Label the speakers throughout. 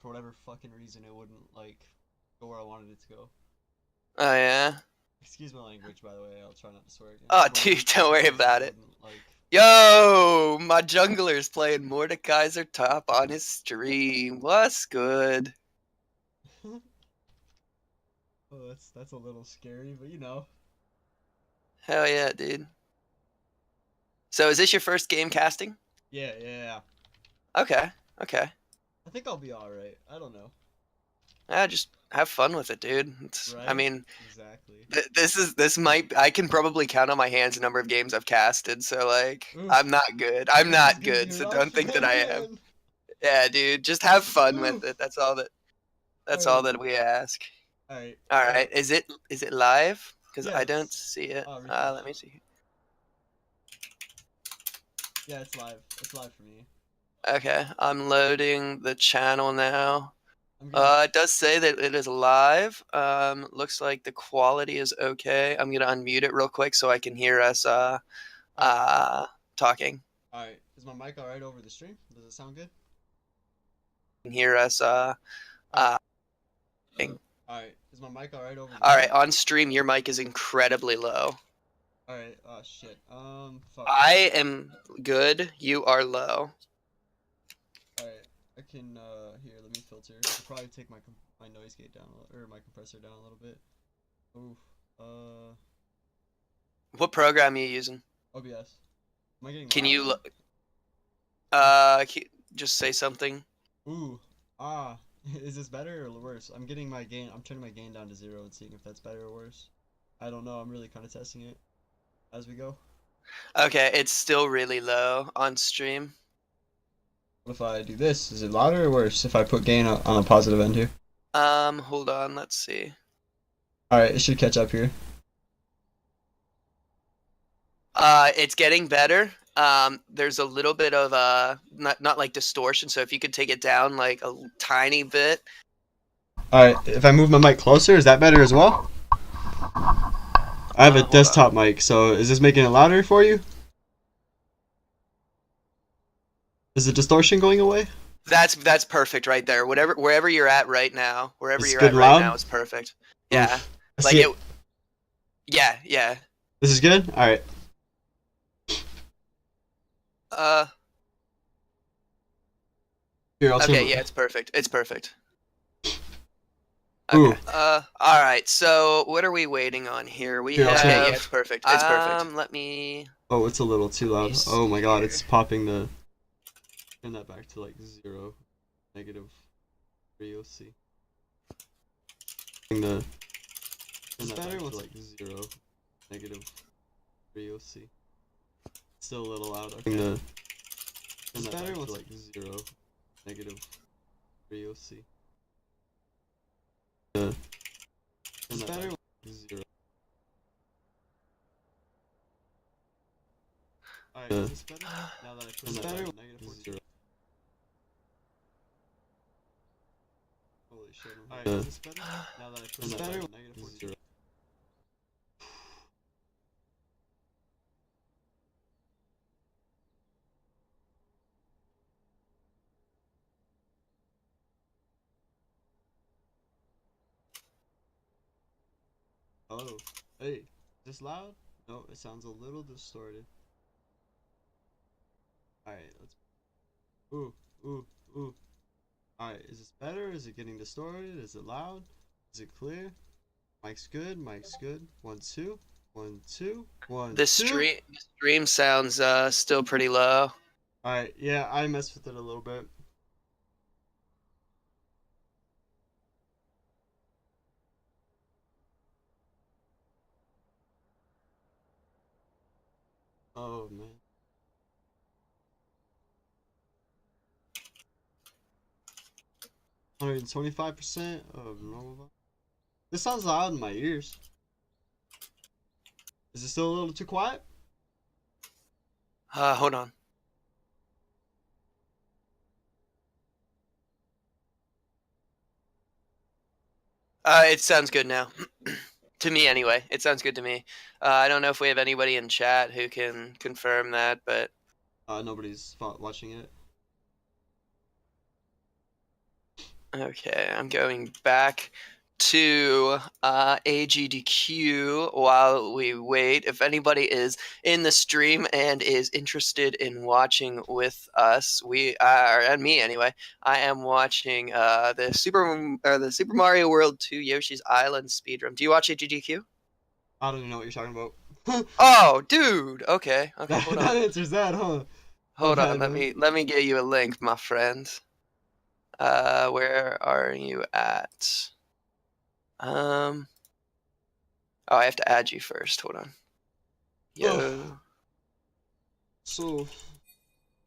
Speaker 1: for whatever fucking reason, it wouldn't like go where I wanted it to go.
Speaker 2: Oh yeah.
Speaker 1: Excuse my language, by the way. I'll try not to swear again.
Speaker 2: Oh
Speaker 1: But
Speaker 2: dude,
Speaker 1: for
Speaker 2: don't
Speaker 1: some
Speaker 2: worry
Speaker 1: reason, it
Speaker 2: about it.
Speaker 1: wouldn't like.
Speaker 2: Yo, my jungler's playing Mordekaiser top on his stream. What's good?
Speaker 1: Oh, that's a little scary, but you know.
Speaker 2: Hell yeah, dude. So is this your first game casting?
Speaker 1: Yeah, yeah, yeah.
Speaker 2: Okay, okay.
Speaker 1: I think I'll be all right. I don't know.
Speaker 2: Just have fun with it, dude. I
Speaker 1: Right?
Speaker 2: mean,
Speaker 1: Exactly.
Speaker 2: this might I can probably count on my hands the number of games I've casted. So like,
Speaker 1: Oof.
Speaker 2: I'm not good. I'm
Speaker 1: This is
Speaker 2: not
Speaker 1: gonna be
Speaker 2: good. So don't
Speaker 1: rough,
Speaker 2: think that I am.
Speaker 1: man.
Speaker 2: Yeah, dude. Just have fun with
Speaker 1: Oof.
Speaker 2: it. That's all that.
Speaker 1: All
Speaker 2: That's all
Speaker 1: right.
Speaker 2: that we ask.
Speaker 1: All right.
Speaker 2: All right. Is it live? Because I don't
Speaker 1: Yes.
Speaker 2: see it.
Speaker 1: Refresh
Speaker 2: Let me
Speaker 1: it.
Speaker 2: see.
Speaker 1: Yeah, it's live. It's live for me.
Speaker 2: Okay, I'm loading the channel now.
Speaker 1: I'm getting.
Speaker 2: It does say that it is live. Looks like the quality is okay. I'm gonna unmute it real quick so I can hear us
Speaker 1: All right.
Speaker 2: talking.
Speaker 1: All right. Is my mic all right over the stream? Does it sound good?
Speaker 2: Can hear us
Speaker 1: All right.
Speaker 2: talking.
Speaker 1: All right. Is my mic all right over the
Speaker 2: All right,
Speaker 1: stream?
Speaker 2: on stream your mic is incredibly low.
Speaker 1: All right. Oh shit. Fuck.
Speaker 2: I am good. You are low.
Speaker 1: All right. I can. Here. Let me filter. I should probably take my noise gate down or my compressor down a little bit. Oof.
Speaker 2: What program are you using?
Speaker 1: OBS. Am I getting
Speaker 2: Can
Speaker 1: loud
Speaker 2: you
Speaker 1: now?
Speaker 2: just say something?
Speaker 1: Ooh. Ah. Is this better or worse? I'm getting my gain. I'm turning my gain down to 0 and seeing if that's better or worse. I don't know. I'm really kind of testing it as we go.
Speaker 2: Okay, it's still really low on stream.
Speaker 1: What if I do this? Is it louder or worse if I put gain on a positive end here?
Speaker 2: Hold on, let's see.
Speaker 1: All right, it should catch up here.
Speaker 2: It's getting better. There's a little bit of not like distortion. So if you could take it down like a tiny bit.
Speaker 1: All right, if I move my mic closer, is that better as well? I have a
Speaker 2: Hold
Speaker 1: desktop
Speaker 2: on.
Speaker 1: mic, so is this making it louder for you? Is the distortion going away?
Speaker 2: That's perfect right there. Wherever you're at right now, wherever
Speaker 1: Is it
Speaker 2: you're
Speaker 1: good
Speaker 2: at
Speaker 1: and
Speaker 2: right
Speaker 1: loud?
Speaker 2: now is perfect. Yeah,
Speaker 1: Oof. I see
Speaker 2: like
Speaker 1: it.
Speaker 2: it. Yeah, yeah.
Speaker 1: This is good? All right.
Speaker 2: Uh.
Speaker 1: Here, I'll turn
Speaker 2: Okay.
Speaker 1: my...
Speaker 2: Yeah, it's perfect. It's perfect.
Speaker 1: Ooh.
Speaker 2: Okay. All right. So what are we waiting on here? We
Speaker 1: Here, I'll turn
Speaker 2: have.
Speaker 1: it.
Speaker 2: Yeah, it's perfect. It's perfect. Let me.
Speaker 1: Oh, it's a little too
Speaker 2: Let me
Speaker 1: loud. Oh my
Speaker 2: see
Speaker 1: god,
Speaker 2: here.
Speaker 1: it's popping the... Turn that back to like 0. Negative 3, you'll see. The... Turn that back to like 0. Negative 3, you'll see. Still a little loud. Okay. The... Turn that back to like 0. Negative 3, you'll see. The... Turn that back to 0. Alright, is this better? Now that I put that back to negative 0. Holy shit. Alright, is this better? Now that I put that back to negative 0. Oh, hey, is this loud? No, it sounds a little distorted. Alright, let's... Ooh, ooh, ooh. Alright, is this better? Is it getting distorted? Is it loud? Is it clear? Mic's good, mic's good. 1, 2, 1, 2, 1,
Speaker 2: The
Speaker 1: 2.
Speaker 2: stream sounds still pretty low.
Speaker 1: Alright, yeah, I messed with it a little bit. Oh, man. 125% of normal. This sounds loud in my ears. Is it still a little too quiet?
Speaker 2: Hold on. It sounds good now. To me, anyway. It sounds good to me. I don't know if we have anybody in chat who can confirm that, but...
Speaker 1: Nobody's watching it.
Speaker 2: Okay, I'm going back to AGDQ while we wait. If anybody is in the stream and is interested in watching with us, we are, and me anyway. I am watching the Super Mario World 2 Yoshi's Island speedrun. Do you watch AGDQ?
Speaker 1: I don't even know what you're talking about.
Speaker 2: Oh, dude. Okay, hold
Speaker 1: That
Speaker 2: on.
Speaker 1: answers that, huh? My
Speaker 2: Hold on.
Speaker 1: bad, man.
Speaker 2: Let me get you a link, my friend. Where are you at? Um, oh, I have to add you first. Hold on. Yo.
Speaker 1: So,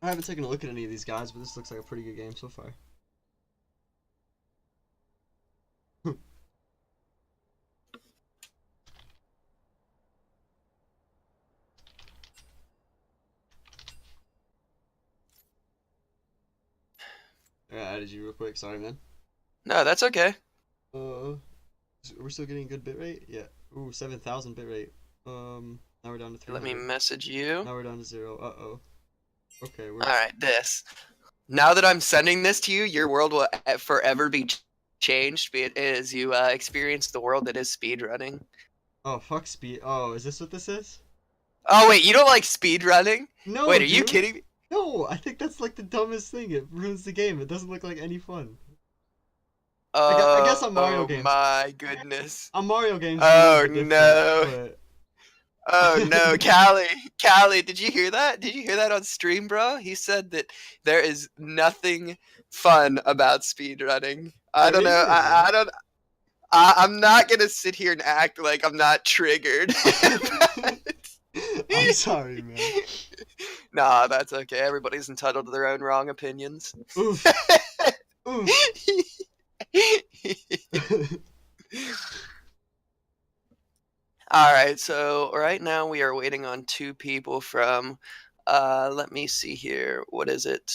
Speaker 1: I haven't taken a look at any of these guys, but this looks like a pretty good game so far. I added you real quick. Sorry, man.
Speaker 2: No, that's okay.
Speaker 1: We're still getting good bitrate. Yeah. Ooh, 7,000 bitrate. Now we're down to 300.
Speaker 2: Let me message you.
Speaker 1: Now we're down to 0. Uh-oh. Okay, we're...
Speaker 2: All right, this. Now that I'm sending this to you, your world will forever be changed, be it as you experience the world that is speedrunning.
Speaker 1: Oh, fuck speed. Oh, is this what this is?
Speaker 2: Oh, wait, you don't like speedrunning?
Speaker 1: No,
Speaker 2: wait, are
Speaker 1: dude.
Speaker 2: you kidding me?
Speaker 1: No, I think that's like the dumbest thing. It ruins the game. It doesn't look like any fun.
Speaker 2: Oh,
Speaker 1: I guess on Mario games.
Speaker 2: My goodness.
Speaker 1: On Mario games,
Speaker 2: Oh,
Speaker 1: no.
Speaker 2: But... Oh no, Callie, did you hear that? Did you hear that on stream, bro? He said that there is nothing fun about speedrunning. I don't know. I'm not gonna sit here and act like I'm not triggered.
Speaker 1: I'm sorry, man.
Speaker 2: Nah, that's okay. Everybody's entitled to their own wrong opinions.
Speaker 1: Oof. Oof.
Speaker 2: All right, so right now we are waiting on 2 people from, let me see here. What is it?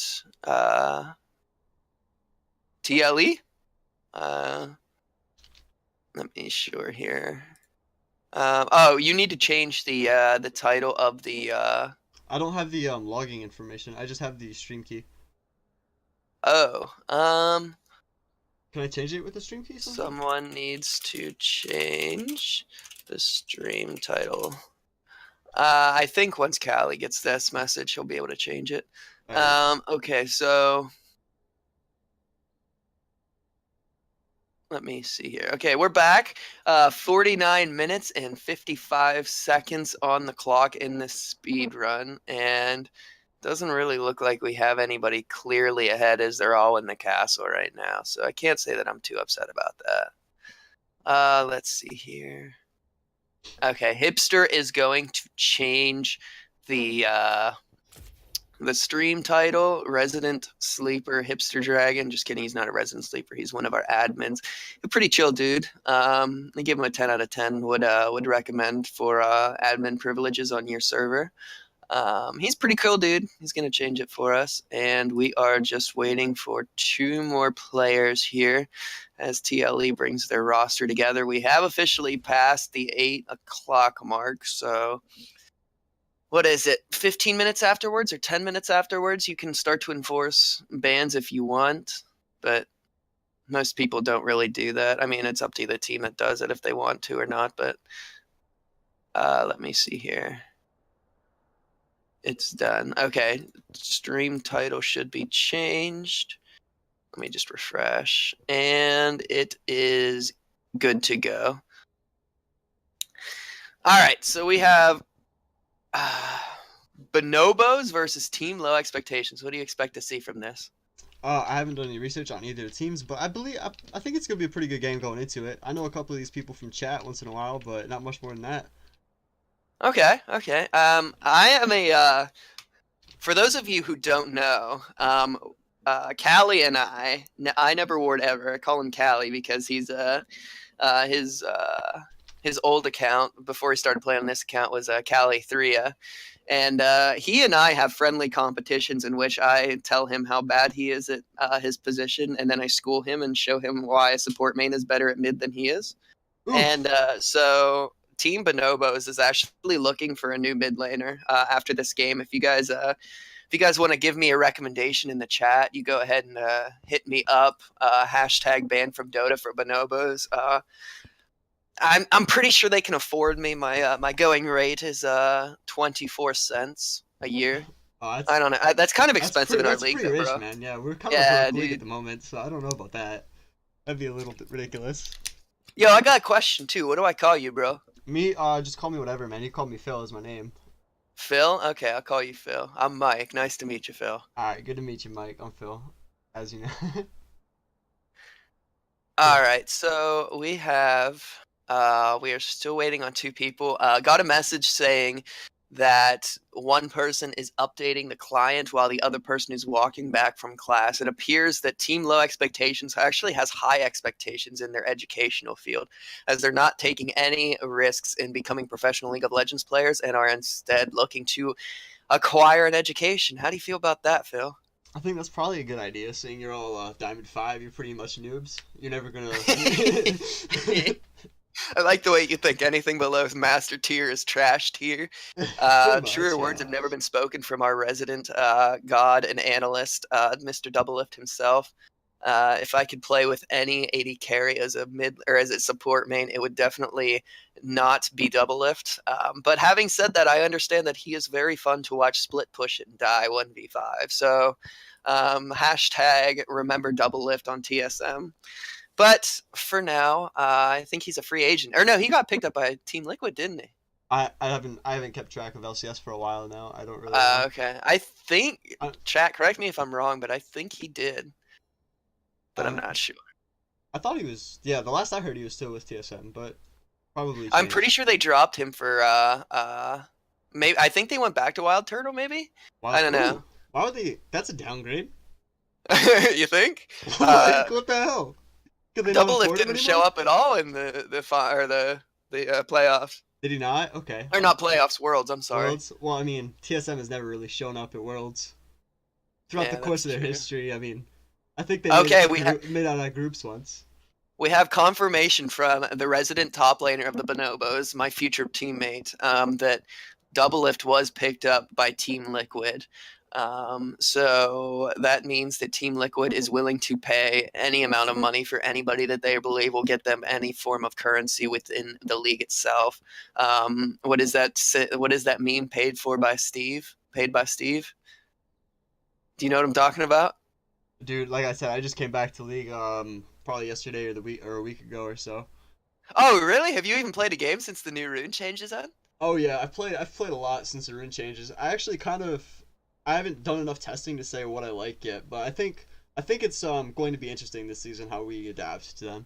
Speaker 2: TLE? Let me sure here. Oh, you need to change the title of the.
Speaker 1: I don't have the logging information. I just have the stream key.
Speaker 2: Oh,
Speaker 1: Can I change it with the stream key?
Speaker 2: Someone needs to change the stream title. I think once Callie gets this message, he'll be able to change it. Okay, so let me see here. Okay, we're back. 49 minutes and 55 seconds on the clock in this speed run, and doesn't really look like we have anybody clearly ahead as they're all in the castle right now. So I can't say that I'm too upset about that. Let's see here. Okay, Hipster is going to change the stream title, Resident Sleeper Hipster Dragon. Just kidding, he's not a resident sleeper. He's one of our admins. A pretty chill dude. I give him a 10 out of 10. Would recommend for admin privileges on your server. He's pretty cool, dude. He's going to change it for us. And we are just waiting for 2 more players here as TLE brings their roster together. We have officially passed the 8 o'clock mark, so what is it, 15 minutes afterwards or 10 minutes afterwards, you can start to enforce bans if you want, but most people don't really do that. I mean, it's up to the team that does it if they want to or not, but let me see here. It's done. Okay, stream title should be changed. Let me just refresh, and it is good to go. All right, so we have Bonobos versus Team Low Expectations. What do you expect to see from this?
Speaker 1: I haven't done any research on either teams, but I think it's gonna be a pretty good game going into it. I know a couple of these people from chat once in a while, but not much more than that.
Speaker 2: Okay. I am a. For those of you who don't know, Callie and I never ward ever. I call him Callie because he's his old account before he started playing on this account was Callie 3. And he and I have friendly competitions in which I tell him how bad he is at his position, and then I school him and show him why a support main is better at mid than he is. Oof. And so Team Bonobos is actually looking for a new mid laner after this game. If you guys if you guys want to give me a recommendation in the chat, you go ahead and hit me up. Hashtag ban from Dota for bonobos. I'm pretty sure they can afford me. My going rate is 24 cents a year.
Speaker 1: Oh,
Speaker 2: I don't know. That's kind of expensive in our
Speaker 1: that's
Speaker 2: league,
Speaker 1: pretty
Speaker 2: though,
Speaker 1: rich,
Speaker 2: bro.
Speaker 1: man. Yeah, we're kind of a
Speaker 2: Yeah,
Speaker 1: broke league at
Speaker 2: dude.
Speaker 1: the moment, so I don't know about that. That'd be a little bit ridiculous.
Speaker 2: Yo, I got a question too. What do I call you, bro?
Speaker 1: Me, just call me whatever, man. You call me Phil is my name.
Speaker 2: Phil? Okay, I'll call you Phil. I'm Mike. Nice to meet you, Phil.
Speaker 1: All right, good to meet you, Mike. I'm Phil, as you know.
Speaker 2: All right, so we are still waiting on two people. Got a message saying that one person is updating the client while the other person is walking back from class. It appears that Team Low Expectations actually has high expectations in their educational field, as they're not taking any risks in becoming professional League of Legends players and are instead looking to acquire an education. How do you feel about that, Phil?
Speaker 1: I think that's probably a good idea, seeing you're all Diamond 5, you're pretty much noobs. You're never gonna...
Speaker 2: I like the way you think anything below master tier is trash tier.
Speaker 1: Pretty
Speaker 2: Truer
Speaker 1: much,
Speaker 2: words
Speaker 1: yeah.
Speaker 2: have never been spoken from our resident god and analyst, Mr. Doublelift himself. If I could play with any AD carry as a mid or as a support main, it would definitely not be Doublelift. But having said that, I understand that he is very fun to watch split push and die 1v5. So hashtag remember Doublelift on TSM. But for now, I think he's a free agent. Or no, he got picked up by Team Liquid, didn't he?
Speaker 1: I haven't kept track of LCS for a while now. I don't really know.
Speaker 2: Okay. I think,
Speaker 1: I,
Speaker 2: chat, correct me if I'm wrong, but I think he did. But I'm
Speaker 1: uh,
Speaker 2: not sure.
Speaker 1: I thought he was. Yeah, the last I heard, he was still with TSM, but probably
Speaker 2: I'm pretty
Speaker 1: changed.
Speaker 2: sure they dropped him for maybe I think they went back to Wild Turtle, maybe? I don't know.
Speaker 1: Why would they? That's a downgrade.
Speaker 2: You think?
Speaker 1: Like, what the hell? Could they not
Speaker 2: Doublelift
Speaker 1: afford him
Speaker 2: didn't show
Speaker 1: anymore?
Speaker 2: up at all in the playoffs.
Speaker 1: Did he not? Okay.
Speaker 2: Or not playoffs, Worlds, I'm sorry.
Speaker 1: Worlds. Well, I mean, TSM has never really shown up at Worlds throughout the
Speaker 2: Yeah,
Speaker 1: course
Speaker 2: that's
Speaker 1: of their
Speaker 2: true.
Speaker 1: history. I mean, I think they
Speaker 2: Okay,
Speaker 1: made out of groups once.
Speaker 2: we have confirmation from the resident top laner of the Bonobos, my future teammate, that Doublelift was picked up by Team Liquid. So that means that Team Liquid is willing to pay any amount of money for anybody that they believe will get them any form of currency within the league itself. What is that? What is that meme paid for by Steve? Paid by Steve? Do you know what I'm talking about?
Speaker 1: Dude, like I said, I just came back to League probably yesterday or a week ago or so.
Speaker 2: Oh, really? Have you even played a game since the new rune changes on?
Speaker 1: Oh yeah, I've played a lot since the rune changes. I haven't done enough testing to say what I like yet, but I think it's going to be interesting this season how we adapt to them.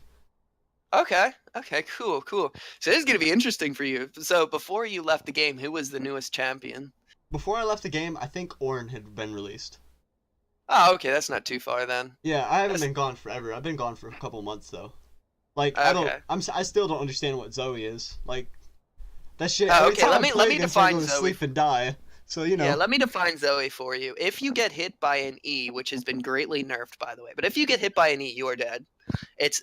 Speaker 2: Okay. Okay. Cool. Cool. So this is gonna be interesting for you. So before you left the game, who was the newest champion?
Speaker 1: Before I left the game, I think Ornn had been released.
Speaker 2: Oh, okay. That's not too far then.
Speaker 1: Yeah, I haven't
Speaker 2: That's
Speaker 1: been gone forever. I've been gone for a couple months though. Like
Speaker 2: okay.
Speaker 1: I still don't understand what Zoe is. Like that shit.
Speaker 2: Oh,
Speaker 1: Every
Speaker 2: okay.
Speaker 1: time
Speaker 2: Let
Speaker 1: I
Speaker 2: me
Speaker 1: play
Speaker 2: let me
Speaker 1: against her, I
Speaker 2: define
Speaker 1: go to
Speaker 2: Zoe.
Speaker 1: sleep and die. So you
Speaker 2: Yeah,
Speaker 1: know.
Speaker 2: let me define Zoe for you. If you get hit by an E, which has been greatly nerfed by the way, but if you get hit by an E, you are dead. It's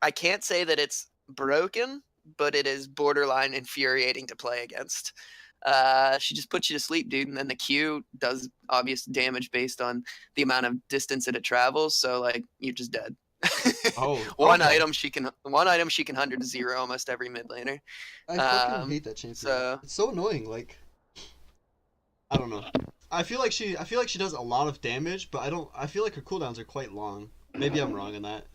Speaker 2: I can't say that it's broken, but it is borderline infuriating to play against. She just puts you to sleep, dude, and then the Q does obvious damage based on the amount of distance that it travels. So like you're just dead.
Speaker 1: Oh,
Speaker 2: one
Speaker 1: okay.
Speaker 2: item she can 100 to 0 almost every mid laner.
Speaker 1: I fucking hate that champion.
Speaker 2: So
Speaker 1: It's so annoying. Like I don't know. I feel like she does a lot of damage, but I feel like her cooldowns are quite long. Maybe I'm wrong in that.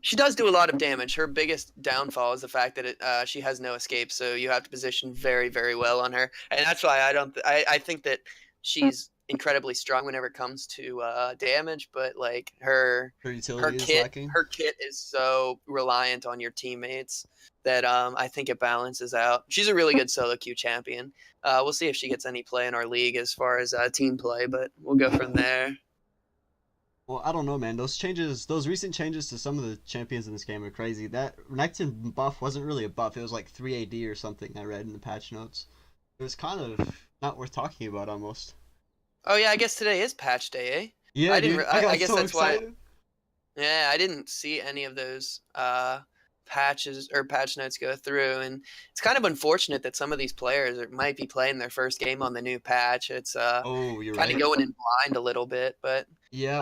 Speaker 2: she does do a lot of damage. Her biggest downfall is the fact that she has no escape, so you have to position very, very well on her, and that's why I think that she's incredibly strong whenever it comes to damage, but like
Speaker 1: Her utility is lacking.
Speaker 2: her kit is so reliant on your teammates that I think it balances out. She's a really good solo queue champion. We'll see if she gets any play in our league as far as team play, but we'll go from there.
Speaker 1: Well, I don't know, man. Those recent changes to some of the champions in this game are crazy. That Renekton buff wasn't really a buff. It was like 3 AD or something I read in the patch notes. It was kind of not worth talking about almost.
Speaker 2: Oh yeah, I guess today is patch day, eh?
Speaker 1: Yeah,
Speaker 2: I didn't.
Speaker 1: dude. I got
Speaker 2: I guess
Speaker 1: so
Speaker 2: that's why.
Speaker 1: excited.
Speaker 2: Yeah, I didn't see any of those patches or patch notes go through, and it's kind of unfortunate that some of these players might be playing their first game on the new patch. It's
Speaker 1: Oh, you're
Speaker 2: kind
Speaker 1: right.
Speaker 2: of going in blind a little bit, but
Speaker 1: Yeah,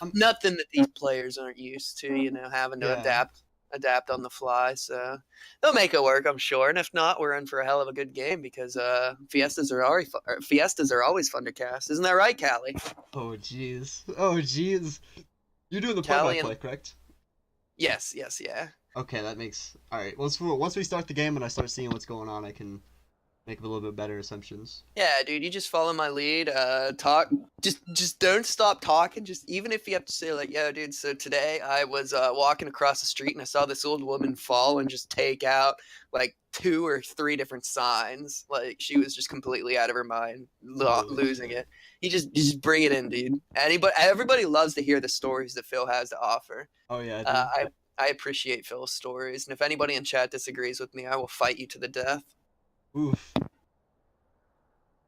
Speaker 1: well,
Speaker 2: nothing that these players aren't used to, having to
Speaker 1: yeah.
Speaker 2: adapt on the fly. So they'll make it work, I'm sure. And if not, we're in for a hell of a good game because fiestas are always fun to cast. Isn't that right, Callie?
Speaker 1: Oh, jeez. Oh, jeez. You're doing the
Speaker 2: Callie
Speaker 1: play-by-play,
Speaker 2: and
Speaker 1: correct?
Speaker 2: yes, yeah.
Speaker 1: Okay, that makes... Alright, once we start the game and I start seeing what's going on, I can make a little bit better assumptions.
Speaker 2: Yeah, dude, you just follow my lead. Talk. Just don't stop talking. Just even if you have to say like, "Yo, dude." So today I was walking across the street and I saw this old woman fall and just take out like 2 or 3 different signs. Like she was just completely out of her mind, losing it. You just bring it in, dude. Everybody loves to hear the stories that Phil has to offer.
Speaker 1: Oh, yeah, dude.
Speaker 2: I appreciate Phil's stories, and if anybody in chat disagrees with me, I will fight you to the death.
Speaker 1: Oof.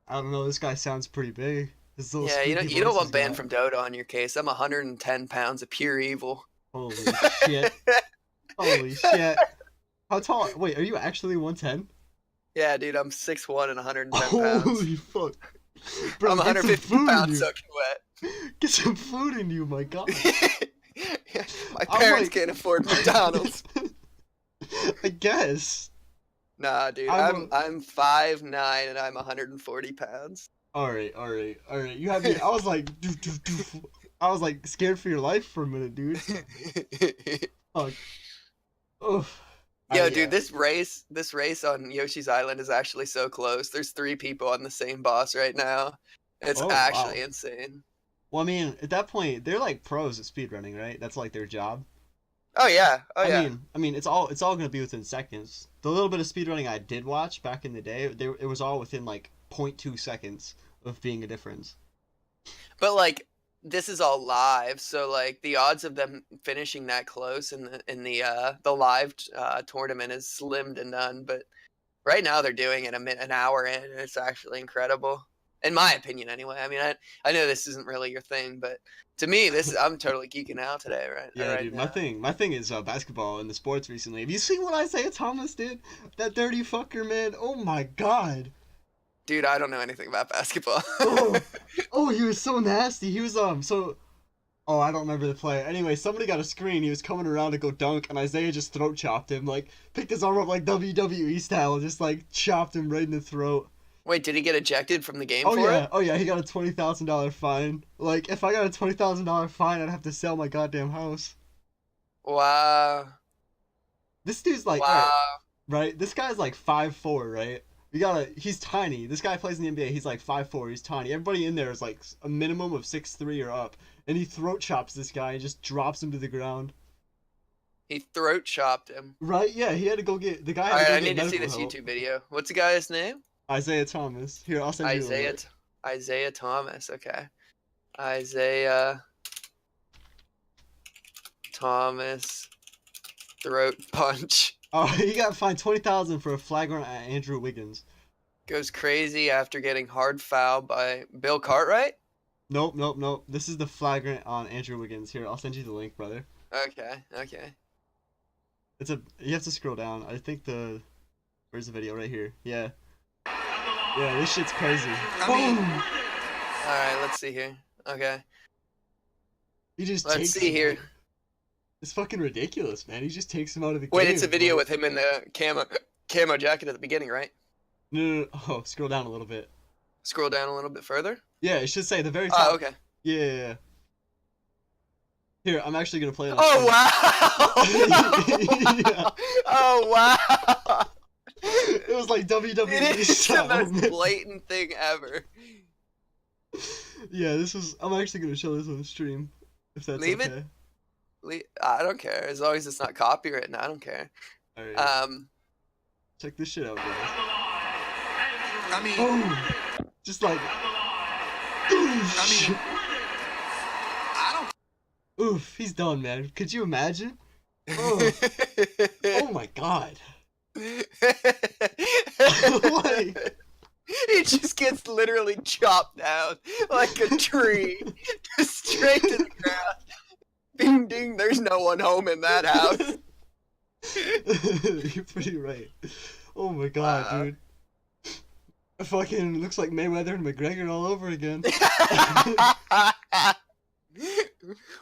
Speaker 1: I don't know, this guy sounds pretty big.
Speaker 2: Yeah, you don't want banned from Dota on your case. I'm 110 pounds of pure evil.
Speaker 1: Holy shit. Holy shit. How tall? Wait, are you actually 110?
Speaker 2: Yeah, dude, I'm 6'1" and 110 pounds.
Speaker 1: Holy fuck. Bro,
Speaker 2: I'm 150 pounds soaking wet.
Speaker 1: Get some food in you, my god.
Speaker 2: My parents can't afford McDonald's.
Speaker 1: I guess.
Speaker 2: Nah, dude, I'm 5'9" and I'm 140 pounds.
Speaker 1: All right. You have me. I was like, I was like scared for your life for a minute, dude. Fuck. Oof.
Speaker 2: Yo, dude, this race on Yoshi's Island is actually so close. There's 3 people on the same boss right now. It's actually insane.
Speaker 1: Well, I mean, at that point, they're like pros at speedrunning, right? That's like their job.
Speaker 2: Oh yeah.
Speaker 1: I mean, it's all gonna be within seconds. The little bit of speedrunning I did watch back in the day, it was all within like 0.2 seconds of being a difference.
Speaker 2: But like, this is all live, so like the odds of them finishing that close in the live tournament is slim to none. But right now they're doing it an hour in, and it's actually incredible, in my opinion. Anyway, I mean, I know this isn't really your thing, but to me, I'm totally geeking out today, right?
Speaker 1: Yeah,
Speaker 2: right
Speaker 1: dude.
Speaker 2: now.
Speaker 1: My thing is basketball and the sports recently. Have you seen what Isaiah Thomas did? That dirty fucker, man. Oh my god.
Speaker 2: Dude, I don't know anything about basketball.
Speaker 1: Oh, he was so nasty. He was Oh, I don't remember the play. Anyway, somebody got a screen. He was coming around to go dunk, and Isaiah just throat chopped him. Like, picked his arm up like WWE style, and just like chopped him right in the throat.
Speaker 2: Wait, did he get ejected from the game for it?
Speaker 1: Oh yeah, he got a $20,000 fine. Like, if I got a $20,000 fine, I'd have to sell my goddamn house.
Speaker 2: Wow.
Speaker 1: This dude's like,
Speaker 2: wow.
Speaker 1: right? This guy's like 5'4", right? He's tiny. This guy plays in the NBA. He's like 5'4". He's tiny. Everybody in there is like a minimum of 6'3" or up. And he throat chops this guy and just drops him to the ground.
Speaker 2: He throat chopped him.
Speaker 1: Right? Yeah, he had to go get the guy.
Speaker 2: Alright, I need to see this YouTube video. What's the guy's name?
Speaker 1: Isaiah Thomas. Here, I'll send you a link.
Speaker 2: Isaiah Thomas. Okay. Isaiah Thomas throat punch.
Speaker 1: Oh, he got fined $20,000 for a flagrant at Andrew Wiggins.
Speaker 2: Goes crazy after getting hard fouled by Bill Cartwright?
Speaker 1: Nope. This is the flagrant on Andrew Wiggins. Here, I'll send you the link, brother.
Speaker 2: Okay.
Speaker 1: You have to scroll down. I think where's the video? Right here. Yeah. Yeah, this shit's crazy. Boom!
Speaker 2: Alright, let's see here. Okay.
Speaker 1: Let's
Speaker 2: see here.
Speaker 1: It's fucking ridiculous, man. He just takes him out of the game.
Speaker 2: Wait, it's a video with him in the camo jacket at the beginning, right?
Speaker 1: No. Oh, scroll down a little bit.
Speaker 2: Scroll down a little bit further?
Speaker 1: Yeah, it should say the very top.
Speaker 2: Oh, okay.
Speaker 1: Yeah. Here, I'm actually gonna play it.
Speaker 2: Oh, wow!
Speaker 1: Yeah.
Speaker 2: Oh, wow!
Speaker 1: It was like WWE.
Speaker 2: It is the most blatant thing ever.
Speaker 1: Yeah, I'm actually gonna show this on the stream. If that's
Speaker 2: Leave
Speaker 1: okay.
Speaker 2: I don't care. As long as it's not copywritten, I don't care.
Speaker 1: Alright. Check this shit out, guys.
Speaker 3: I mean...
Speaker 1: Oh! Just like...
Speaker 3: I don't...
Speaker 1: Oof, he's done, man. Could you imagine? Oh, oh my god. Like...
Speaker 2: He just gets literally chopped down like a tree. Just straight to the ground. Ding ding, there's no one home in that house.
Speaker 1: You're pretty right. Oh my god,
Speaker 2: Wow.
Speaker 1: dude. It fucking looks like Mayweather and McGregor all over again.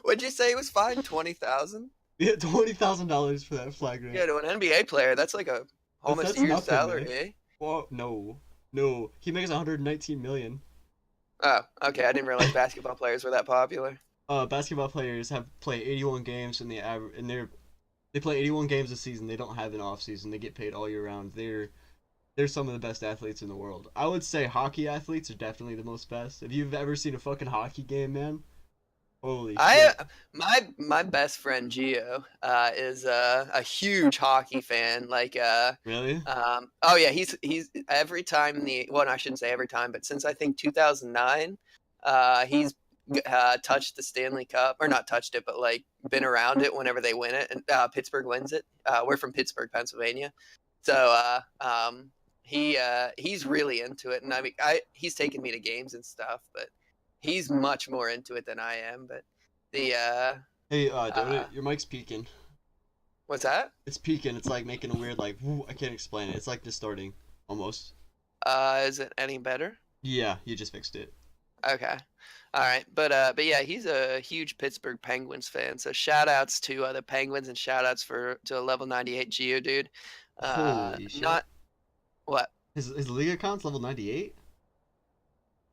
Speaker 2: What'd you say it was fined? 20,000?
Speaker 1: Yeah, $20,000 for that flag grant.
Speaker 2: Yeah, to an NBA player, that's like a almost
Speaker 1: That's
Speaker 2: a year's
Speaker 1: nothing,
Speaker 2: salary,
Speaker 1: man.
Speaker 2: eh?
Speaker 1: Well, no. He makes 119 million.
Speaker 2: Oh, okay. I didn't realize basketball players were that popular.
Speaker 1: Basketball players have play 81 games and they play 81 games a season. They don't have an off season. They get paid all year round. They're some of the best athletes in the world. I would say hockey athletes are definitely the most best. If you've ever seen a fucking hockey game, man, holy shit.
Speaker 2: My best friend Gio is a huge hockey fan. Like
Speaker 1: Really?
Speaker 2: oh yeah, he's every time no, I shouldn't say every time, but since I think 2009, he's touched the Stanley Cup, or not touched it, but like been around it whenever they win it, and Pittsburgh wins it. We're from Pittsburgh, Pennsylvania, so he's really into it, and I mean he's taken me to games and stuff, but he's much more into it than I am. But the
Speaker 1: Hey, Donut, your mic's peaking.
Speaker 2: what's that?
Speaker 1: It's peaking. It's like making a weird like. Woo, I can't explain it. It's like distorting, almost.
Speaker 2: Is it any better?
Speaker 1: Yeah, you just fixed it.
Speaker 2: Okay. All right. But yeah, he's a huge Pittsburgh Penguins fan. So shout outs to the Penguins and shout outs to level 98 Geo dude.
Speaker 1: Holy shit.
Speaker 2: Not what?
Speaker 1: His league account's level 98.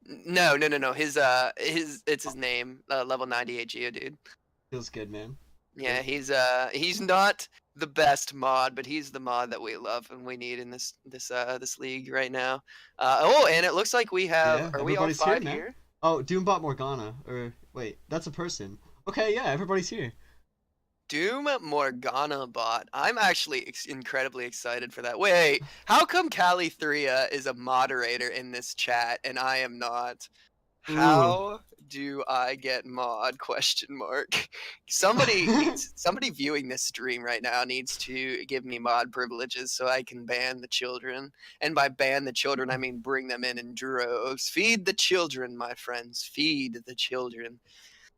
Speaker 2: No. His it's his name, level 98 Geo dude.
Speaker 1: Feels good, man.
Speaker 2: Yeah, he's not the best mod, but he's the mod that we love and we need in this league right now. Oh, and it looks like we have
Speaker 1: Yeah,
Speaker 2: are we all
Speaker 1: everybody's here,
Speaker 2: five
Speaker 1: man.
Speaker 2: here?
Speaker 1: Oh, Doombot Morgana. Or wait, that's a person. Okay, yeah, everybody's here.
Speaker 2: Doom Morgana bot. I'm actually incredibly excited for that. Wait, how come Callie 3 is a moderator in this chat and I am not? How do I get mod? Question mark. Somebody viewing this stream right now needs to give me mod privileges so I can ban the children. And by ban the children, I mean bring them in droves. Feed the children, my friends. Feed the children.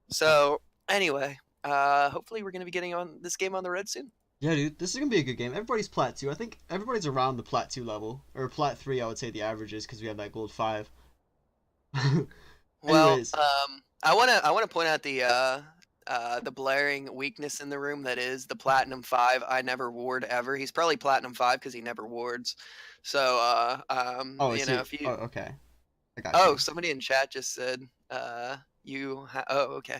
Speaker 2: So anyway, hopefully we're gonna be getting on this game on the red soon.
Speaker 1: Yeah, dude, this is gonna be a good game. Everybody's plat 2. I think everybody's around the plat 2 level. Or plat 3, I would say the average is, because we have that gold 5.
Speaker 2: Well,
Speaker 1: Anyways.
Speaker 2: I wanna point out the blaring weakness in the room that is the platinum 5. I never ward ever. He's probably platinum 5 because he never wards. So
Speaker 1: Oh,
Speaker 2: you know, if you
Speaker 1: Oh, okay. I got
Speaker 2: oh
Speaker 1: you.
Speaker 2: somebody in chat just said oh okay,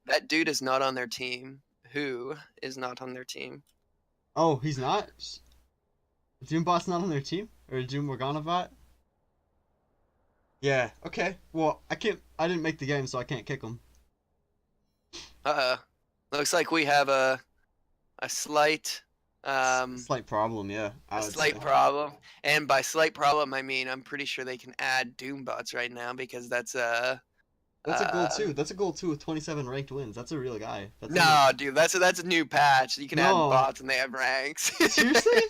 Speaker 2: that dude is not on their team. Who is not on their team?
Speaker 1: Oh, he's not? Doombot's not on their team? Or Doom Morgana bot? Yeah, okay. Well, I didn't make the game, so I can't kick him.
Speaker 2: Looks like we have a slight
Speaker 1: Slight problem, yeah.
Speaker 2: a slight problem, and by slight problem I mean I'm pretty sure they can add Doom bots right now because that's
Speaker 1: a goal 2. That's a goal 2 with 27 ranked wins. That's a real guy. That's
Speaker 2: no, dude, that's a new patch. You can add
Speaker 1: No.
Speaker 2: bots and they have ranks.
Speaker 1: Seriously?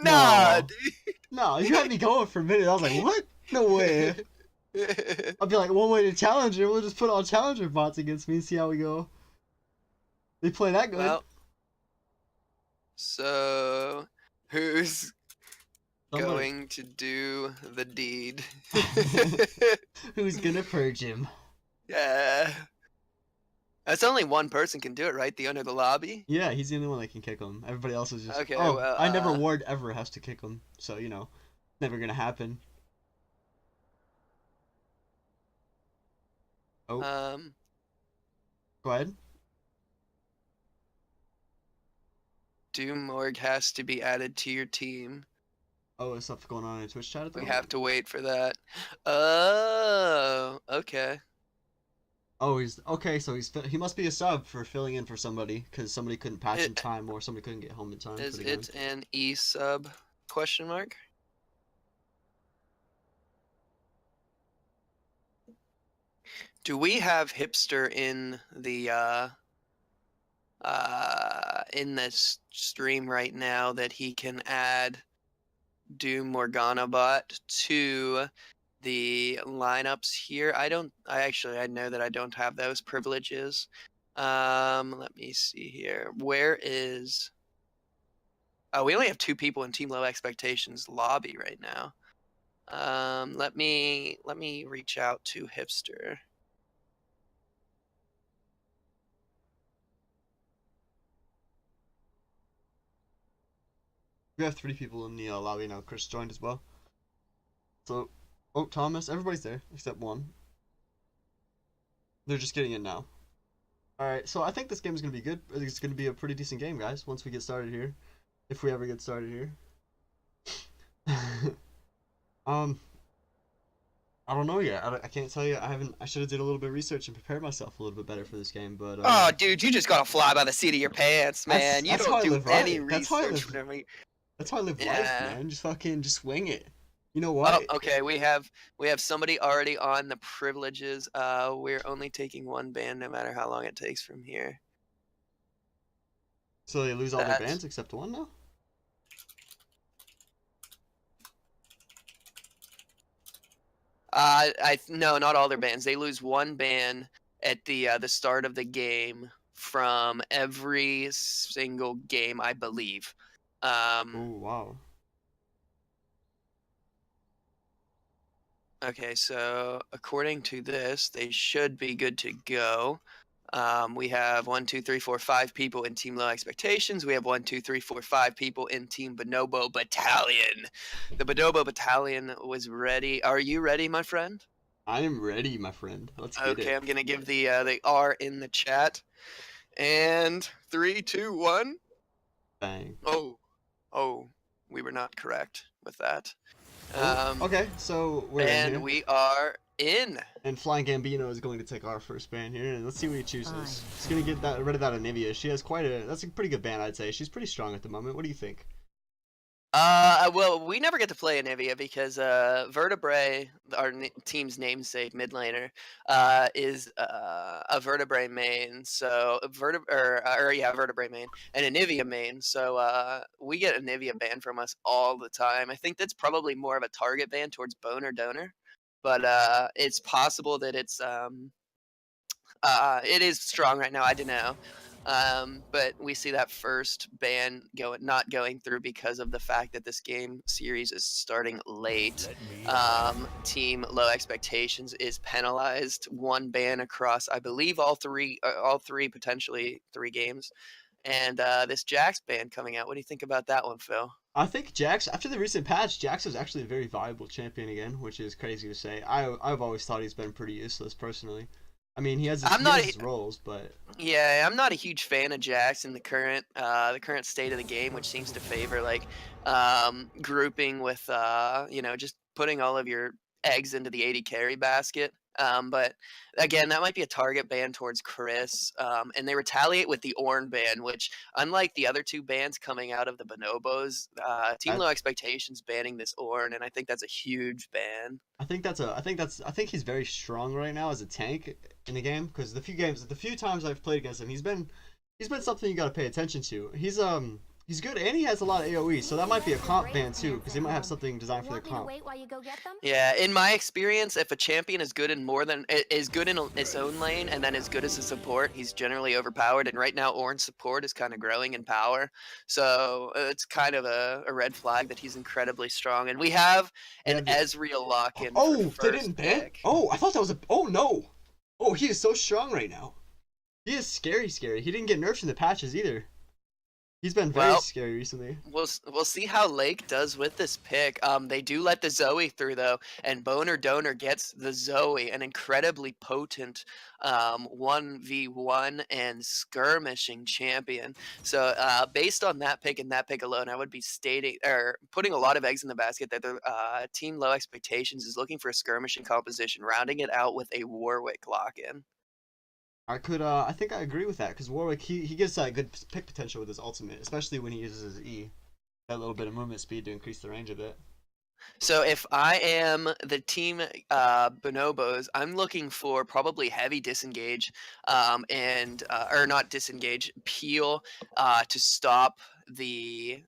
Speaker 2: Nah,
Speaker 1: No. No, you had me going for a minute. I was like, what? No way.
Speaker 2: dude.
Speaker 1: I'll be like, one way to challenger. We'll just put all challenger bots against me and see how we go. They play that good.
Speaker 2: Well, so who's
Speaker 1: Somebody.
Speaker 2: going to do the deed?
Speaker 1: Who's gonna purge him?
Speaker 2: Yeah. That's only one person can do it, right? The owner of the lobby?
Speaker 1: Yeah, he's the only one that can kick him. Everybody else is just.
Speaker 2: Okay,
Speaker 1: Oh,
Speaker 2: well,
Speaker 1: I never ward ever has to kick him, so you know, never gonna happen. Oh, go ahead.
Speaker 2: Doomorg has to be added to your team.
Speaker 1: Oh, is stuff going on in Twitch chat at the
Speaker 2: We
Speaker 1: moment?
Speaker 2: have to wait for that. Oh, okay.
Speaker 1: Oh, he's okay. So he must be a sub for filling in for somebody because somebody couldn't patch in time or somebody couldn't get home in time.
Speaker 2: Is
Speaker 1: for the game.
Speaker 2: it an e-sub? Question mark. Do we have hipster in this stream right now that he can add Doom Morgana bot to the lineups here? I know that I don't have those privileges. Let me see here. Where is We only have 2 people in Team Low Expectations lobby right now. Let me reach out to Hipster.
Speaker 1: We have 3 people in the lobby now. Chris joined as well. So, oh, Thomas, everybody's there except one. They're just getting in now. Alright, so I think this game is going to be good. It's going to be a pretty decent game, guys, once we get started here. If we ever get started here. I don't know yet. I can't tell you. I should have did a little bit of research and prepared myself a little bit better for this game, but
Speaker 2: Oh, dude, you just gotta fly by the seat of your pants, man. You don't do any research for me.
Speaker 1: That's how I live life, man. Just wing it. You know what?
Speaker 2: Oh, okay. We have somebody already on the privileges. We're only taking 1 ban no matter how long it takes from here.
Speaker 1: So they lose all their bans except 1 now?
Speaker 2: No, not all their bans. They lose 1 ban at the start of the game from every single game, I believe.
Speaker 1: Oh wow.
Speaker 2: Okay, so according to this, they should be good to go. We have 1, 2, 3, 4, 5 people in Team Low Expectations. We have 1, 2, 3, 4, 5 people in Team Bonobo Battalion. The Bonobo Battalion was ready. Are you ready, my friend?
Speaker 1: I am ready, my friend. Let's get it.
Speaker 2: Okay, I'm gonna give the R in the chat. And 3, 2, 1.
Speaker 1: Bang.
Speaker 2: Oh, we were not correct with that.
Speaker 1: Okay, so we're
Speaker 2: in
Speaker 1: here.
Speaker 2: We are in.
Speaker 1: And Flying Gambino is going to take our first ban here, and let's see what he chooses. He's gonna get rid of that Anivia. She has that's a pretty good ban, I'd say. She's pretty strong at the moment. What do you think?
Speaker 2: Well, we never get to play Anivia because Vertebrae, our team's namesake mid laner, is a Vertebrae main. So Vertebrae main and Anivia main. So we get Anivia ban from us all the time. I think that's probably more of a target ban towards Boner Donor, but it's possible that it's it is strong right now. I don't know. But we see that first ban not going through because of the fact that this game series is starting late. Team Low Expectations is penalized 1 ban across, I believe, all three potentially 3 games. And this Jax ban coming out. What do you think about that one, Phil?
Speaker 1: I think Jax, after the recent patch, Jax is actually a very viable champion again, which is crazy to say. I've always thought he's been pretty useless personally. I mean, he has his roles, but
Speaker 2: yeah, I'm not a huge fan of Jax in the current state of the game, which seems to favor like grouping with just putting all of your eggs into the 80 carry basket. But again, that might be a target ban towards Chris, and they retaliate with the Ornn ban, which, unlike the other 2 bans coming out of the Bonobos, Team Low Expectations banning this Ornn, and I think that's a huge ban.
Speaker 1: I think he's very strong right now as a tank in the game, because the few times I've played against him, he's been something you got to pay attention to. He's good, and he has a lot of AoE, so that might be a comp ban too, because he might have something designed for the comp.
Speaker 2: Yeah, in my experience, if a champion is good in its own lane and then as good as a support, he's generally overpowered. And right now, Ornn's support is kind of growing in power, so it's kind of a red flag that he's incredibly strong. And we have an Ezreal lock-in.
Speaker 1: Oh, they didn't ban? Oh, I thought that was oh no! Oh, he is so strong right now. He is scary. He didn't get nerfed in the patches either. He's been very scary recently.
Speaker 2: We'll see how Lake does with this pick. They do let the Zoe through though, and Boner Donor gets the Zoe, an incredibly potent 1v1 and skirmishing champion. So based on that pick and that pick alone, I would be putting a lot of eggs in the basket that the Team Low Expectations is looking for a skirmishing composition, rounding it out with a Warwick lock-in.
Speaker 1: I think I agree with that, because Warwick, he gives that good pick potential with his ultimate, especially when he uses his E. That little bit of movement speed to increase the range a bit.
Speaker 2: So if I am the team Bonobos, I'm looking for probably heavy disengage or not disengage, peel to stop the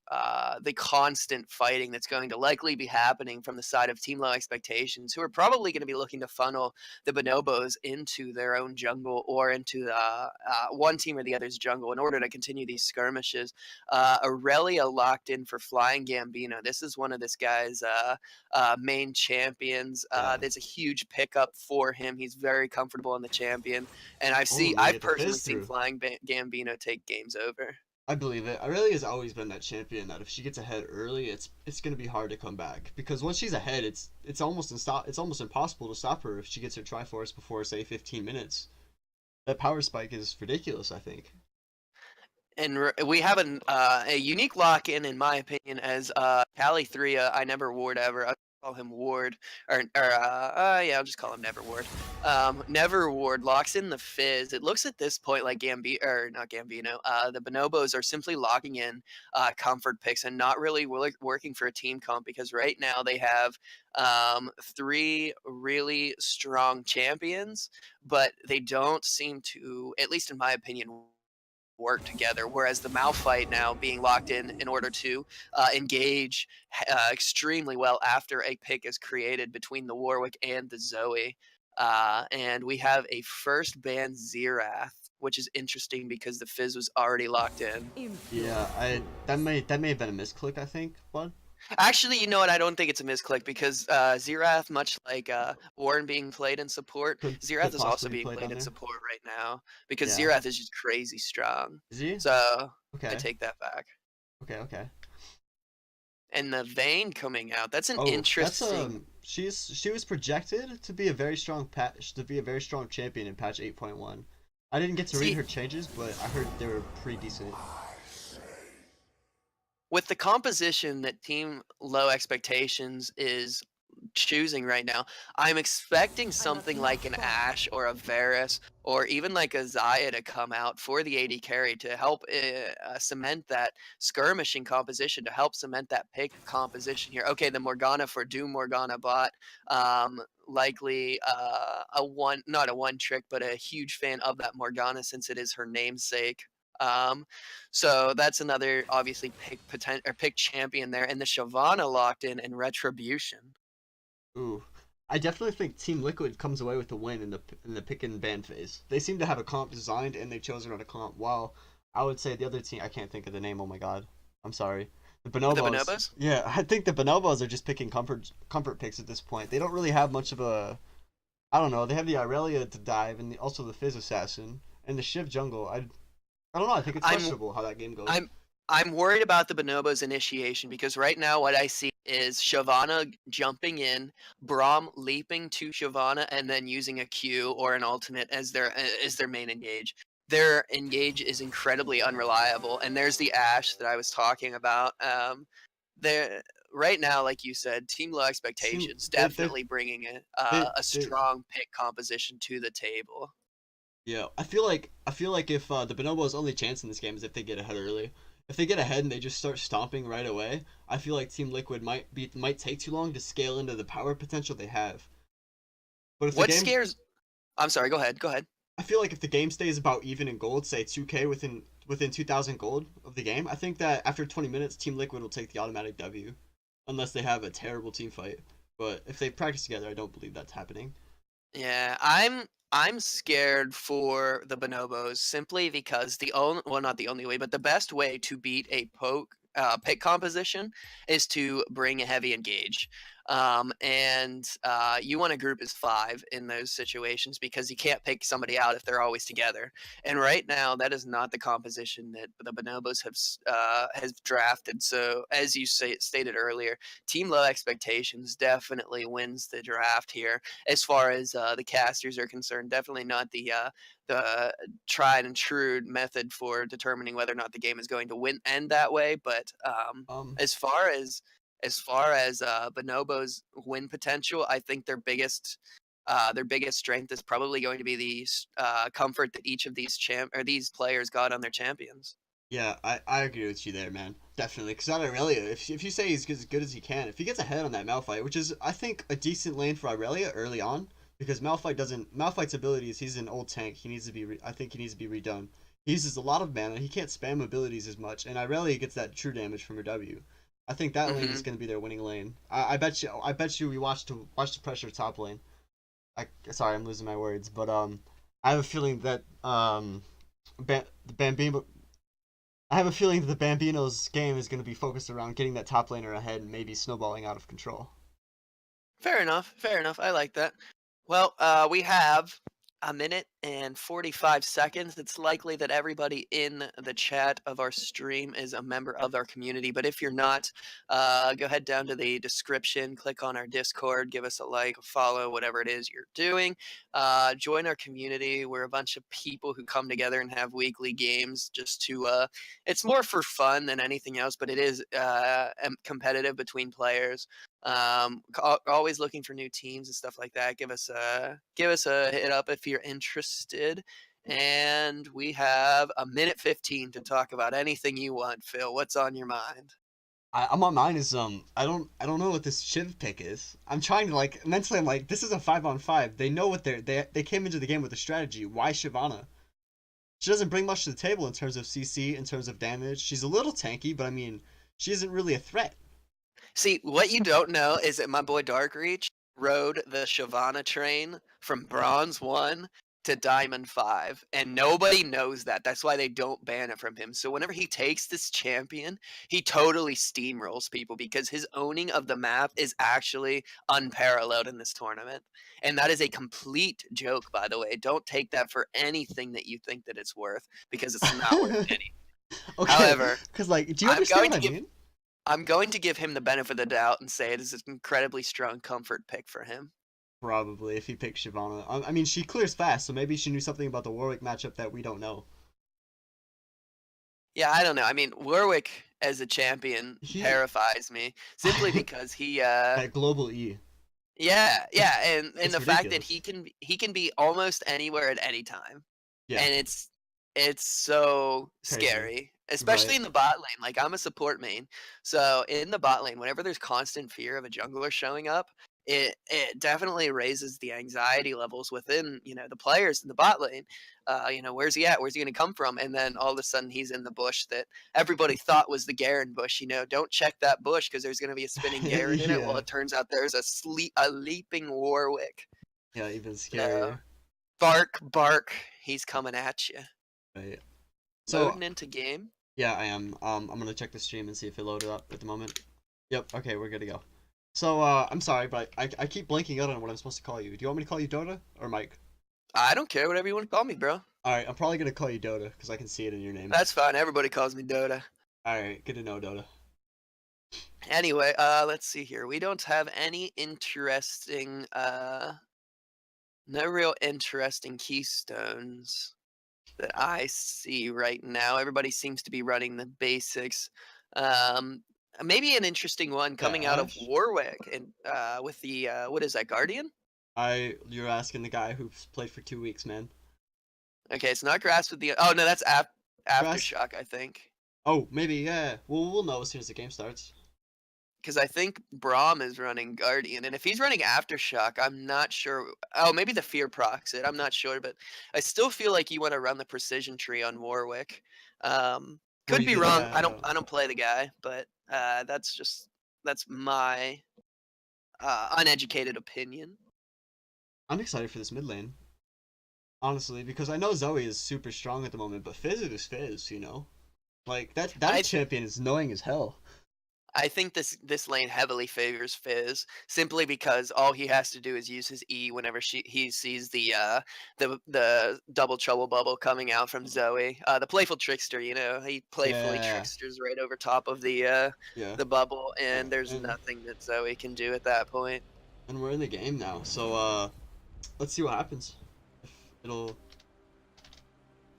Speaker 2: constant fighting that's going to likely be happening from the side of Team Low Expectations, who are probably going to be looking to funnel the Bonobos into their own jungle or into one team or the other's jungle in order to continue these skirmishes. Aurelia locked in for Flying Gambino. This is one of this guy's main champions.
Speaker 1: Yeah.
Speaker 2: There's a huge pickup for him. He's very comfortable in the champion, and
Speaker 1: Only
Speaker 2: I've
Speaker 1: the
Speaker 2: personally
Speaker 1: fizz
Speaker 2: seen
Speaker 1: through.
Speaker 2: Flying Gambino take games over.
Speaker 1: I believe it. Aurelia has always been that champion that if she gets ahead early, it's gonna be hard to come back because once she's ahead, it's almost impossible to stop her if she gets her Triforce before say 15 minutes. That power spike is ridiculous, I think.
Speaker 2: And we have a unique lock in my opinion, as Cali 3. I never ward ever. I'll call him Ward, yeah, I'll just call him Never Ward. Never Ward locks in the Fizz. It looks at this point like not Gambino. The Bonobos are simply locking in comfort picks and not really working for a team comp, because right now they have 3 really strong champions, but they don't seem to, at least in my opinion, work together, whereas the Malphite now being locked in order to engage extremely well after a pick is created between the Warwick and the Zoe. And we have a first ban Xerath, which is interesting because the Fizz was already locked in.
Speaker 1: Yeah, that may have been a misclick, I think. What?
Speaker 2: Actually, you know what? I don't think it's a misclick, because Xerath, much like Warren being played in support, Xerath is also being played in support right now, because
Speaker 1: Yeah.
Speaker 2: Xerath is just crazy strong.
Speaker 1: Is he?
Speaker 2: So
Speaker 1: Okay.
Speaker 2: I take that back.
Speaker 1: Okay.
Speaker 2: And the Vayne coming out, that's an
Speaker 1: Oh,
Speaker 2: interesting.
Speaker 1: she was projected to be a very strong champion in patch 8.1. I didn't get to read her changes, but I heard they were pretty decent.
Speaker 2: With the composition that Team Low Expectations is choosing right now, I'm expecting something like an Ashe or a Varus or even like a Zaya to come out for the AD carry to help cement that skirmishing composition, to help cement that pick composition here. Okay, the Morgana for Doom Morgana bot, likely not a one trick, but a huge fan of that Morgana since it is her namesake. So that's another obviously pick champion there, and the Shyvana locked in and Retribution.
Speaker 1: Ooh, I definitely think Team Liquid comes away with the win in the pick and ban phase. They seem to have a comp designed and they've chosen on a comp. While I would say the other team, I can't think of the name. Oh my god, I'm sorry. The Bonobos. Yeah, I think the Bonobos are just picking comfort picks at this point. They don't really have much of a. I don't know. They have the Irelia to dive and also the Fizz Assassin and the Shiv Jungle. I don't know. I think it's questionable how that game goes.
Speaker 2: I'm worried about the Bonobo's initiation, because right now what I see is Shyvana jumping in, Braum leaping to Shyvana, and then using a Q or an ultimate as their main engage. Their engage is incredibly unreliable, and there's the Ashe that I was talking about. Right now, like you said, Team Low Expectations definitely bringing a strong pick composition to the table.
Speaker 1: Yeah, I feel like if the Bonobo's only chance in this game is if they get ahead early. If they get ahead and they just start stomping right away, I feel like Team Liquid might take too long to scale into the power potential they have. But if
Speaker 2: scares? I'm sorry. Go ahead.
Speaker 1: I feel like if the game stays about even in gold, say 2K within 2,000 gold of the game, I think that after 20 minutes, Team Liquid will take the automatic W, unless they have a terrible team fight. But if they practice together, I don't believe that's happening.
Speaker 2: Yeah, I'm scared for the Bonobos simply because not the only way, but the best way to beat a pick composition is to bring a heavy engage. And you want to group as 5 in those situations, because you can't pick somebody out if they're always together. And right now, that is not the composition that the Bonobos has drafted. So as you stated earlier, Team Low Expectations definitely wins the draft here. As far as the casters are concerned, definitely not the tried and true method for determining whether or not the game is going to end that way. But as far as Bonobo's win potential, I think their biggest strength is probably going to be the comfort that each of these players got on their champions.
Speaker 1: Yeah, I agree with you there, man. Definitely, because not Irelia. If you say he's as good as he can, if he gets ahead on that Malphite, which is I think a decent lane for Irelia early on, because Malphite's abilities, he's an old tank. I think he needs to be redone. He uses a lot of mana. He can't spam abilities as much, and Irelia gets that true damage from her W. I think that lane is going to be their winning lane. I bet you. I bet you. We watch the pressure top lane. Sorry, I'm losing my words, but I have a feeling that the Bambino. I have a feeling that the Bambino's game is going to be focused around getting that top laner ahead and maybe snowballing out of control.
Speaker 2: Fair enough. Fair enough. I like that. Well, we have a minute and 45 seconds. It's likely that everybody in the chat of our stream is a member of our community. But if you're not, go ahead down to the description, click on our Discord, give us a like, a follow, whatever it is you're doing. Join our community. We're a bunch of people who come together and have weekly games just to, it's more for fun than anything else, but it is competitive between players. Always looking for new teams and stuff like that. Give us a hit up if you're interested. And we have a minute 15 to talk about anything you want. Phil, what's on your mind?
Speaker 1: I'm on mine is I don't know what this Shiv pick is. I'm trying to like mentally. I'm like, this is a 5-on-5. They know what they came into the game with a strategy. Why Shyvana? She doesn't bring much to the table in terms of CC, in terms of damage. She's a little tanky, but I mean, she isn't really a threat.
Speaker 2: See, what you don't know is that my boy Darkreach rode the Shyvana train from Bronze 1 to Diamond 5, and nobody knows that. That's why they don't ban it from him. So whenever he takes this champion, he totally steamrolls people because his owning of the map is actually unparalleled in this tournament. And that is a complete joke, by the way. Don't take that for anything that you think that it's worth, because it's not worth anything.
Speaker 1: Okay,
Speaker 2: However,
Speaker 1: because like, do you understand what I mean?
Speaker 2: I'm going to give him the benefit of the doubt and say it is an incredibly strong comfort pick for him.
Speaker 1: Probably, if he picks Shyvana. I mean, she clears fast, so maybe she knew something about the Warwick matchup that we don't know.
Speaker 2: Yeah, I don't know. I mean, Warwick as a champion terrifies me simply because he
Speaker 1: that global E.
Speaker 2: Yeah, and the
Speaker 1: ridiculous.
Speaker 2: fact that he can be almost anywhere at any time.
Speaker 1: Yeah.
Speaker 2: And it's so
Speaker 1: Crazy.
Speaker 2: Scary. Especially in the bot lane. Like, I'm a support main. So in the bot lane, whenever there's constant fear of a jungler showing up, it definitely raises the anxiety levels within, the players in the bot lane. Where's he at? Where's he going to come from? And then all of a sudden he's in the bush that everybody thought was the Garen bush. Don't check that bush because there's going to be a spinning Garen in it. Well, it turns out there's a leaping Warwick.
Speaker 1: Yeah, even scarier.
Speaker 2: Bark, he's coming at you.
Speaker 1: Right.
Speaker 2: So loading into game.
Speaker 1: Yeah, I am. I'm gonna check the stream and see if it loaded up at the moment. Yep. Okay, we're good to go. So I'm sorry, but I keep blanking out on what I'm supposed to call you. Do you want me to call you Dota or Mike?
Speaker 2: I don't care. Whatever you want to call me, bro.
Speaker 1: All right, I'm probably gonna call you Dota because I can see it in your name.
Speaker 2: That's fine. Everybody calls me Dota.
Speaker 1: All right, good to know, Dota.
Speaker 2: Anyway, let's see here. We don't have any interesting, no real interesting keystones that I see right now. Everybody seems to be running the basics. Maybe an interesting one coming out of Warwick and with the what is that, Guardian?
Speaker 1: You're asking the guy who's played for 2 weeks, man.
Speaker 2: Okay, it's not Grass with the. Oh no, that's Aftershock, I think.
Speaker 1: Oh, maybe, yeah. Well, we'll know as soon as the game starts.
Speaker 2: Because I think Braum is running Guardian, and if he's running Aftershock, I'm not sure. Oh, maybe the Fear procs it. I'm not sure, but I still feel like you want to run the precision tree on Warwick. Could be wrong. I don't play the guy, but that's my uneducated opinion.
Speaker 1: I'm excited for this mid lane, honestly, because I know Zoe is super strong at the moment, but Fizz is Fizz, Like that champion is annoying as hell.
Speaker 2: I think this lane heavily favors Fizz simply because all he has to do is use his E whenever he sees the double trouble bubble coming out from Zoe. The playful trickster, he playfully tricksters right over top of the bubble, and there's nothing that Zoe can do at that point.
Speaker 1: And we're in the game now, so let's see what happens. It'll.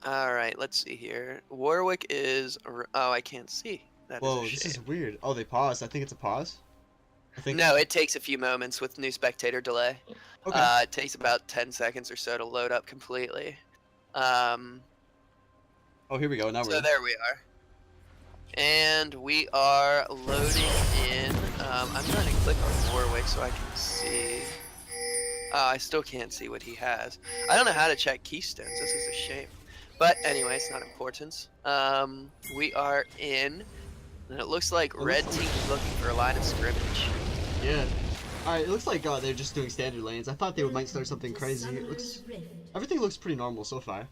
Speaker 2: All right, let's see here. Warwick is. Oh, I can't see.
Speaker 1: Whoa, this is weird. Oh, they paused. I think it's a pause.
Speaker 2: No, it takes a few moments with new spectator delay.
Speaker 1: Okay.
Speaker 2: It takes about 10 seconds or so to load up completely.
Speaker 1: Oh, here we go. Now
Speaker 2: So there we are. And we are loading in. I'm going to click on Warwick so I can see. I still can't see what he has. I don't know how to check keystones. This is a shame. But anyway, it's not important. We are in, and it looks like red team is looking for a line of scrimmage.
Speaker 1: Yeah. Alright, it looks like they're just doing standard lanes. I thought they might start something crazy. Everything looks pretty normal so far.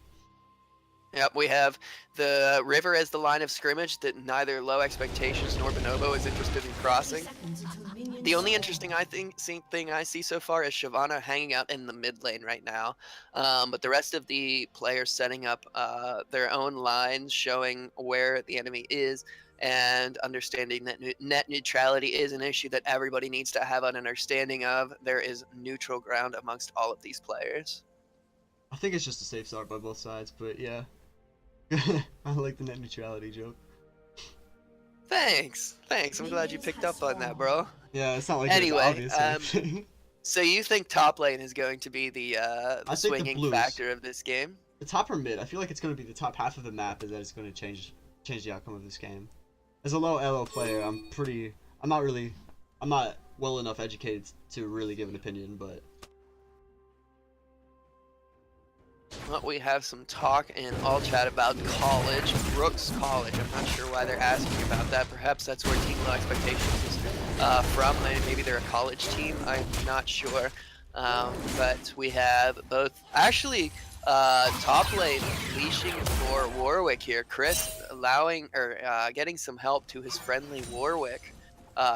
Speaker 2: Yep, we have the river as the line of scrimmage that neither Low Expectations nor Bonobo is interested in crossing. The only interesting thing I see so far is Shyvana hanging out in the mid lane right now, but the rest of the players setting up their own lines, showing where the enemy is, and understanding that net neutrality is an issue that everybody needs to have an understanding of. There is neutral ground amongst all of these players.
Speaker 1: I think it's just a safe start by both sides, but yeah. I like the net neutrality joke.
Speaker 2: Thanks. I'm glad you picked up on that, bro.
Speaker 1: Yeah, it's not like
Speaker 2: anyway,
Speaker 1: it's obvious.
Speaker 2: So you think top lane is going to be the swinging factor of this game?
Speaker 1: The top or mid? I feel like it's going to be the top half of the map, and that it's going to change the outcome of this game. As a low elo player, I'm not well enough educated to really give an opinion, but.
Speaker 2: Well, we have some talk in all chat about college, Brooks College. I'm not sure why they're asking about that. Perhaps that's where Team Low Expectations is from. Maybe they're a college team. I'm not sure. But we have both. Actually, top lane leashing for Warwick here. Chris getting some help to his friendly Warwick.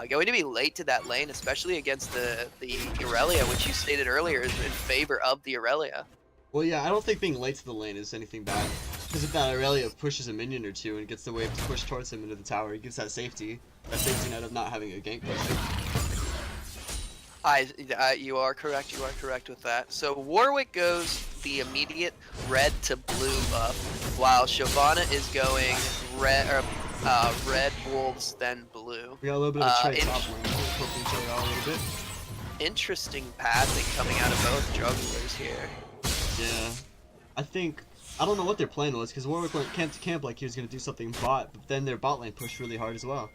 Speaker 2: Going to be late to that lane, especially against the Irelia, which you stated earlier is in favor of the Irelia.
Speaker 1: Well, yeah, I don't think being late to the lane is anything bad. Because if that Irelia pushes a minion or two and gets the wave to push towards him into the tower, he gets that safety net of not having a gank push.
Speaker 2: You are correct with that. So Warwick goes the immediate red to blue buff, while Shyvana is going red wolves then blue.
Speaker 1: We got a little bit of a trade top lane. Poking each other out a little bit.
Speaker 2: Interesting passing coming out of both jugglers here.
Speaker 1: Yeah, I don't know what their plan was, because Warwick went camp to camp like he was going to do something bot, but then their bot lane pushed really hard as well.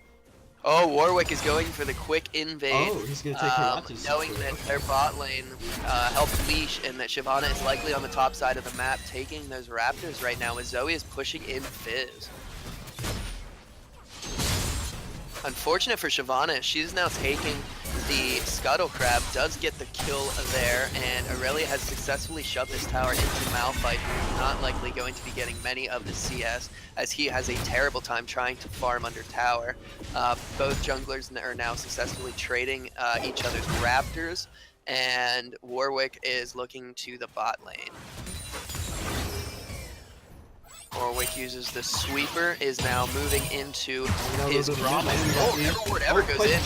Speaker 2: Oh, Warwick is going for the quick invade.
Speaker 1: Oh, he's going to take Hayatu's.
Speaker 2: Knowing that their bot lane helped leash and that Shyvana is likely on the top side of the map taking those Raptors right now as Zoe is pushing in Fizz. Unfortunate for Shyvana, she's now taking the Scuttle Crab, does get the kill there, and Irelia has successfully shoved this tower into Malphite, who's not likely going to be getting many of the CS, as he has a terrible time trying to farm under tower. Both junglers are now successfully trading each other's Raptors, and Warwick is looking to the bot lane. Warwick uses the sweeper, is now moving into his promise. Oh, never word ever goes in.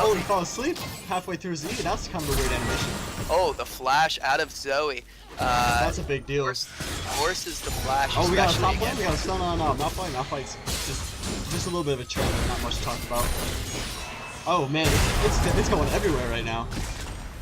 Speaker 1: Oh, he fell asleep halfway through Z. That's kind of a weird animation.
Speaker 2: Oh, the flash out of Zoe.
Speaker 1: That's a big deal.
Speaker 2: Forces the flash.
Speaker 1: Oh, we got a top lane. We got a stun on Malphite. Malphite's just a little bit of a trap. Not much to talk about. Oh man, it's going everywhere right now.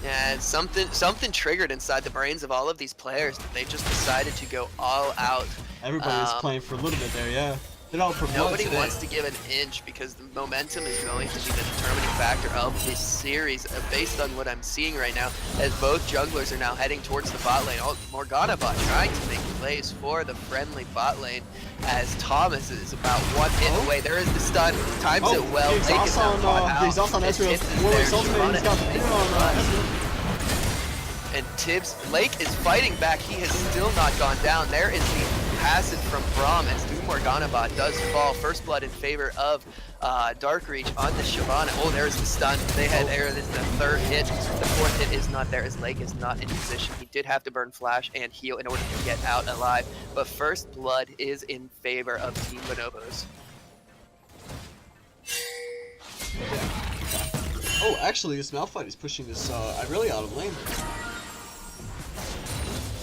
Speaker 2: Yeah, something triggered inside the brains of all of these players that they just decided to go all out.
Speaker 1: Everybody was playing for a little bit there, yeah. They're all for
Speaker 2: Nobody
Speaker 1: today.
Speaker 2: wants to give an inch because the momentum is going to be the determining factor of this series based on what I'm seeing right now, as both jugglers are now heading towards the bot lane. Oh, Morgana bot trying to make plays for the friendly bot lane as Thomas is about one hit away. There is the stun, times it well.
Speaker 1: The exhaust on Ezreal. Warwick's ultimate, he's got the fear on Ezreal.
Speaker 2: And Tibbs, Lake is fighting back. He has still not gone down. There is the passive from Braum as the Morgana bot does fall. First blood in favor of Dark Reach on the Shyvana. Oh, there's the stun. There is the third hit. The fourth hit is not there as Lake is not in position. He did have to burn flash and heal in order to get out alive. But first blood is in favor of Team Bonobos.
Speaker 1: Yeah. Oh, actually, this Malphite is pushing this Irelia out of lane.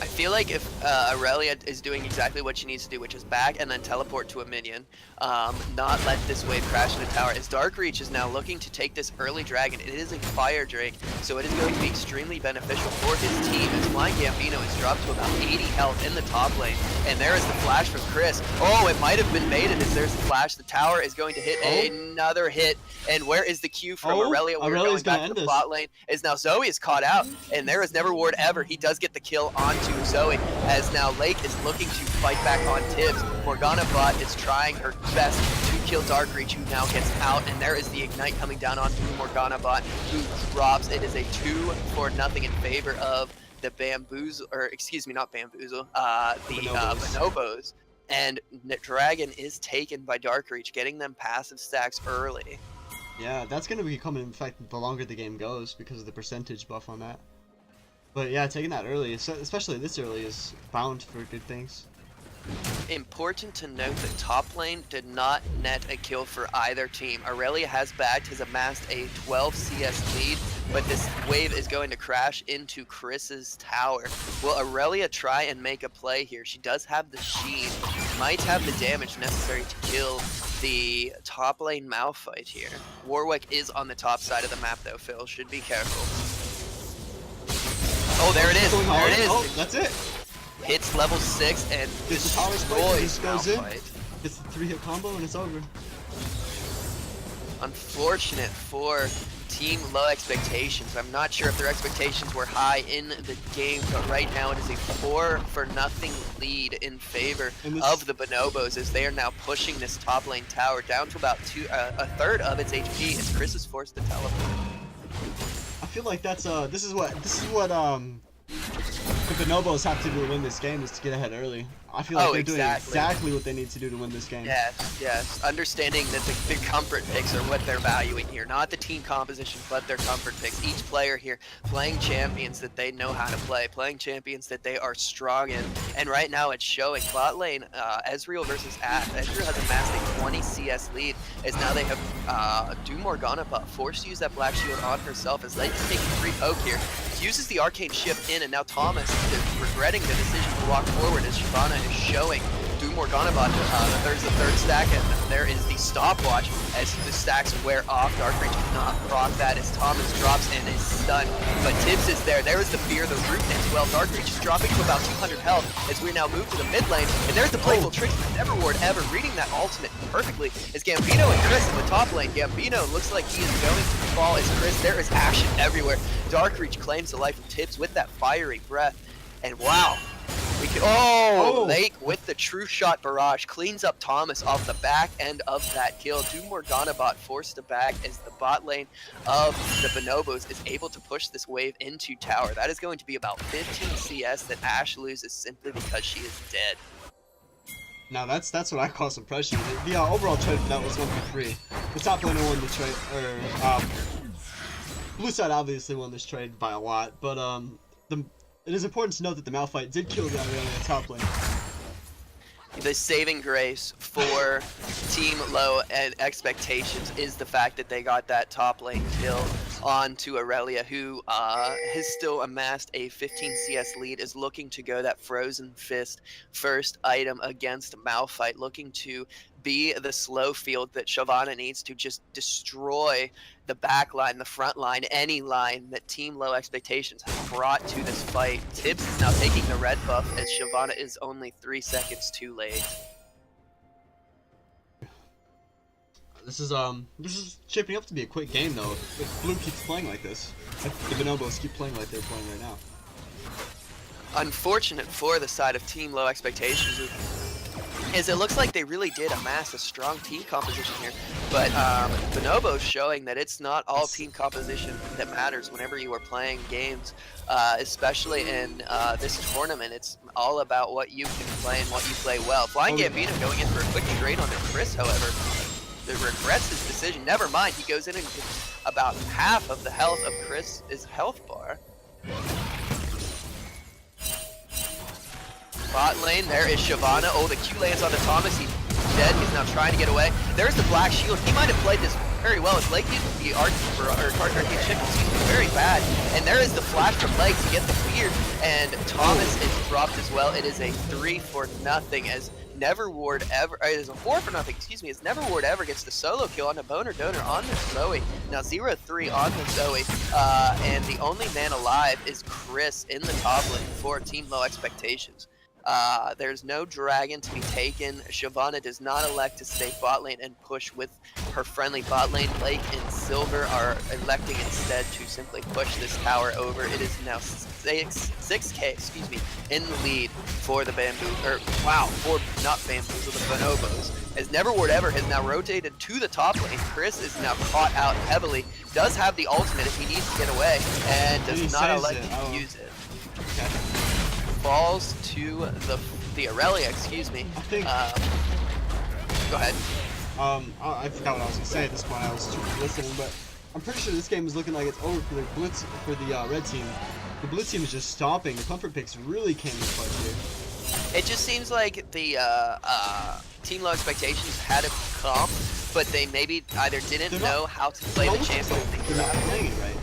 Speaker 2: I feel like if Irelia is doing exactly what she needs to do, which is back and then teleport to a minion, not let this wave crash into tower, as Dark Reach is now looking to take this early dragon. It is a Fire Drake, so it is going to be extremely beneficial for his team, as Flying Gambino is dropped to about 80 health in the top lane, and there is the flash from Chris. Oh, it might have been baited as there's the flash. The tower is going to hit another hit, and where is the Q from Irelia? We're going back to the bot lane, as now Zoe is caught out, and there is never ward ever. He does get the kill onto Zoe, as now Lake is looking to fight back on Tibbs. Morgana Bot is trying her best to kill Darkreach, who now gets out, and there is the Ignite coming down on Morgana Bot, who drops. It is a 2-0 in favor of the Bamboozle, or excuse me, not Bamboozle, the Bonobos. And Dragon is taken by Darkreach, getting them passive stacks early.
Speaker 1: Yeah, that's going to become an effect the longer the game goes because of the percentage buff on that. But yeah, taking that early, especially this early, is bound for good things.
Speaker 2: Important to note that top lane did not net a kill for either team. Aurelia has bagged, has amassed a 12 CS lead, but this wave is going to crash into Chris's tower. Will Aurelia try and make a play here? She does have the Sheen, might have the damage necessary to kill the top lane Malphite here. Warwick is on the top side of the map though, Phil. Should be careful. Oh, there it is. There it is.
Speaker 1: Oh, that's it.
Speaker 2: Hits level 6 and destroys
Speaker 1: goes in.
Speaker 2: Malphite.
Speaker 1: It's a 3-hit combo and it's over.
Speaker 2: Unfortunate for Team Low Expectations. I'm not sure if their expectations were high in the game, but right now it is a 4-0 lead in favor of the Bonobos, as they are now pushing this top lane tower down to about a third of its HP, as Chris is forced to teleport.
Speaker 1: I feel like that's this is what the Bonobos have to do to win this game, is to get ahead early. I feel like they're doing exactly what they need to do to win this game.
Speaker 2: Yes, yes. Understanding that the comfort picks are what they're valuing here, not the team composition, but their comfort picks. Each player here playing champions that they know how to play, playing champions that they are strong in, and right now it's showing. Bot lane, Ezreal versus Ash. Ezreal has amassed a 20 CS lead, as now they have Morgana Bot forced to use that Black Shield on herself, as Lake is taking free poke here. Uses the Arcane Shift in, and now Thomas is regretting the decision to walk forward, as Shyvana is showing Morgana Bot there's the third stack, and there is the stopwatch as the stacks wear off. Darkreach cannot proc that as Thomas drops and is stunned, but Tibbs is there. There is the fear, the root as well. Darkreach is dropping to about 200 health as we now move to the mid lane, and there's the playful trick from Never Ward Ever, reading that ultimate perfectly as Gambino and Chris in the top lane. Gambino looks like he is going to fall as Chris. There is action everywhere. Darkreach claims the life of Tibbs with that fiery breath, and wow. Lake with the true shot barrage cleans up Thomas off the back end of that kill. Morgana Bot forced to back as the bot lane of the Bonobos is able to push this wave into tower. That is going to be about 15 CS that Ash loses simply because she is dead.
Speaker 1: Now that's what I call suppression. The overall trade for that was 1v3. The top laner won the trade, blue side obviously won this trade by a lot, but it is important to note that the Malphite did kill the Aurelia top lane.
Speaker 2: The saving grace for Team Low and Expectations is the fact that they got that top lane kill onto Aurelia, who has still amassed a 15 CS lead, is looking to go that Frozen Fist first item against Malphite, looking to be the slow field that Shyvana needs to just destroy the back line, the front line, any line that Team Low Expectations has brought to this fight. Tibbs is now taking the red buff as Shyvana is only 3 seconds too late.
Speaker 1: This is shaping up to be a quick game though. If Blue keeps playing like this, if the Bonobos keep playing like they're playing right now.
Speaker 2: Unfortunate for the side of Team Low Expectations is it looks like they really did amass a strong team composition here, but Bonobo's showing that it's not all team composition that matters whenever you are playing games, especially in this tournament. It's all about what you can play and what you play well. Flying Gambino going in for a quick trade onto Chris, however, regrets his decision. Never mind, he goes in and gets about half of the health of Chris's health bar. Bot lane, there is Shyvana. Oh, the Q lands on the Thomas. He's dead. He's now trying to get away. There's the Black Shield. He might have played this very well. As Lake used the Arcane Shift, excuse me, very bad. And there is the flash from Lake to get the fear. And Thomas is dropped as well. It is a 3-0 as Never Ward Ever, it is a 4-0, excuse me, as Never Ward Ever gets the solo kill on the Boner Donor on the Zoe. Now 0-3 on the Zoe, and the only man alive is Chris in the top lane for Team Low Expectations. There's no dragon to be taken. Shyvana does not elect to stay bot lane and push with her friendly bot lane. Lake and Silver are electing instead to simply push this tower over. It is now 6K, excuse me, in the lead for the bamboo, or wow, for not bamboos, but the bonobos. As Neverward Ever has now rotated to the top lane. Chris is now caught out heavily. Does have the ultimate if he needs to get away, and does not elect to use it.
Speaker 1: Okay.
Speaker 2: Falls to the Aurelia, excuse me.
Speaker 1: I think.
Speaker 2: Go ahead.
Speaker 1: I forgot what I was gonna say at this point. I was listening, but I'm pretty sure this game is looking like it's over for the red team. The blue team is just stopping. The comfort picks really came in clutch here.
Speaker 2: It just seems like the Team Low Expectations had a comp, but they maybe either didn't know how to play the champion.
Speaker 1: They're not playing it right.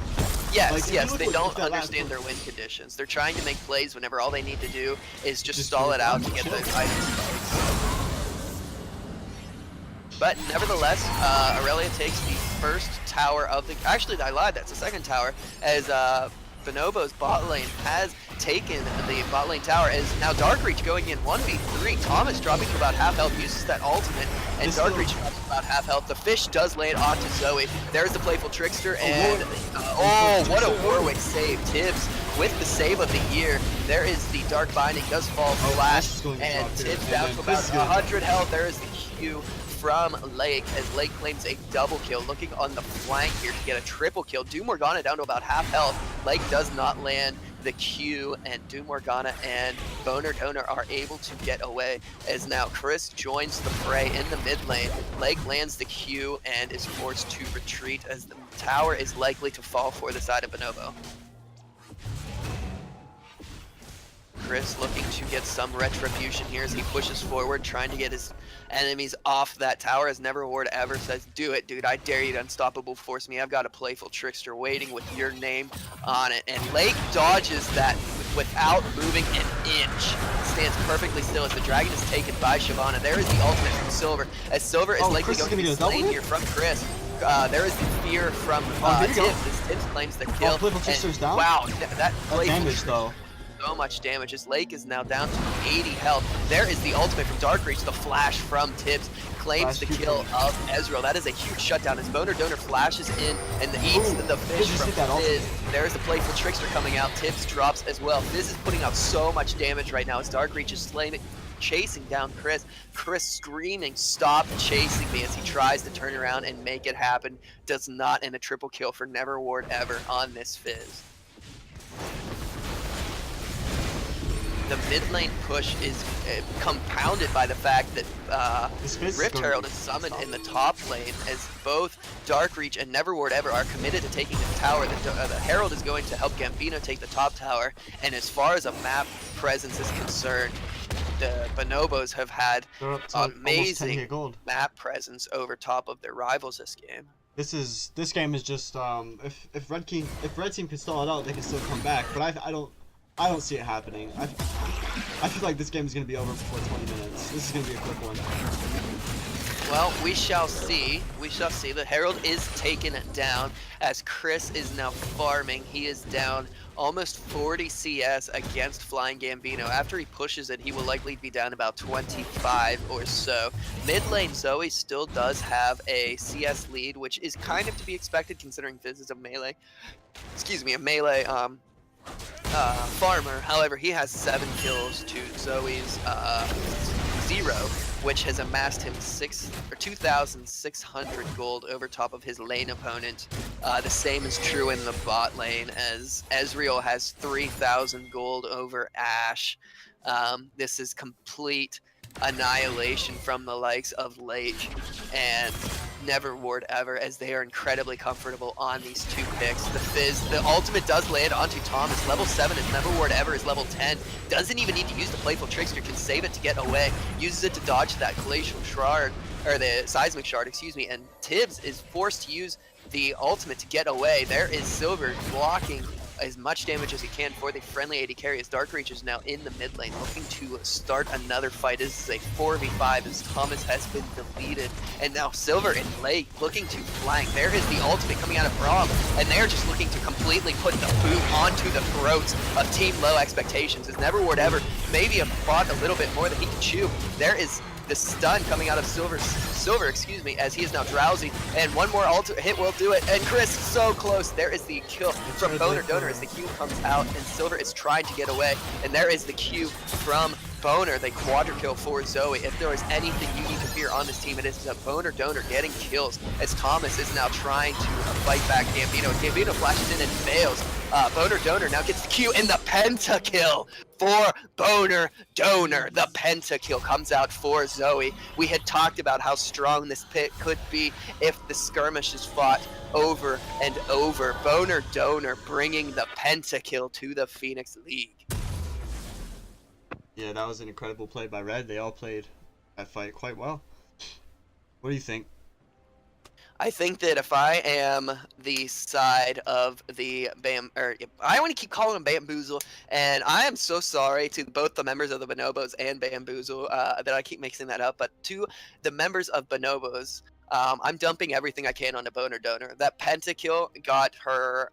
Speaker 2: Yes,
Speaker 1: like,
Speaker 2: yes, they don't understand their win conditions. They're trying to make plays whenever all they need to do is just stall it out to get the items spikes. But nevertheless, Aurelia takes the first tower of the... Actually, I lied, that's the second tower, as Bonobo's bot lane has taken the bot lane tower. As now Darkreach going in 1v3. Thomas dropping to about half health, uses that ultimate, and Darkreach drops to about half health. The fish does land onto Zoe. There's the playful trickster, and oh, what a Warwick save. Tibbs with the save of the year. There is the dark binding, does fall flash, and Tibbs down to about 100 health. There is the Q from Lake, as Lake claims a double kill, looking on the flank here to get a triple kill. Doom Morgana down to about half health. Lake does not land the Q, and Doom Morgana and Boner Donor are able to get away, as now Chris joins the fray in the mid lane. Lake lands the Q and is forced to retreat, as the tower is likely to fall for the side of Bonobo. Chris looking to get some retribution here as he pushes forward, trying to get his enemies off that tower, as Neverward Ever says, do it, dude, I dare you to unstoppable force me. I've got a playful trickster waiting with your name on it. And Lake dodges that without moving an inch. Stands perfectly still as the dragon is taken by Shyvana. There is the ultimate from Silver, as Silver is likely going to be slain here from Chris. There is the fear from Tibbs, as Tibbs claims the kill.
Speaker 1: And,
Speaker 2: down. Wow, that
Speaker 1: damage though.
Speaker 2: So much damage. His Lake is now down to 80 health. There is the ultimate from Darkreach. The flash from Tibbs claims the kill of Ezreal. That is a huge shutdown as Boner Donor flashes in and eats the fish from Fizz. There's the playful trickster coming out. Tibbs drops as well. Fizz is putting out so much damage right now as Darkreach is slaying it, chasing down Chris. Chris screaming, stop chasing me, as he tries to turn around and make it happen. Does not, and a triple kill for Neverward Ever on this Fizz. The mid lane push is compounded by the fact that Rift Herald is summoned in the top lane, as both Darkreach and Neverward Ever are committed to taking the tower. The Herald is going to help Gambino take the top tower, and as far as a map presence is concerned, the Bonobos have had amazing map presence over top of their rivals this game.
Speaker 1: This game is just if Red Team can stall it out, they can still come back, but I don't see it happening. I feel like this game is going to be over before 20 minutes. This is going to be a quick one.
Speaker 2: Well, we shall see. We shall see. The Herald is taken down as Chris is now farming. He is down almost 40 CS against Flying Gambino. After he pushes it, he will likely be down about 25 or so. Mid lane, Zoe still does have a CS lead, which is kind of to be expected considering Fizz is a melee. Excuse me, a melee farmer. However, he has 7 kills to Zoe's 0, which has amassed him 2,600 gold over top of his lane opponent. The same is true in the bot lane, as Ezreal has 3,000 gold over Ashe. This is complete annihilation from the likes of Lake and Neverward Ever, as they are incredibly comfortable on these two picks. The Fizz, the ultimate does land onto Thomas. Level 7 is Neverward Ever is level 10. Doesn't even need to use the playful trickster, can save it to get away. Uses it to dodge that glacial shard, or the seismic shard, excuse me, and Tibbs is forced to use the ultimate to get away. There is Silver blocking as much damage as he can for the friendly AD carry, as Dark Reach is now in the mid lane looking to start another fight. This is a 4v5 as Thomas has been deleted, and now Silver and Lake looking to flank. There is the ultimate coming out of Braum, and they're just looking to completely put the boot onto the throats of Team Low Expectations, as Neverward Ever maybe have fought a little bit more than he can chew. There is the stun coming out of Silver, excuse me, as he is now drowsy, and one more hit will do it, and Chris so close. There is the kill from Boner Donor as the Q comes out, and Silver is trying to get away, and there is the Q from Boner, the quadra kill for Zoe. If there is anything you need to fear on this team, it is a Boner Donor getting kills, as Thomas is now trying to fight back Gambino. Gambino flashes in and fails. Boner Donor now gets the Q and the pentakill for Boner Donor. The pentakill comes out for Zoe. We had talked about how strong this pit could be if the skirmish is fought over and over. Boner Donor bringing the pentakill to the Phoenix League.
Speaker 1: Yeah, that was an incredible play by Red. They all played that fight quite well. What do you think?
Speaker 2: I think that if I am the side of the I want to keep calling him Bamboozle, and I am so sorry to both the members of the Bonobos and Bamboozle that I keep mixing that up, but to the members of Bonobos, I'm dumping everything I can on the Boner Donor. That pentakill got her,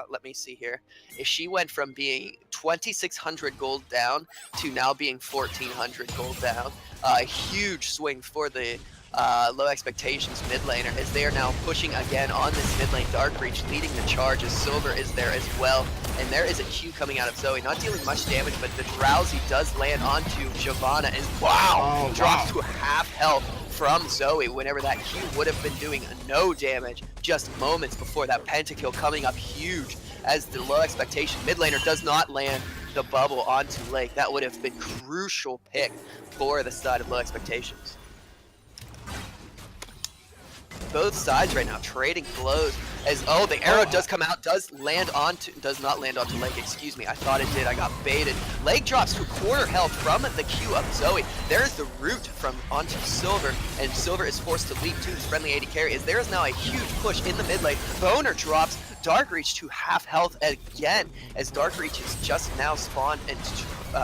Speaker 2: let me see here. She went from being 2,600 gold down to now being 1,400 gold down. A huge swing for the Low Expectations mid laner, as they are now pushing again on this mid lane. Dark Reach leading the charge as Silver is there as well, and there is a Q coming out of Zoe, not dealing much damage, but the drowsy does land onto Shyvana as drops to half health from Zoe whenever that Q would have been doing no damage just moments before. That pentakill coming up huge as the Low Expectation mid laner does not land the bubble onto Lake. That would have been crucial pick for the side of Low Expectations. Both sides right now trading blows as the arrow does come out, does not land onto Lake, excuse me. I thought it did. I got baited. Lake drops to quarter health from the Q of Zoe. There's the root from onto Silver, and Silver is forced to leap to his friendly AD carry as there is now a huge push in the mid lane. Boner drops Dark Reach to half health again as Dark Reach is just now spawned and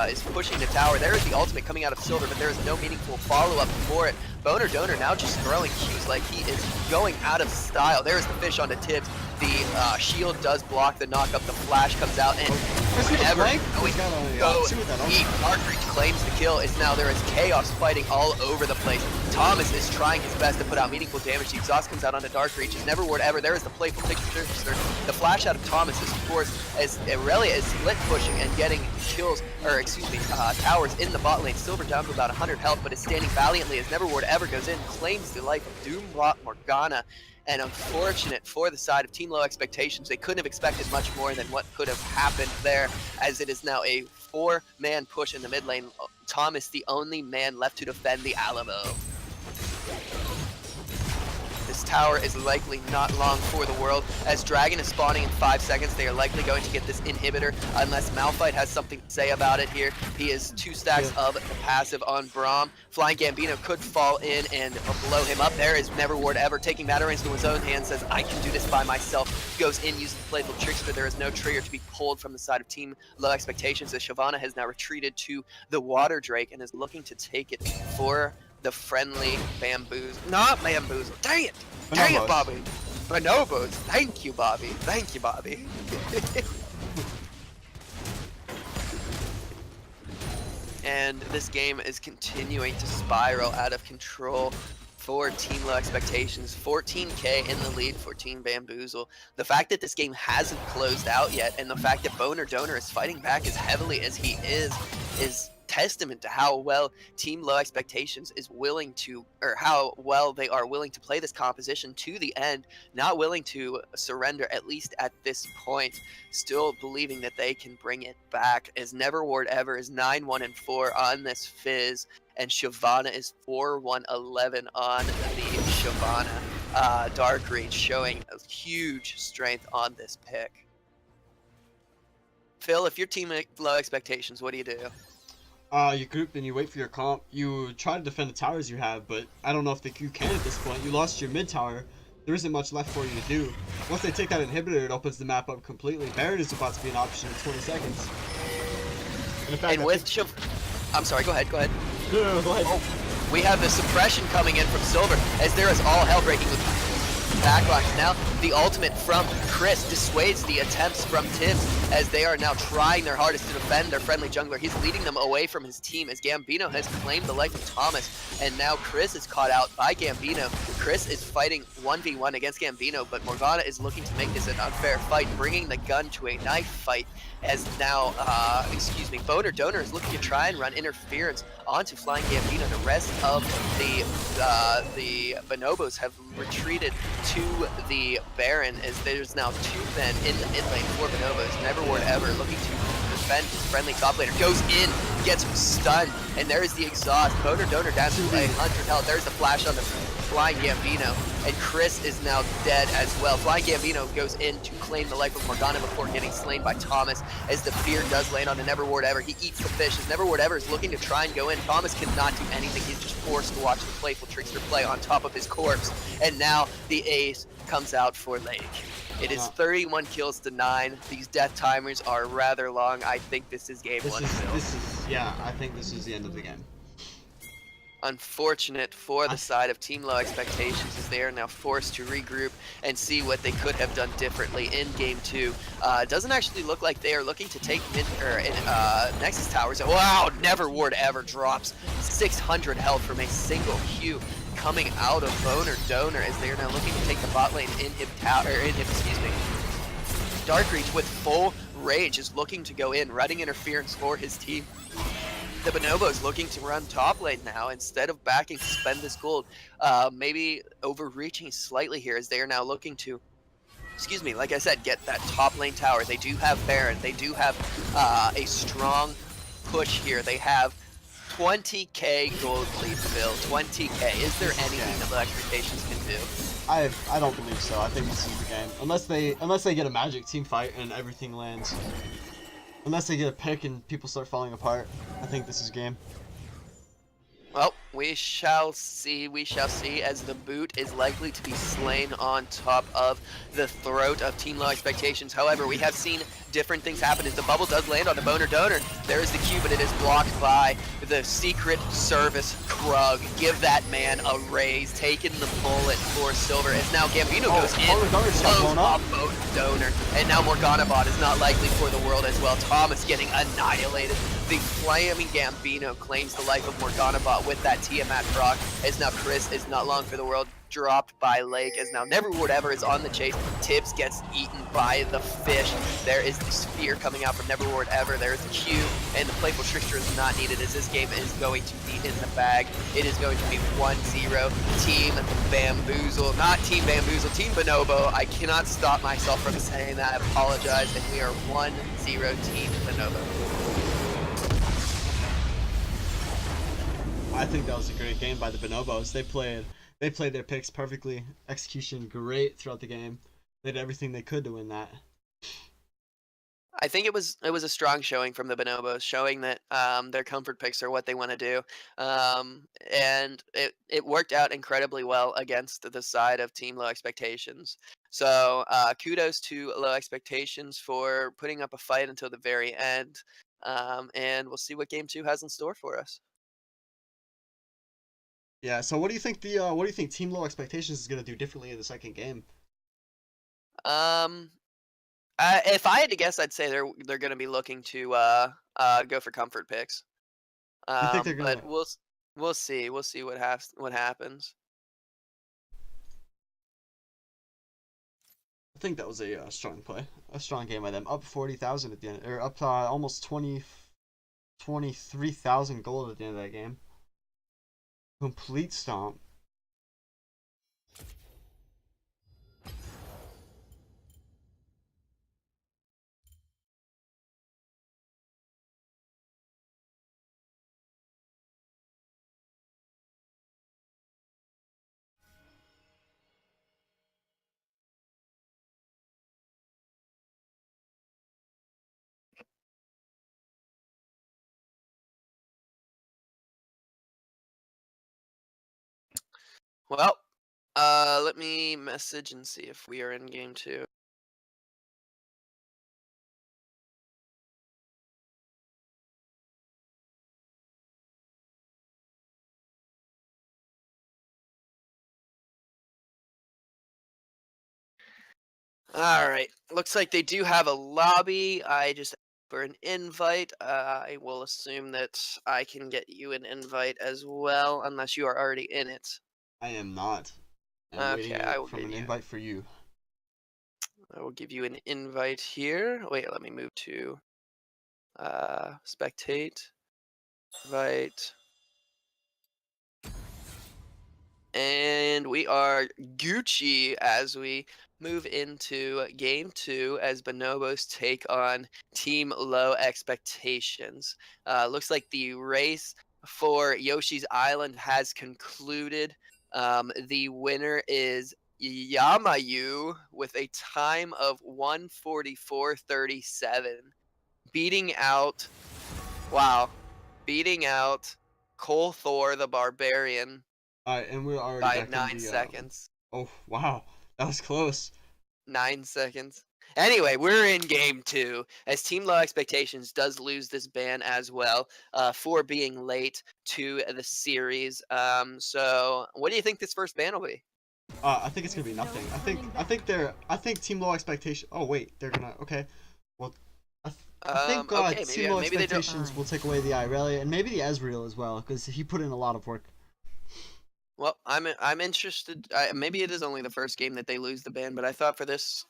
Speaker 2: is pushing the tower. There is the ultimate coming out of Silver, but there is no meaningful follow-up for it. Boner Donor now just throwing Qs like he is going out of style. There is the fish onto Tibbs. The shield does block the knock-up. The flash comes out, and whenever Dark Reach claims the kill, is now there is chaos fighting all over the place. Thomas is trying his best to put out meaningful damage. The exhaust comes out onto Dark Reach. It's Neverward Ever. There is the playful picture. The flash out of Thomas is forced as Aurelia is split pushing and getting kills, or excuse me, towers in the bot lane. Silver down to about 100 health, but is standing valiantly as Neverward Ever goes in, claims the life of Doombot Morgana. And unfortunate for the side of Team Low Expectations, they couldn't have expected much more than what could have happened there, as it is now a 4-man push in the mid lane. Thomas, the only man left to defend the Alamo. This tower is likely not long for the world. As Dragon is spawning in 5 seconds, they are likely going to get this inhibitor unless Malphite has something to say about it here. He is 2 stacks of the passive on Braum. Flying Gambino could fall in and blow him up. There is Neverward Ever taking matters into his own hands, says, I can do this by myself. Goes in, using the playful trickster. There is no trigger to be pulled from the side of Team Low Expectations, as Shyvana has now retreated to the Water Drake and is looking to take it for the friendly Bamboozle. Not Bamboozle. Dang it! Dang it, Bobby! Bonobos. Thank you, Bobby. Thank you, Bobby. And this game is continuing to spiral out of control for Team Low Expectations. 14k in the lead for Team Bamboozle. The fact that this game hasn't closed out yet, and the fact that Boner Donor is fighting back as heavily as he is testament to how well Team Low Expectations is willing to, or how well they are willing to play this composition to the end, not willing to surrender, at least at this point, still believing that they can bring it back, as Neverward Ever is 9-1-4 on this Fizz, and Shyvana is 4-1-11 on the Shyvana. Dark Reach showing a huge strength on this pick. Phil, if you're Team Low Expectations, what do you do?
Speaker 1: You group and you wait for your comp. You try to defend the towers you have, but I don't know if you can at this point. You lost your mid tower. there isn't much left for you to do. Once they take that inhibitor, it opens the map up completely. Baron is about to be an option in 20 seconds. And in fact,
Speaker 2: And with I'm sorry, go ahead.
Speaker 1: No, go ahead.
Speaker 2: Oh, we have the suppression coming in from Silver as there is all hell breaking with backlocks. Now the ultimate from Chris dissuades the attempts from Tibbs as they are now trying their hardest to defend their friendly jungler. He's leading them away from his team as Gambino has claimed the life of Thomas, and now Chris is caught out by Gambino. Chris is fighting 1v1 against Gambino, but Morgana is looking to make this an unfair fight, bringing the gun to a knife fight as now, Boner Donor is looking to try and run interference onto Flying Gambino. The rest of the Bonobos have retreated to the Baron as there's now 2 men in the mid lane for Bonobos. Never Ward Ever looking to defend his friendly top laner. Goes in, gets stunned, and there is the exhaust. Boner Donor down to 100 health. There's the flash on the Flying Gambino, and Chris is now dead as well. Flying Gambino goes in to claim the life of Morgana before getting slain by Thomas as the fear does land on the Never Ward Ever. He eats the fish as Never Ward Ever is looking to try and go in. Thomas cannot do anything. He's just forced to watch the playful trickster play on top of his corpse. And now the ace comes out for Lake. It is 31 kills to 9. These death timers are rather long. I think this is game 1.
Speaker 1: I think this is the end of the game.
Speaker 2: Unfortunate for the side of Team Low Expectations as they are now forced to regroup and see what they could have done differently in game 2. It doesn't actually look like they are looking to take Nexus Towers. Wow, Never Ward Ever drops 600 health from a single Q coming out of Boner Donor as they are now looking to take the bot lane Darkreach with full rage is looking to go in, running interference for his team. The Bonobos looking to run top lane now instead of backing to spend this gold. Maybe overreaching slightly here as they are now looking to, like I said, get that top lane tower. They do have Baron. They do have a strong push here. They have 20k gold lead, Phil. 20k. Is there anything that Low Expectations can do?
Speaker 1: I don't believe so. I think this is the game. Unless they get a magic team fight and everything lands. Unless they get a pick and people start falling apart, I think this is game.
Speaker 2: Well, we shall see. We shall see as the boot is likely to be slain on top of the throat of Team Low Expectations. However, we have seen different things happen as the bubble does land on the Boner Donor. There is the Q, but it is blocked by the Secret Service Krug. Give that man a raise. Taking the bullet for Silver as now Gambino goes in. Blows off Boner Donor. And now Morgana bot is not likely for the world as well. Thomas getting annihilated. The flaming Gambino claims the life of Morgana bot with that Tiamat proc as now Chris is not long for the world, dropped by Lake as now Never Ward Ever is on the chase. Tibbs gets eaten by the fish. There is the spear coming out from Never Ward Ever. There is the Q, and the playful trickster is not needed as this game is going to be in the bag. It is going to be 1-0 Team Bamboozle, not Team Bamboozle, Team Bonobo. I cannot stop myself from saying that. I apologize, and we are 1-0 Team Bonobo.
Speaker 1: I think that was a great game by the Bonobos. They played their picks perfectly. Execution great throughout the game. They did everything they could to win that.
Speaker 2: I think it was a strong showing from the Bonobos, showing that their comfort picks are what they want to do, and it worked out incredibly well against the side of Team Low Expectations. So kudos to Low Expectations for putting up a fight until the very end, and we'll see what Game 2 has in store for us.
Speaker 1: Yeah. So what do you think Team Low Expectations is gonna do differently in the second game?
Speaker 2: If I had to guess, I'd say they're going to be looking to go for comfort picks.
Speaker 1: You think they're gonna?
Speaker 2: But we'll see. We'll see what happens.
Speaker 1: I think that was a strong play, a strong game by them. Up 40,000 at the end, or up to almost 23,000 gold at the end of that game. Complete stomp.
Speaker 2: Well, Let me message and see if we are in game 2. All right. Looks like they do have a lobby. I just for an invite. I will assume that I can get you an invite as well, unless you are already in it.
Speaker 1: I am not. I'm
Speaker 2: Okay,
Speaker 1: waiting
Speaker 2: I will
Speaker 1: from
Speaker 2: give
Speaker 1: an
Speaker 2: you.
Speaker 1: invite for you.
Speaker 2: I will give you an invite here. Wait, let me move to spectate, invite, and we are Gucci as we move into game 2 as Bonobos take on Team Low Expectations. Looks like the race for Yoshi's Island has concluded. The winner is Yamayu with a time of 1:44:37, beating out, wow, beating out Cole Thor the Barbarian
Speaker 1: Alright, and we're already
Speaker 2: by
Speaker 1: back in
Speaker 2: 9
Speaker 1: the
Speaker 2: seconds.
Speaker 1: oh wow, that was close.
Speaker 2: 9 seconds. Anyway, we're in game 2 as Team Low Expectations does lose this ban as well for being late to the series. So what do you think this first ban will be?
Speaker 1: I think it's gonna be nothing. I think Team Low Expectation. Oh wait, they're gonna. Okay, well, I think
Speaker 2: Okay,
Speaker 1: Team Low
Speaker 2: maybe they don't.
Speaker 1: Expectations will take away the Irelia and maybe the Ezreal as well because he put in a lot of work.
Speaker 2: Well, I'm interested. Maybe it is only the first game that they lose the ban, but I thought for this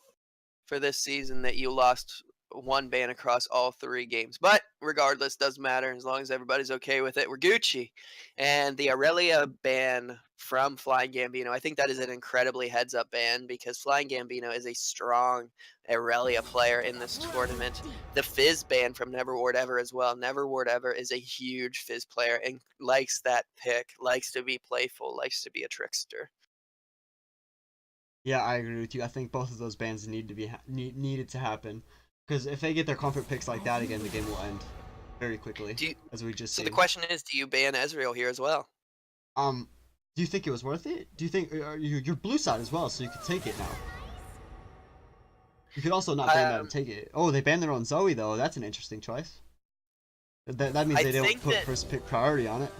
Speaker 2: season that you lost one ban across all 3 games. But regardless, doesn't matter as long as everybody's okay with it. We're Gucci. And the Aurelia ban from Flying Gambino, I think that is an incredibly heads-up ban because Flying Gambino is a strong Aurelia player in this tournament. The Fizz ban from Never Ward Ever as well. Never Ward Ever is a huge Fizz player and likes that pick, likes to be playful, likes to be a trickster.
Speaker 1: Yeah, I agree with you. I think both of those bans need to be needed to happen because if they get their comfort picks like that again, the game will end very quickly, as we just
Speaker 2: So
Speaker 1: seen.
Speaker 2: the question is, do you ban Ezreal here as well?
Speaker 1: Do you think it was worth it? Do you think you're blue side as well, so you could take it now? You could also not ban that and take it. Oh, they banned their own Zoe though. That's an interesting choice. That means they don't put first pick priority on it.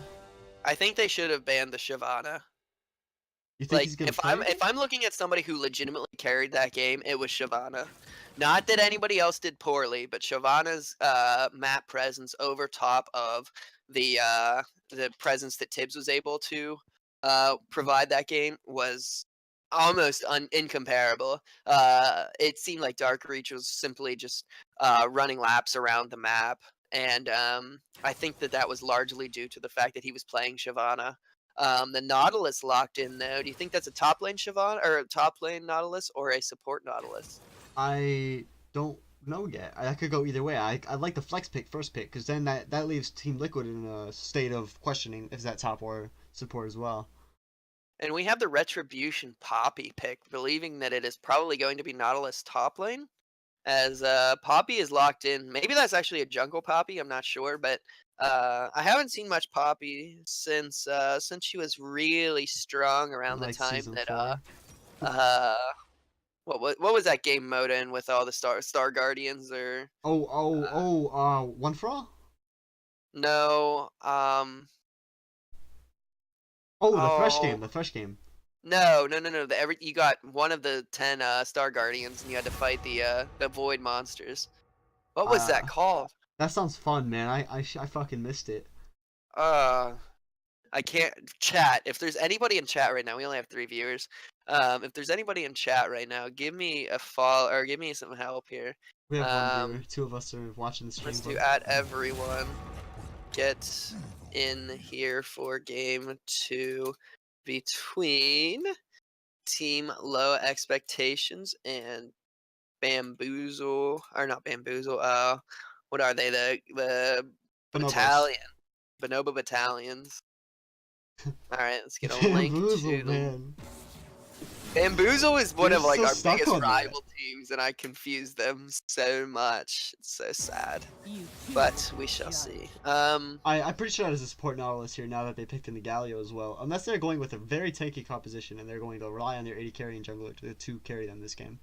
Speaker 2: I think they should have banned the Shyvana.
Speaker 1: You think
Speaker 2: Like
Speaker 1: he's gonna
Speaker 2: if I'm looking at somebody who legitimately carried that game, it was Shyvana. Not that anybody else did poorly, but Shyvana's map presence over top of the presence that Tibbs was able to provide that game was almost incomparable. It seemed like Dark Reach was simply just running laps around the map, and I think that was largely due to the fact that he was playing Shyvana. The Nautilus locked in though. Do you think that's a top lane Shyvana or a top lane Nautilus or a support Nautilus?
Speaker 1: I don't know yet. I could go either way. I'd like the flex pick first pick because then that leaves Team Liquid in a state of questioning if that top or support as well.
Speaker 2: And we have the Retribution Poppy pick, believing that it is probably going to be Nautilus top lane. As Poppy is locked in. Maybe that's actually a jungle Poppy. I'm not sure, but I haven't seen much Poppy since she was really strong around the
Speaker 1: Like
Speaker 2: time
Speaker 1: season
Speaker 2: that
Speaker 1: 4.
Speaker 2: what was that game mode in with all the Star Guardians or
Speaker 1: One for All?
Speaker 2: no
Speaker 1: The Thresh game, the Thresh game.
Speaker 2: No. You got one of the 10 Star Guardians, and you had to fight the Void monsters. What was that called?
Speaker 1: That sounds fun, man. I fucking missed it.
Speaker 2: I can't chat. If there's anybody in chat right now, we only have 3 viewers. If there's anybody in chat right now, give me a follow or give me some help here.
Speaker 1: We have one viewer. 2 of us are watching the stream.
Speaker 2: Let's do at everyone. Get in here for game 2 between Team Low Expectations and Bamboozle, or not Bamboozle. What are they? The Battalion, Bonobo Battalions. All right, let's get a link to
Speaker 1: man.
Speaker 2: Bamboozle is one of like
Speaker 1: so
Speaker 2: our
Speaker 1: stuck
Speaker 2: biggest
Speaker 1: on
Speaker 2: rival teams, and I confuse them so much. It's so sad. but we shall see.
Speaker 1: I'm pretty sure there's a support Nautilus here now that they picked in the Galio as well. Unless they're going with a very tanky composition and they're going to rely on their 80 carry and jungler to carry them this game.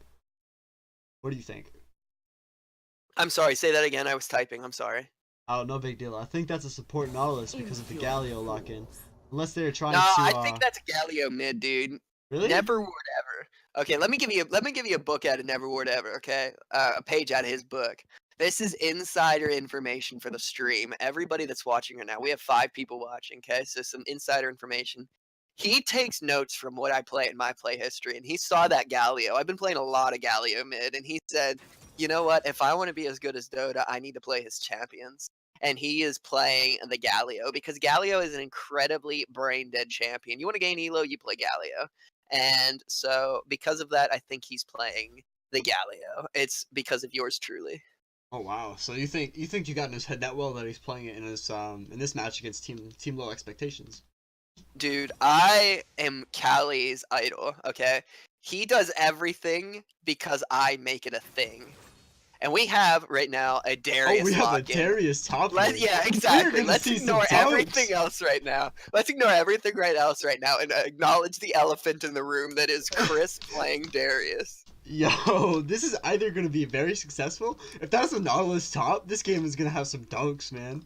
Speaker 1: What do you think?
Speaker 2: I'm sorry, say that again. I was typing. I'm sorry.
Speaker 1: Oh, no big deal. I think that's a support Nautilus because of the Galio lock-in. Unless they're trying
Speaker 2: No,
Speaker 1: to.
Speaker 2: I think that's a Galio mid, dude.
Speaker 1: Really?
Speaker 2: Never would ever. Okay, let me give you a book out of Never Would Ever. Okay, a page out of his book. This is insider information for the stream. Everybody that's watching right now, we have 5 people watching. Okay, so some insider information. He takes notes from what I play in my play history, and he saw that Galio. I've been playing a lot of Galio mid, and he said, "You know what? If I want to be as good as Dota, I need to play his champions." And he is playing the Galio because Galio is an incredibly brain dead champion. You want to gain elo, you play Galio. And so because of that, I think he's playing the Galio. It's because of yours truly.
Speaker 1: Oh wow! So you think you got in his head that well that he's playing it in this match against Team Low Expectations?
Speaker 2: Dude, I am Callie's idol, okay? He does everything because I make it a thing. And we have right now a Darius.
Speaker 1: Oh, we have
Speaker 2: lock-in.
Speaker 1: a Darius top lane.
Speaker 2: Yeah, exactly. Let's
Speaker 1: see
Speaker 2: ignore
Speaker 1: some
Speaker 2: everything else right now. Let's ignore everything else right now and acknowledge the elephant in the room that is Chris playing Darius.
Speaker 1: Yo, this is either going to be very successful. If that's a Nautilus top, this game is going to have some dunks, man.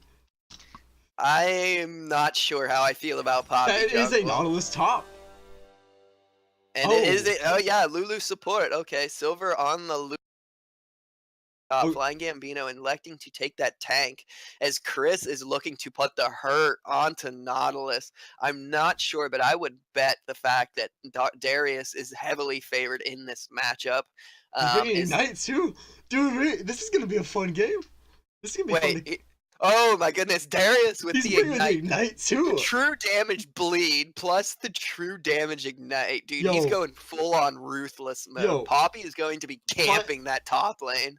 Speaker 2: I am not sure how I feel about Poppy.
Speaker 1: That is a Nautilus top.
Speaker 2: And oh yeah, Lulu support. Okay, silver on the Lulu. Flying Gambino electing to take that tank as Chris is looking to put the hurt onto Nautilus. I'm not sure, but I would bet the fact that Darius is heavily favored in this matchup.
Speaker 1: He's bringing Ignite too. Dude, this is going to be a fun game. This is going to be fun.
Speaker 2: Oh my goodness, Darius with the
Speaker 1: Ignite too.
Speaker 2: The true damage bleed plus the true damage ignite. Dude, he's going full on ruthless mode. Poppy is going to be camping that top lane.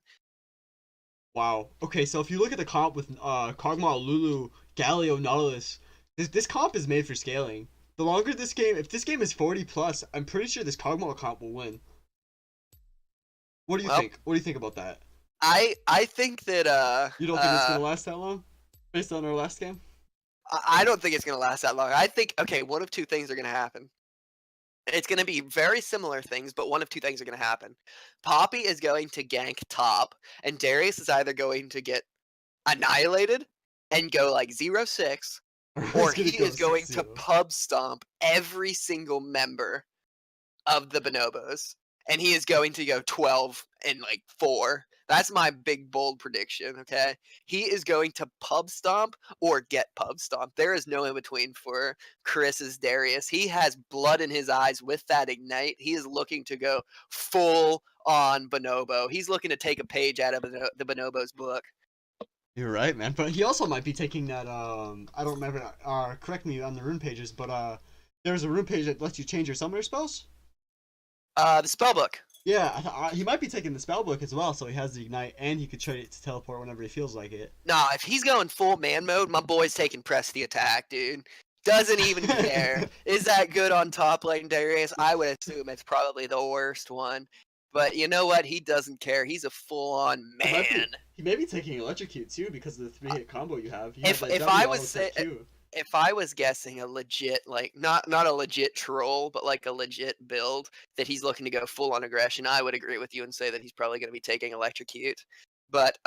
Speaker 1: Wow. Okay, so if you look at the comp with Kog'Maw, Lulu, Galio, Nautilus, this comp is made for scaling. The longer this game, if this game is 40 plus, I'm pretty sure this Kog'Maw comp will win. What do you think? What do you think about that?
Speaker 2: I think that
Speaker 1: you don't think it's gonna last that long, based on our last game?
Speaker 2: I don't think it's gonna last that long. I think one of 2 things are gonna happen. It's going to be very similar things, but one of 2 things are going to happen. Poppy is going to gank top, and Darius is either going to get annihilated and go like 0-6, or he is going to pub stomp every single member of the Bonobos, and he is going to go 12-4. That's my big bold prediction, okay? He is going to pub stomp or get pub stomp. There is no in between for Chris's Darius. He has blood in his eyes with that ignite. He is looking to go full on Bonobo. He's looking to take a page out of the Bonobo's book.
Speaker 1: You're right, man. But he also might be taking that, I don't remember, correct me on the rune pages, but there's a rune page that lets you change your summoner spells?
Speaker 2: The spellbook.
Speaker 1: Yeah, he might be taking the spellbook as well, so he has the ignite, and he could trade it to teleport whenever he feels like it.
Speaker 2: Nah, if he's going full man mode, my boy's taking press the attack, dude. Doesn't even care. Is that good on top lane Darius? I would assume it's probably the worst one. But you know what? He doesn't care. He's a full-on man.
Speaker 1: He may be taking electrocute too because of the 3-hit combo you have.
Speaker 2: If I was guessing a legit, like not a legit troll, but like a legit build that he's looking to go full on aggression, I would agree with you and say that he's probably going to be taking electrocute. But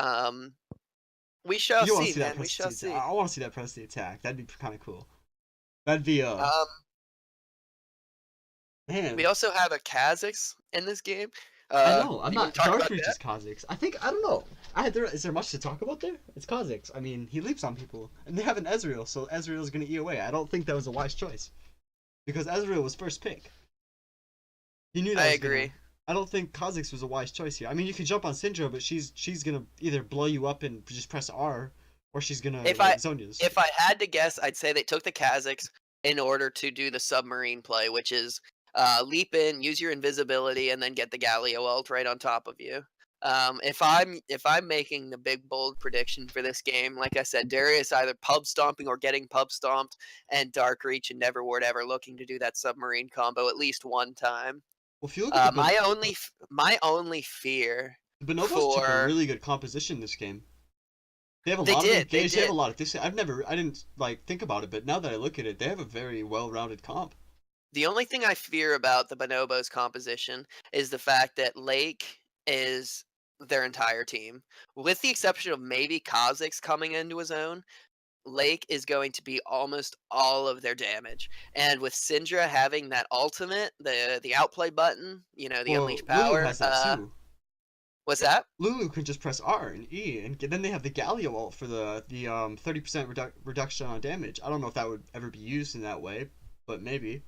Speaker 2: we shall see, man. We shall see.
Speaker 1: I want to see that press the attack. That'd be kind of cool. That'd be man.
Speaker 2: We also have a Kha'Zix in this game.
Speaker 1: I know. I'm not. Dark Reach is Kha'Zix. I don't know. Is there much to talk about there? It's Kha'Zix. I mean, he leaps on people, and they have an Ezreal, so Ezreal's gonna eat away. I don't think that was a wise choice, because Ezreal was first pick. He knew that.
Speaker 2: I agree.
Speaker 1: I don't think Kha'Zix was a wise choice here. I mean, you can jump on Syndra, but she's gonna either blow you up and just press R, or she's gonna Zhonya's.
Speaker 2: If I had to guess, I'd say they took the Kha'Zix in order to do the submarine play, which is leap in, use your invisibility, and then get the Galio ult right on top of you. If I'm making the big bold prediction for this game, like I said, Darius either pub stomping or getting pub stomped, and Dark Reach and Never Would Ever looking to do that submarine combo at least one time.
Speaker 1: Well, if you look at
Speaker 2: my only fear.
Speaker 1: The Bonobos took a really good composition this game. They have a
Speaker 2: They
Speaker 1: lot
Speaker 2: did,
Speaker 1: of
Speaker 2: they
Speaker 1: engaged. They have a
Speaker 2: did.
Speaker 1: lot of. I didn't like think about it, but now that I look at it, they have a very well-rounded comp.
Speaker 2: The only thing I fear about the Bonobo's composition is the fact that Lake is their entire team. With the exception of maybe Kha'Zix coming into his own, Lake is going to be almost all of their damage. And with Syndra having that ultimate, the outplay button, you know, the
Speaker 1: Well,
Speaker 2: unleash
Speaker 1: Lulu
Speaker 2: power,
Speaker 1: has that too.
Speaker 2: what's that?
Speaker 1: Lulu can just press R and E, and then they have the Galio ult for the 30% reduction on damage. I don't know if that would ever be used in that way, but maybe.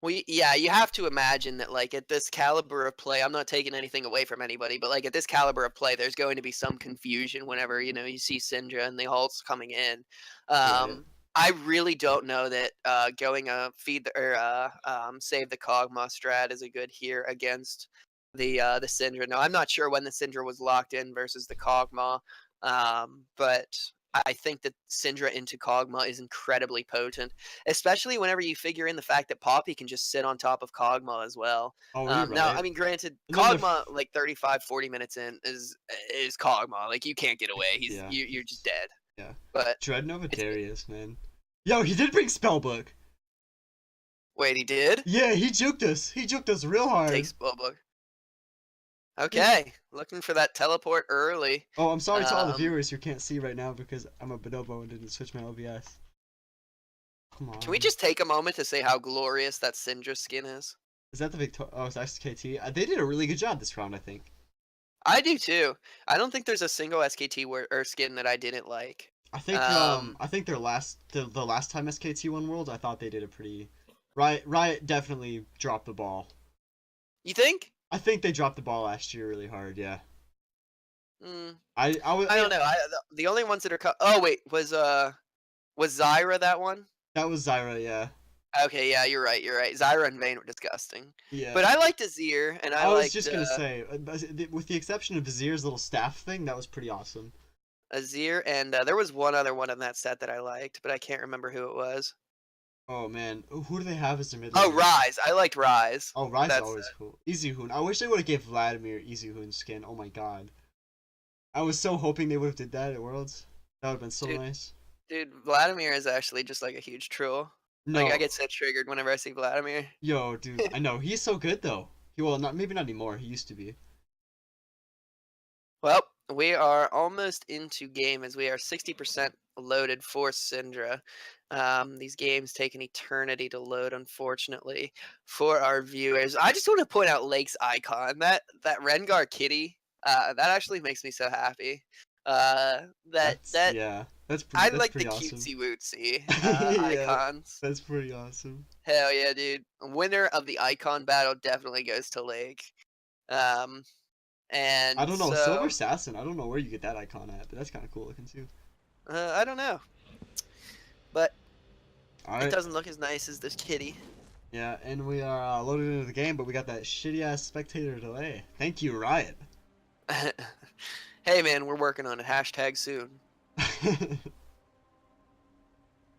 Speaker 2: Well, yeah, you have to imagine that, like, at this caliber of play, I'm not taking anything away from anybody, but, like, at this caliber of play, there's going to be some confusion whenever, you know, you see Syndra and the ults coming in.
Speaker 1: Right.
Speaker 2: I really don't know that going feed the, or save the Kog'Maw strat is a good here against the Syndra. No, I'm not sure when the Syndra was locked in versus the Kog'Maw, but I think that Syndra into Kog'Maw is incredibly potent, especially whenever you figure in the fact that Poppy can just sit on top of Kog'Maw as well.
Speaker 1: Oh, you're
Speaker 2: Now,
Speaker 1: right.
Speaker 2: I mean, granted,
Speaker 1: And then
Speaker 2: Kog'Maw like 35, 40 minutes in is Kog'Maw. Like you can't get away.
Speaker 1: Yeah.
Speaker 2: You're just dead.
Speaker 1: Yeah.
Speaker 2: But
Speaker 1: Dreadnought Darius, man. Yo, he did bring Spellbook.
Speaker 2: wait, he did?
Speaker 1: Yeah, he juked us. He juked us real hard.
Speaker 2: Takes Spellbook. Okay, looking for that teleport early.
Speaker 1: Oh, I'm sorry to all the viewers who can't see right now because I'm a Bonobo and didn't switch my OBS. Come on.
Speaker 2: Can we just take a moment to say how glorious that Syndra skin is?
Speaker 1: Is that the Victor? Oh, it's SKT. They did a really good job this round, I think.
Speaker 2: I do too. I don't think there's a single SKT or skin that I didn't like.
Speaker 1: I think their the last time SKT won Worlds, I thought they did a pretty. Riot definitely dropped the ball.
Speaker 2: You think?
Speaker 1: I think they dropped the ball last year really hard. Yeah.
Speaker 2: Mm,
Speaker 1: I
Speaker 2: don't know. The only ones that are oh wait, was Zyra that one?
Speaker 1: That was Zyra, yeah.
Speaker 2: Okay, yeah, you're right. You're right. Zyra and Vayne were disgusting.
Speaker 1: Yeah.
Speaker 2: But I liked Azir, and
Speaker 1: I was
Speaker 2: liked,
Speaker 1: just gonna say, with the exception of Azir's little staff thing, that was pretty awesome.
Speaker 2: Azir, and there was one other one in that set that I liked, but I can't remember who it was.
Speaker 1: Oh man, who do they have as their mid
Speaker 2: Oh,
Speaker 1: laner?
Speaker 2: Ryze. I liked Ryze.
Speaker 1: Oh, Ryze is
Speaker 2: That's
Speaker 1: always cool. Easyhoon. I wish they would have gave Vladimir Easyhoon skin. Oh my god. I was so hoping they would have did that at Worlds. That would have been so nice.
Speaker 2: Dude, Vladimir is actually just like a huge troll.
Speaker 1: No.
Speaker 2: Like I get so triggered whenever I see Vladimir.
Speaker 1: Yo, dude, I know he's so good though. Maybe not anymore. He used to be.
Speaker 2: Well, we are almost into game as we are 60% loaded for Syndra. These games take an eternity to load, unfortunately, for our viewers. I just want to point out Lake's icon. That Rengar kitty, that actually makes me so happy. That's
Speaker 1: I
Speaker 2: like
Speaker 1: pretty
Speaker 2: the
Speaker 1: awesome.
Speaker 2: cutesy wootsy
Speaker 1: Yeah,
Speaker 2: icons.
Speaker 1: that's pretty awesome.
Speaker 2: Hell yeah, dude! Winner of the icon battle definitely goes to Lake. And
Speaker 1: I don't know,
Speaker 2: so,
Speaker 1: Silver Assassin. I don't know where you get that icon at, but that's kind of cool looking too.
Speaker 2: I don't know, but
Speaker 1: All right.
Speaker 2: it doesn't look as nice as this kitty.
Speaker 1: Yeah, and we are loaded into the game, but we got that shitty ass spectator delay. Thank you, Riot.
Speaker 2: Hey man, we're working on it. Hashtag soon.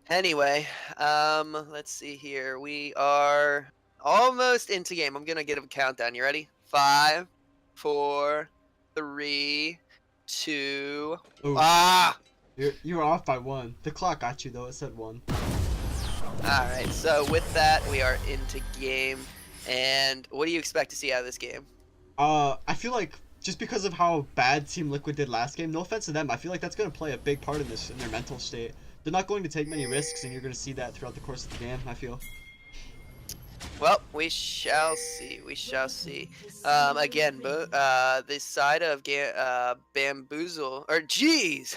Speaker 2: Anyway, let's see here. We are almost into game. I'm gonna give a countdown. You ready? 5, 4, 3, 2.
Speaker 1: Ooh.
Speaker 2: Ah!
Speaker 1: You were off by 1. The clock got you though. It said 1.
Speaker 2: All right. So with that, we are into game. And what do you expect to see out of this game?
Speaker 1: I feel like just because of how bad Team Liquid did last game, no offense to them, I feel like that's going to play a big part in this, in their mental state. They're not going to take many risks, and you're going to see that throughout the course of the game, I feel.
Speaker 2: Well, we shall see. We shall see. Again, this side of Bamboozle, or jeez.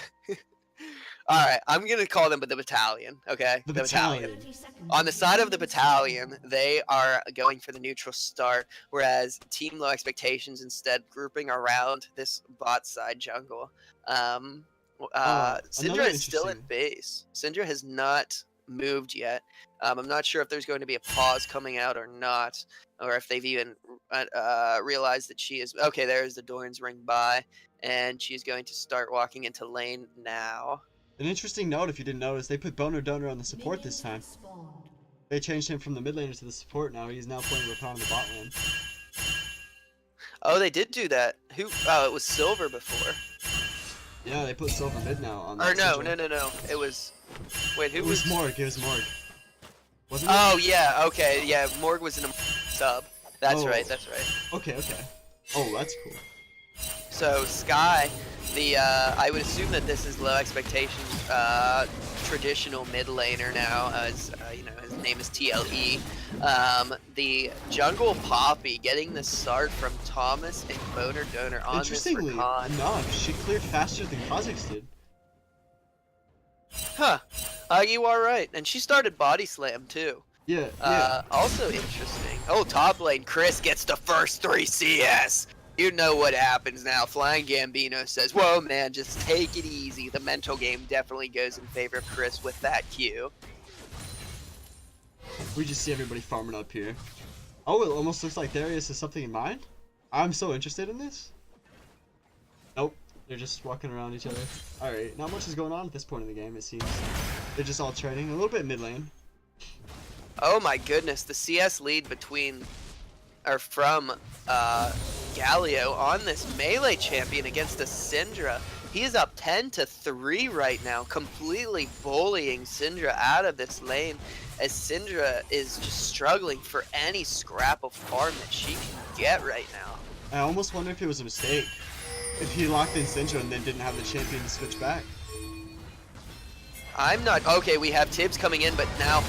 Speaker 2: All right, I'm gonna call them the Battalion. Okay,
Speaker 1: The Battalion.
Speaker 2: On the side of the Battalion, they are going for the neutral start, whereas Team Low Expectations instead grouping around this bot side jungle. Syndra is still in base. Syndra has not moved yet. I'm not sure if there's going to be a pause coming out or not, or if they've even realized that she is... Okay, there's the Doran's ring by, and she's going to start walking into lane now.
Speaker 1: An interesting note, if you didn't notice, they put Boner Donor on the support this time. They changed him from the mid laner to the support now. He's now playing Rakan in the bot lane.
Speaker 2: Oh, they did do that. Who? Oh, it was Silver before.
Speaker 1: Yeah, they put silver mid now on.
Speaker 2: Or
Speaker 1: that
Speaker 2: no. It was. Wait, who
Speaker 1: It was Morg. It was Morg. Wasn't
Speaker 2: Oh yeah, okay, yeah. Morg was in a sub. That's
Speaker 1: Oh.
Speaker 2: right. That's right.
Speaker 1: Okay. Oh, that's cool.
Speaker 2: So Sky, I would assume that this is low expectations, traditional mid laner now, as you know, his name is TLE. The jungle Poppy getting the start from Thomas and Boner Donor on this for
Speaker 1: Interestingly
Speaker 2: Khan.
Speaker 1: enough, she cleared faster than Kha'Zix did.
Speaker 2: Huh. You are right, and she started body slam too.
Speaker 1: Yeah.
Speaker 2: Also interesting. Oh, top lane, Chris gets the first 3 CS. You know what happens now. Flying Gambino says, whoa, man, just take it easy. The mental game definitely goes in favor of Chris with that Q.
Speaker 1: We just see everybody farming up here. Oh, it almost looks like Darius has something in mind. I'm so interested in this. Nope. They're just walking around each other. Alright, not much is going on at this point in the game, it seems. They're just all trading. A little bit mid lane.
Speaker 2: Oh my goodness, the CS lead from Galio on this melee champion against a Syndra. He is up 10-3 right now, completely bullying Syndra out of this lane, as Syndra is just struggling for any scrap of farm that she can get right now.
Speaker 1: I almost wonder if it was a mistake. If he locked in Syndra and then didn't have the champion to switch back.
Speaker 2: I'm not. Okay, we have Tibbs coming in, but now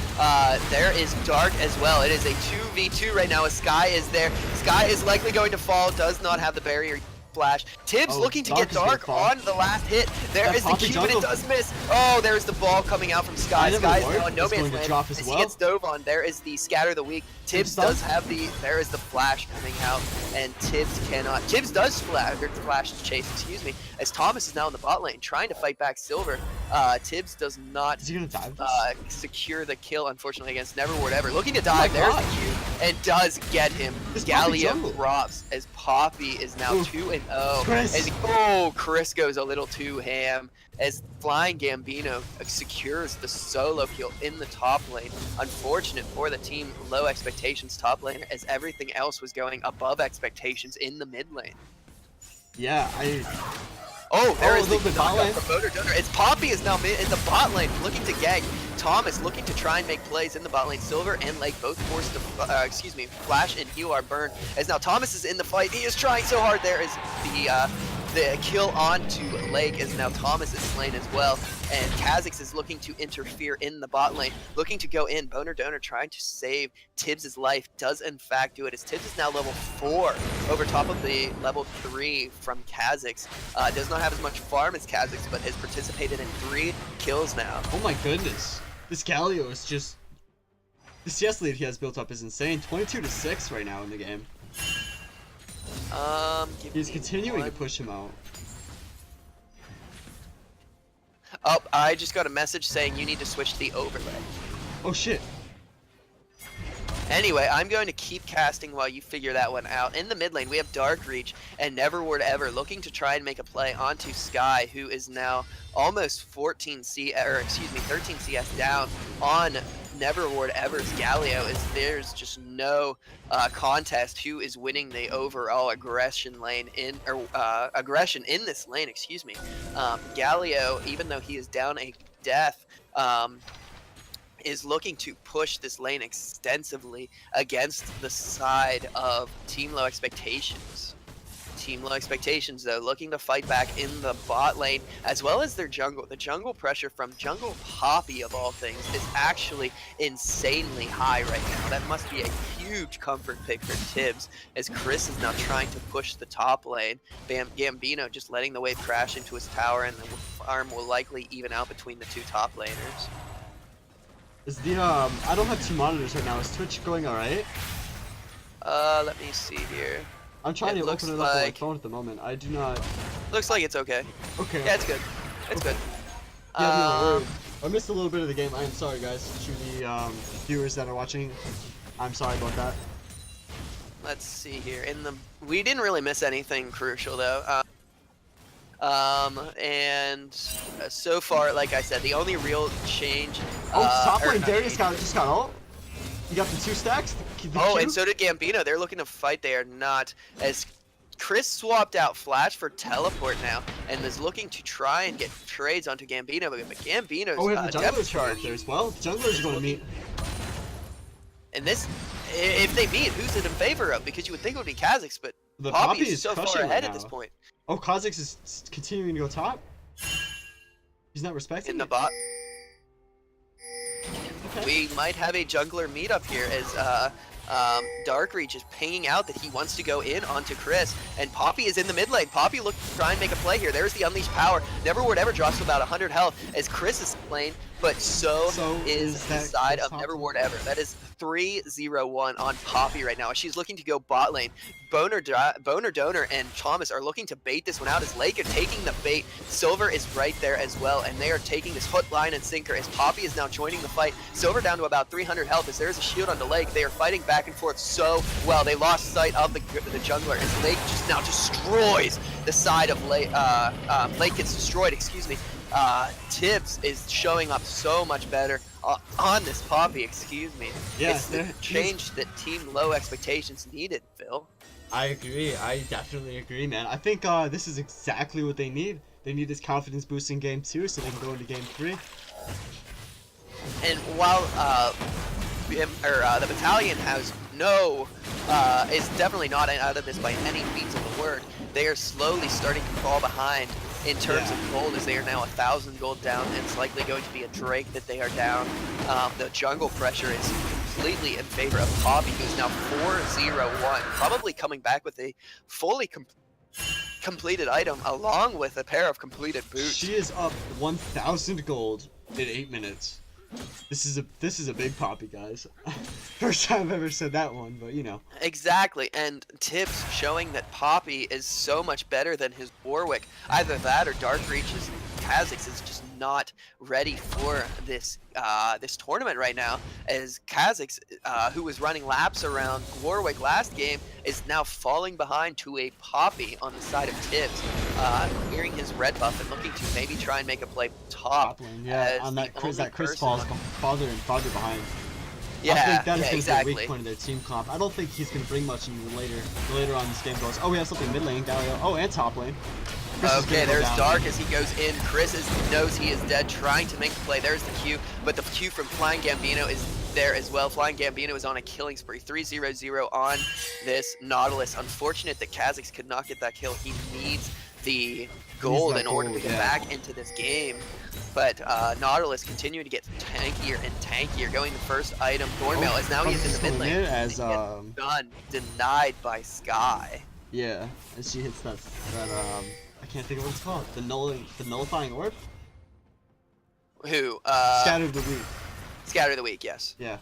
Speaker 2: there is Dark as well. It is a 2v2 right now. A Sky is there. Sky is likely going to fall. Does not have the barrier flash. Tibbs looking to get Dark on the last hit. There is the Q, but it does miss. Oh, there's the ball coming out from Sky. Sky is now in no man's land as he gets dove on. There is the Scatter the Weak. Tibbs does have the. There is the flash coming out, and Tibbs cannot. Tibbs does flash chase. Excuse me. As Thomas is now in the bot lane trying to fight back Silver. Tibbs does not
Speaker 1: Is he gonna dive
Speaker 2: secure the kill, unfortunately, against Neverward Ever. Looking to dive, there's the Q, and does get him. Galio drops as Poppy is now 2-0. As Chris goes a little too ham as Flying Gambino secures the solo kill in the top lane. Unfortunate for the team, low expectations top laner, as everything else was going above expectations in the mid lane.
Speaker 1: Yeah,
Speaker 2: Oh, there is the knockout from Boner Donor. It's Poppy is now in the bot lane, looking to gank. Thomas looking to try and make plays in the bot lane. Silver and Lake both forced to, flash and heal our burn. As now Thomas is in the fight. He is trying so hard. There is the kill onto Lake, as now Thomas is slain as well. And Kha'Zix is looking to interfere in the bot lane, looking to go in. Boner Donor trying to save Tibbs' life, does in fact do it, as Tibbs is now level 4 over top of the level 3 from Kha'Zix. Does not have as much farm as Kha'Zix, but has participated in 3 kills now.
Speaker 1: Oh my goodness. This Galio is just... The CS lead he has built up is insane. 22-6 right now in the game. He's continuing to push him out.
Speaker 2: Oh, I just got a message saying you need to switch to the overlay.
Speaker 1: Oh shit.
Speaker 2: Anyway, I'm going to keep casting while you figure that one out. In the mid lane, we have Dark Reach and Neverward Ever looking to try and make a play onto Sky, who is now almost 13 CS down on Neverward Ever's Galio, as there's just no contest who is winning the overall aggression in this lane, excuse me. Galio, even though he is down a death, is looking to push this lane extensively against the side of Team Low Expectations. Team Low Expectations, though, looking to fight back in the bot lane, as well as their jungle. The jungle pressure from Jungle Poppy, of all things, is actually insanely high right now. That must be a huge comfort pick for Tibbs, as Chris is now trying to push the top lane. Gambino just letting the wave crash into his tower, and the farm will likely even out between the 2 top laners.
Speaker 1: Is the, I don't have 2 monitors right now. Is Twitch going alright?
Speaker 2: Let me see here.
Speaker 1: I'm trying to open it up on my phone at the moment. I do not...
Speaker 2: Looks like it's okay.
Speaker 1: Okay.
Speaker 2: Yeah, it's good. It's good.
Speaker 1: Yeah, no, I missed a little bit of the game. I am sorry, guys. To the viewers that are watching, I'm sorry about that.
Speaker 2: Let's see here. We didn't really miss anything crucial, though. And so far, like I said, the only real change.
Speaker 1: Top lane Darius just got ult. You got the 2 stacks. The
Speaker 2: Q?
Speaker 1: And
Speaker 2: so did Gambino. They're looking to fight. They are not as Chris swapped out Flash for Teleport now, and is looking to try and get trades onto Gambino, but Gambino's
Speaker 1: Oh, we have the
Speaker 2: depth
Speaker 1: junglers
Speaker 2: chart.
Speaker 1: up there as well. The junglers are going to meet.
Speaker 2: And this, if they meet, who's it in favor of? Because you would think it would be Kha'Zix, but
Speaker 1: The
Speaker 2: Poppy
Speaker 1: Poppy
Speaker 2: is
Speaker 1: is
Speaker 2: so far
Speaker 1: crushing
Speaker 2: ahead
Speaker 1: right
Speaker 2: at this
Speaker 1: now.
Speaker 2: point.
Speaker 1: Oh, Kha'Zix is continuing to go top? He's not respecting
Speaker 2: In the
Speaker 1: it?
Speaker 2: bot,
Speaker 1: Okay.
Speaker 2: we might have a jungler meetup here as Darkreach is pinging out that he wants to go in onto Chris, and Poppy is in the mid lane. Poppy looking to try and make a play here. There's the unleashed power. Neverward ever drops to about 100 health as Chris is lane, but so is the side of Neverward ever. That is 3-0-1 on Poppy right now. She's looking to go bot lane. Boner Donor and Thomas are looking to bait this one out as Lake are taking the bait. Silver is right there as well, and they are taking this hook, line, and sinker as Poppy is now joining the fight. Silver down to about 300 health as there's a shield onto Lake. They are fighting back and forth so well. They lost sight of the jungler as Lake just now destroys the side of Lake. Lake gets destroyed, excuse me. Tibbs is showing up so much better on this Poppy, excuse me.
Speaker 1: Yeah,
Speaker 2: It's the change that Team Low Expectations needed, Phil.
Speaker 1: I agree. I definitely agree, man. I think this is exactly what they need. They need this confidence boost in game 2 so they can go into game 3.
Speaker 2: And while the Battalion has is definitely not out of this by any means of the word, they are slowly starting to fall behind in terms of gold as they are now 1,000 gold down, and it's likely going to be a Drake that they are down. The jungle pressure is completely in favor of Poppy, who's now 4-0-1, probably coming back with a fully completed item along with a pair of completed boots.
Speaker 1: She is up 1,000 gold in 8 minutes. This is a big Poppy, guys. First time I've ever said that one, but you know.
Speaker 2: Exactly, and Tibbs showing that Poppy is so much better than his Warwick. Either that or Darkreach's Kha'Zix is just not ready for this this tournament right now, as Kha'Zix, who was running laps around Warwick last game, is now falling behind to a Poppy on the side of Tibbs, clearing his red buff and looking to maybe try and make a play top
Speaker 1: lane, yeah, on that Chris falls farther and farther behind.
Speaker 2: Yeah,
Speaker 1: I think that is going to
Speaker 2: exactly.
Speaker 1: be a weak point of their team comp. I don't think he's going to bring much in later on this game goes. Oh, we have something mid lane, Galio. Oh, and top lane.
Speaker 2: Okay, there's Dark as he goes in. Chris knows he is dead, trying to make the play. There's the Q, but the Q from Flying Gambino is there as well. Flying Gambino is on a killing spree. 3-0-0 on this Nautilus. Unfortunate that Kha'Zix could not get that kill. He needs the gold in order to get back into this game. But Nautilus continuing to get tankier and tankier. Going the first item, Thornmail, as now he is in the mid lane.
Speaker 1: As
Speaker 2: done, denied by Sky.
Speaker 1: Yeah, as she hits that I can't think of what it's called. The nullifying orb?
Speaker 2: Who?
Speaker 1: Scatter the weak.
Speaker 2: Scatter the weak, yes.
Speaker 1: Yeah.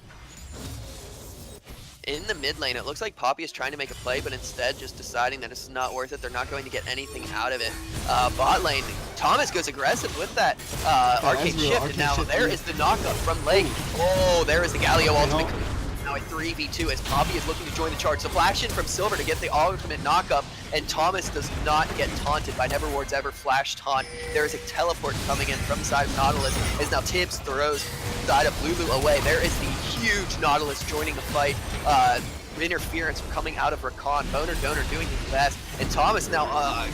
Speaker 2: In the mid lane, it looks like Poppy is trying to make a play, but instead just deciding that it's not worth it. They're not going to get anything out of it. Bot lane, Thomas goes aggressive with that arcade shift, and now there is the knockup from Lake. Oh, there is the Galio ultimate. Now a 3v2 as Poppy is looking to join the charge. So flash in from Silver to get the ultimate knockup, and Thomas does not get taunted by Neverward's ever flash taunt. There is a teleport coming in from the side of Nautilus as now Tibbs throws side of Lulu away. There is the huge Nautilus joining the fight. Interference coming out of Rakan. Boner Donor doing his best, and Thomas now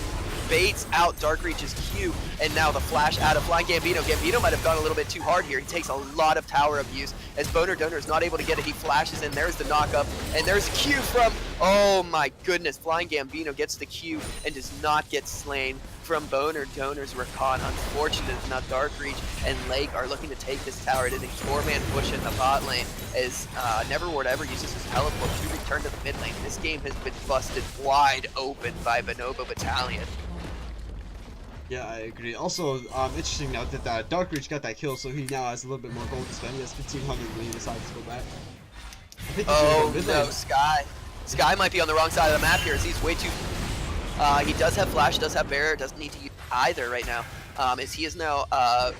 Speaker 2: baits out Darkreach's Q, and now the flash out of Flying Gambino. Gambino might have gone a little bit too hard here. He takes a lot of tower abuse as Boner Donor is not able to get it. He flashes in. There's the knockup, and there's the Q from, oh my goodness, Flying Gambino gets the Q and does not get slain from Boner Donor's Rakan. Unfortunate, now Darkreach and Lake are looking to take this tower. It is a 4-man push in the bot lane as Neverward ever uses his teleport to return to the mid lane. This game has been busted wide open by Bonobo Battalion.
Speaker 1: Yeah, I agree. Also, interesting note that Darkreach got that kill, so he now has a little bit more gold to spend. He has 1,500 when he decides to go back.
Speaker 2: Oh no, Sky. Sky might be on the wrong side of the map here as he's way too... he does have flash, does have barrier, doesn't need to use either right now. As he is now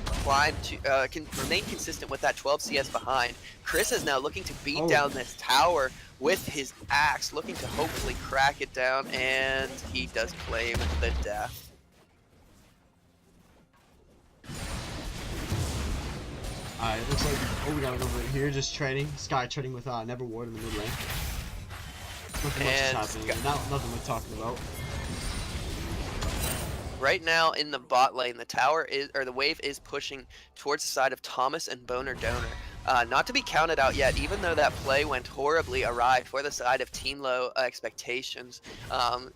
Speaker 2: climbed to can remain consistent with that 12 CS behind. Chris is now looking to beat down this tower with his axe, looking to hopefully crack it down, and he does claim the death.
Speaker 1: Alright, it looks like we got it over here, just trading. Sky trading with Neverward in the mid lane. Nothing much is happening. Nothing we're talking about.
Speaker 2: Right now in the bot lane, the tower is, or the wave is pushing towards the side of Thomas and Boner Donor. Not to be counted out yet, even though that play went horribly awry for the side of Team Low Expectations.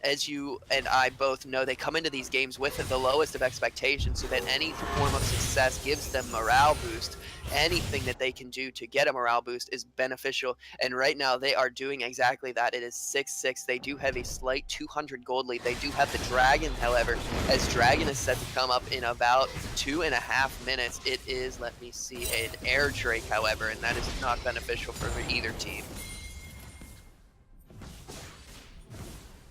Speaker 2: As you and I both know, they come into these games with the lowest of expectations, so that any form of success gives them morale boost. Anything that they can do to get a morale boost is beneficial, and right now they are doing exactly that. It is 6-6. They do have a slight 200 gold lead. They do have the Dragon, however, as Dragon is set to come up in about 2.5 minutes. It is, let me see, an Air Drake, however, and that is not beneficial for either team.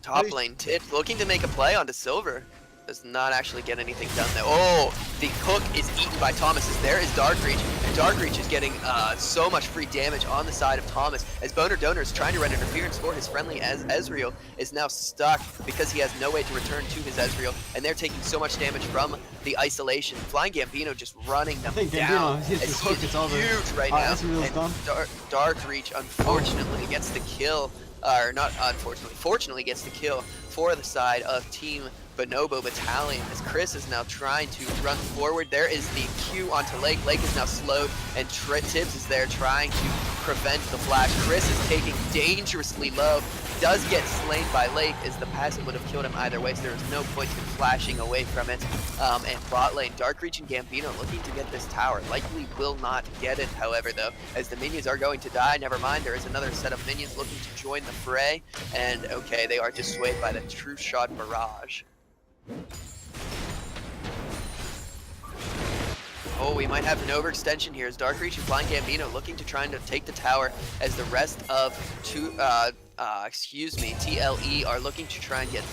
Speaker 2: Top lane, Tips looking to make a play onto Silver. Does not actually get anything done though. Oh, the hook is eaten by Thomas as there is Dark Reach. And Dark Reach is getting so much free damage on the side of Thomas as Boner Donor is trying to run interference for his friendly as Ezreal is now stuck because he has no way to return to his Ezreal, and they're taking so much damage from the isolation. Flying Gambino just running them down.
Speaker 1: His hook is over.
Speaker 2: Huge right now. And Dark Reach unfortunately gets the kill, or not unfortunately, fortunately gets the kill for the side of Team Bonobo Battalion as Chris is now trying to run forward. There is the Q onto Lake. Lake is now slowed, and Tibbs is there trying to prevent the flash. Chris is taking dangerously low. Does get slain by Lake as the passive would have killed him either way, so there is no point in flashing away from it. And bot lane, Dark Reach and Gambino looking to get this tower. Likely will not get it, however, though, as the minions are going to die. Never mind, there is another set of minions looking to join the fray. And okay, they are dissuaded by the True Shot Barrage. Oh, we might have an overextension here as Dark Reach and Flying Gambino looking to try to take the tower as the rest of TLE are looking to try and get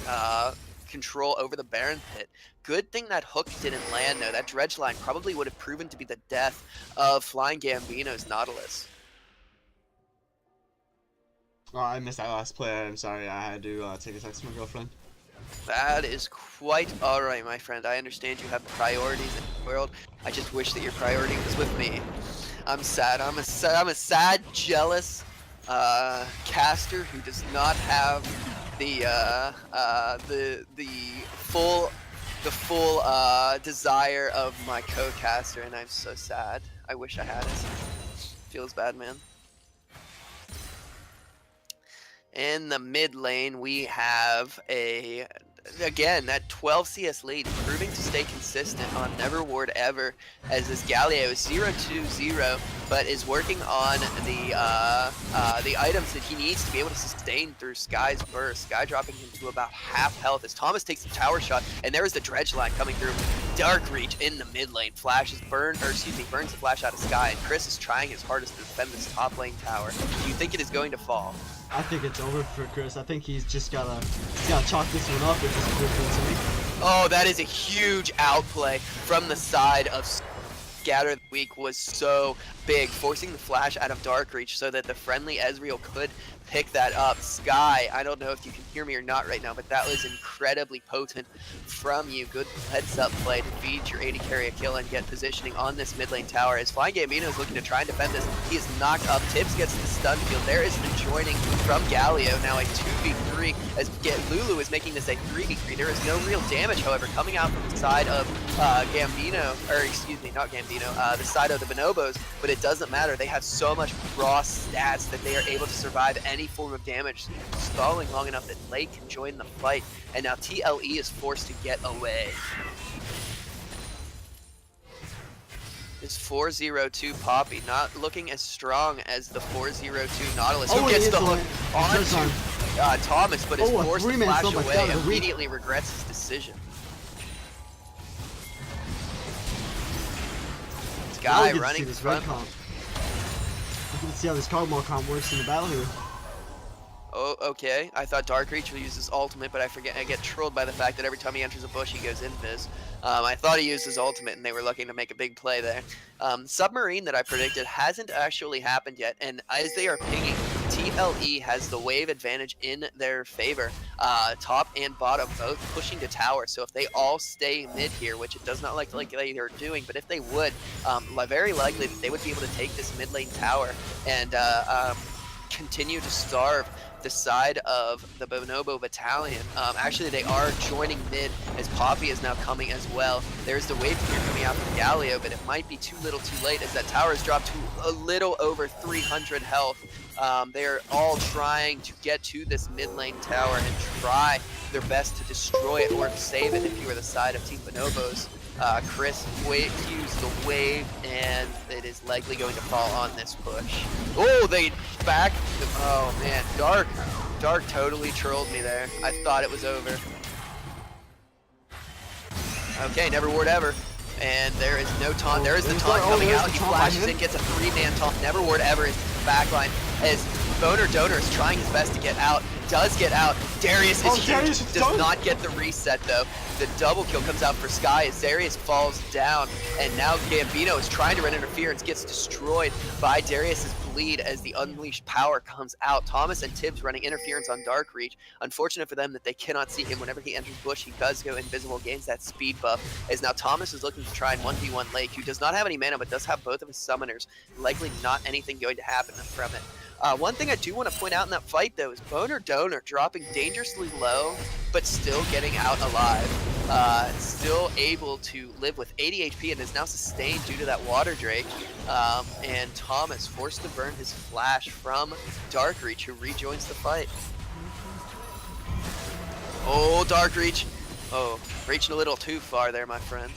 Speaker 2: control over the Baron Pit. Good thing that hook didn't land though. That dredge line probably would have proven to be the death of Flying Gambino's Nautilus.
Speaker 1: Oh, I missed that last play. I'm sorry. I had to take a text from my girlfriend.
Speaker 2: That is quite alright, my friend. I understand you have priorities in the world. I just wish that your priority was with me. I'm sad. I'm a sad, jealous caster who does not have the full desire of my co-caster, and I'm so sad. I wish I had it. Feels bad, man. In the mid lane, we have again, that 12 CS lead proving to stay consistent on Never Ward Ever, as this Galio is 0-2-0, but is working on the items that he needs to be able to sustain through Sky's burst. Sky dropping him to about half health as Thomas takes the tower shot, and there is the dredge line coming through. Dark Reach in the mid lane, burns the flash out of Sky, and Chris is trying his hardest to defend this top lane tower. Do you think it is going to fall?
Speaker 1: I think it's over for Chris. I think he's just gotta chalk this one up. It's just
Speaker 2: oh, that is a huge outplay from the side of Scatter. The week was so big, forcing the flash out of Dark Reach so that the friendly Ezreal could pick that up. Sky, I don't know if you can hear me or not right now, but that was incredibly potent from you. Good heads up play to feed your AD carry a kill and get positioning on this mid lane tower. As Flying Gambino is looking to try and defend this, he is knocked up. Tibbs gets the stun field. There is the joining from Galio, now a 2v3 as Lulu is making this a 3v3. There is no real damage, however, coming out from the side of Gambino, or excuse me, not Gambino, the side of the Bonobos, but it doesn't matter. They have so much raw stats that they are able to survive any form of damage, stalling long enough that Lake can join the fight, and now TLE is forced to get away. It's 4-0-2 Poppy, not looking as strong as the 4-0-2 Nautilus, who gets the hook onto Thomas, but is forced to flash away and immediately regrets his decision. Sky running front.
Speaker 1: You can see how this Cogmore comp works in the battle here.
Speaker 2: Oh, okay. I thought Dark Reach will use his ultimate, but I get trolled by the fact that every time he enters a bush, he goes invis. I thought he used his ultimate, and they were looking to make a big play there. Submarine that I predicted hasn't actually happened yet, and as they are pinging, TLE has the wave advantage in their favor. Top and bottom both pushing to tower, so if they all stay mid here, which it does not look like they are doing, but if they would, very likely that they would be able to take this mid lane tower and continue to starve the side of the Bonobo Battalion. Actually, they are joining mid as Poppy is now coming as well. There's the wave clear coming out from Galio, but it might be too little too late as that tower has dropped to a little over 300 health. They're all trying to get to this mid lane tower and try their best to destroy it or save it if you were the side of Team Bonobos. Chris cues the wave, and it is likely going to fall on this push. Oh, they back. Oh man, Dark totally trolled me there. I thought it was over. Okay, never ward ever. And there is no taunt. There is the taunt coming out. He flashes in, gets a 3-man taunt. Never ward ever is backline as Boner Donor is trying his best to get out. Does get out. Darius is huge. Does not get the reset though. The double kill comes out for Sky as Darius falls down, and now Gambino is trying to run interference, gets destroyed by Darius's bleed as the unleashed power comes out. Thomas and Tibbs running interference on Dark Reach. Unfortunate for them that they cannot see him whenever he enters bush. He does go invisible, gains that speed buff. As now Thomas is looking to try and 1v1 Lake, who does not have any mana but does have both of his summoners. Likely not anything going to happen from it. One thing I do want to point out in that fight though is Boner Donor dropping dangerously low, but still getting out alive. Still able to live with 80 HP and is now sustained due to that Water Drake. And Thomas forced to burn his flash from Dark Reach, who rejoins the fight. Oh, Dark Reach. Oh, reaching a little too far there, my friend.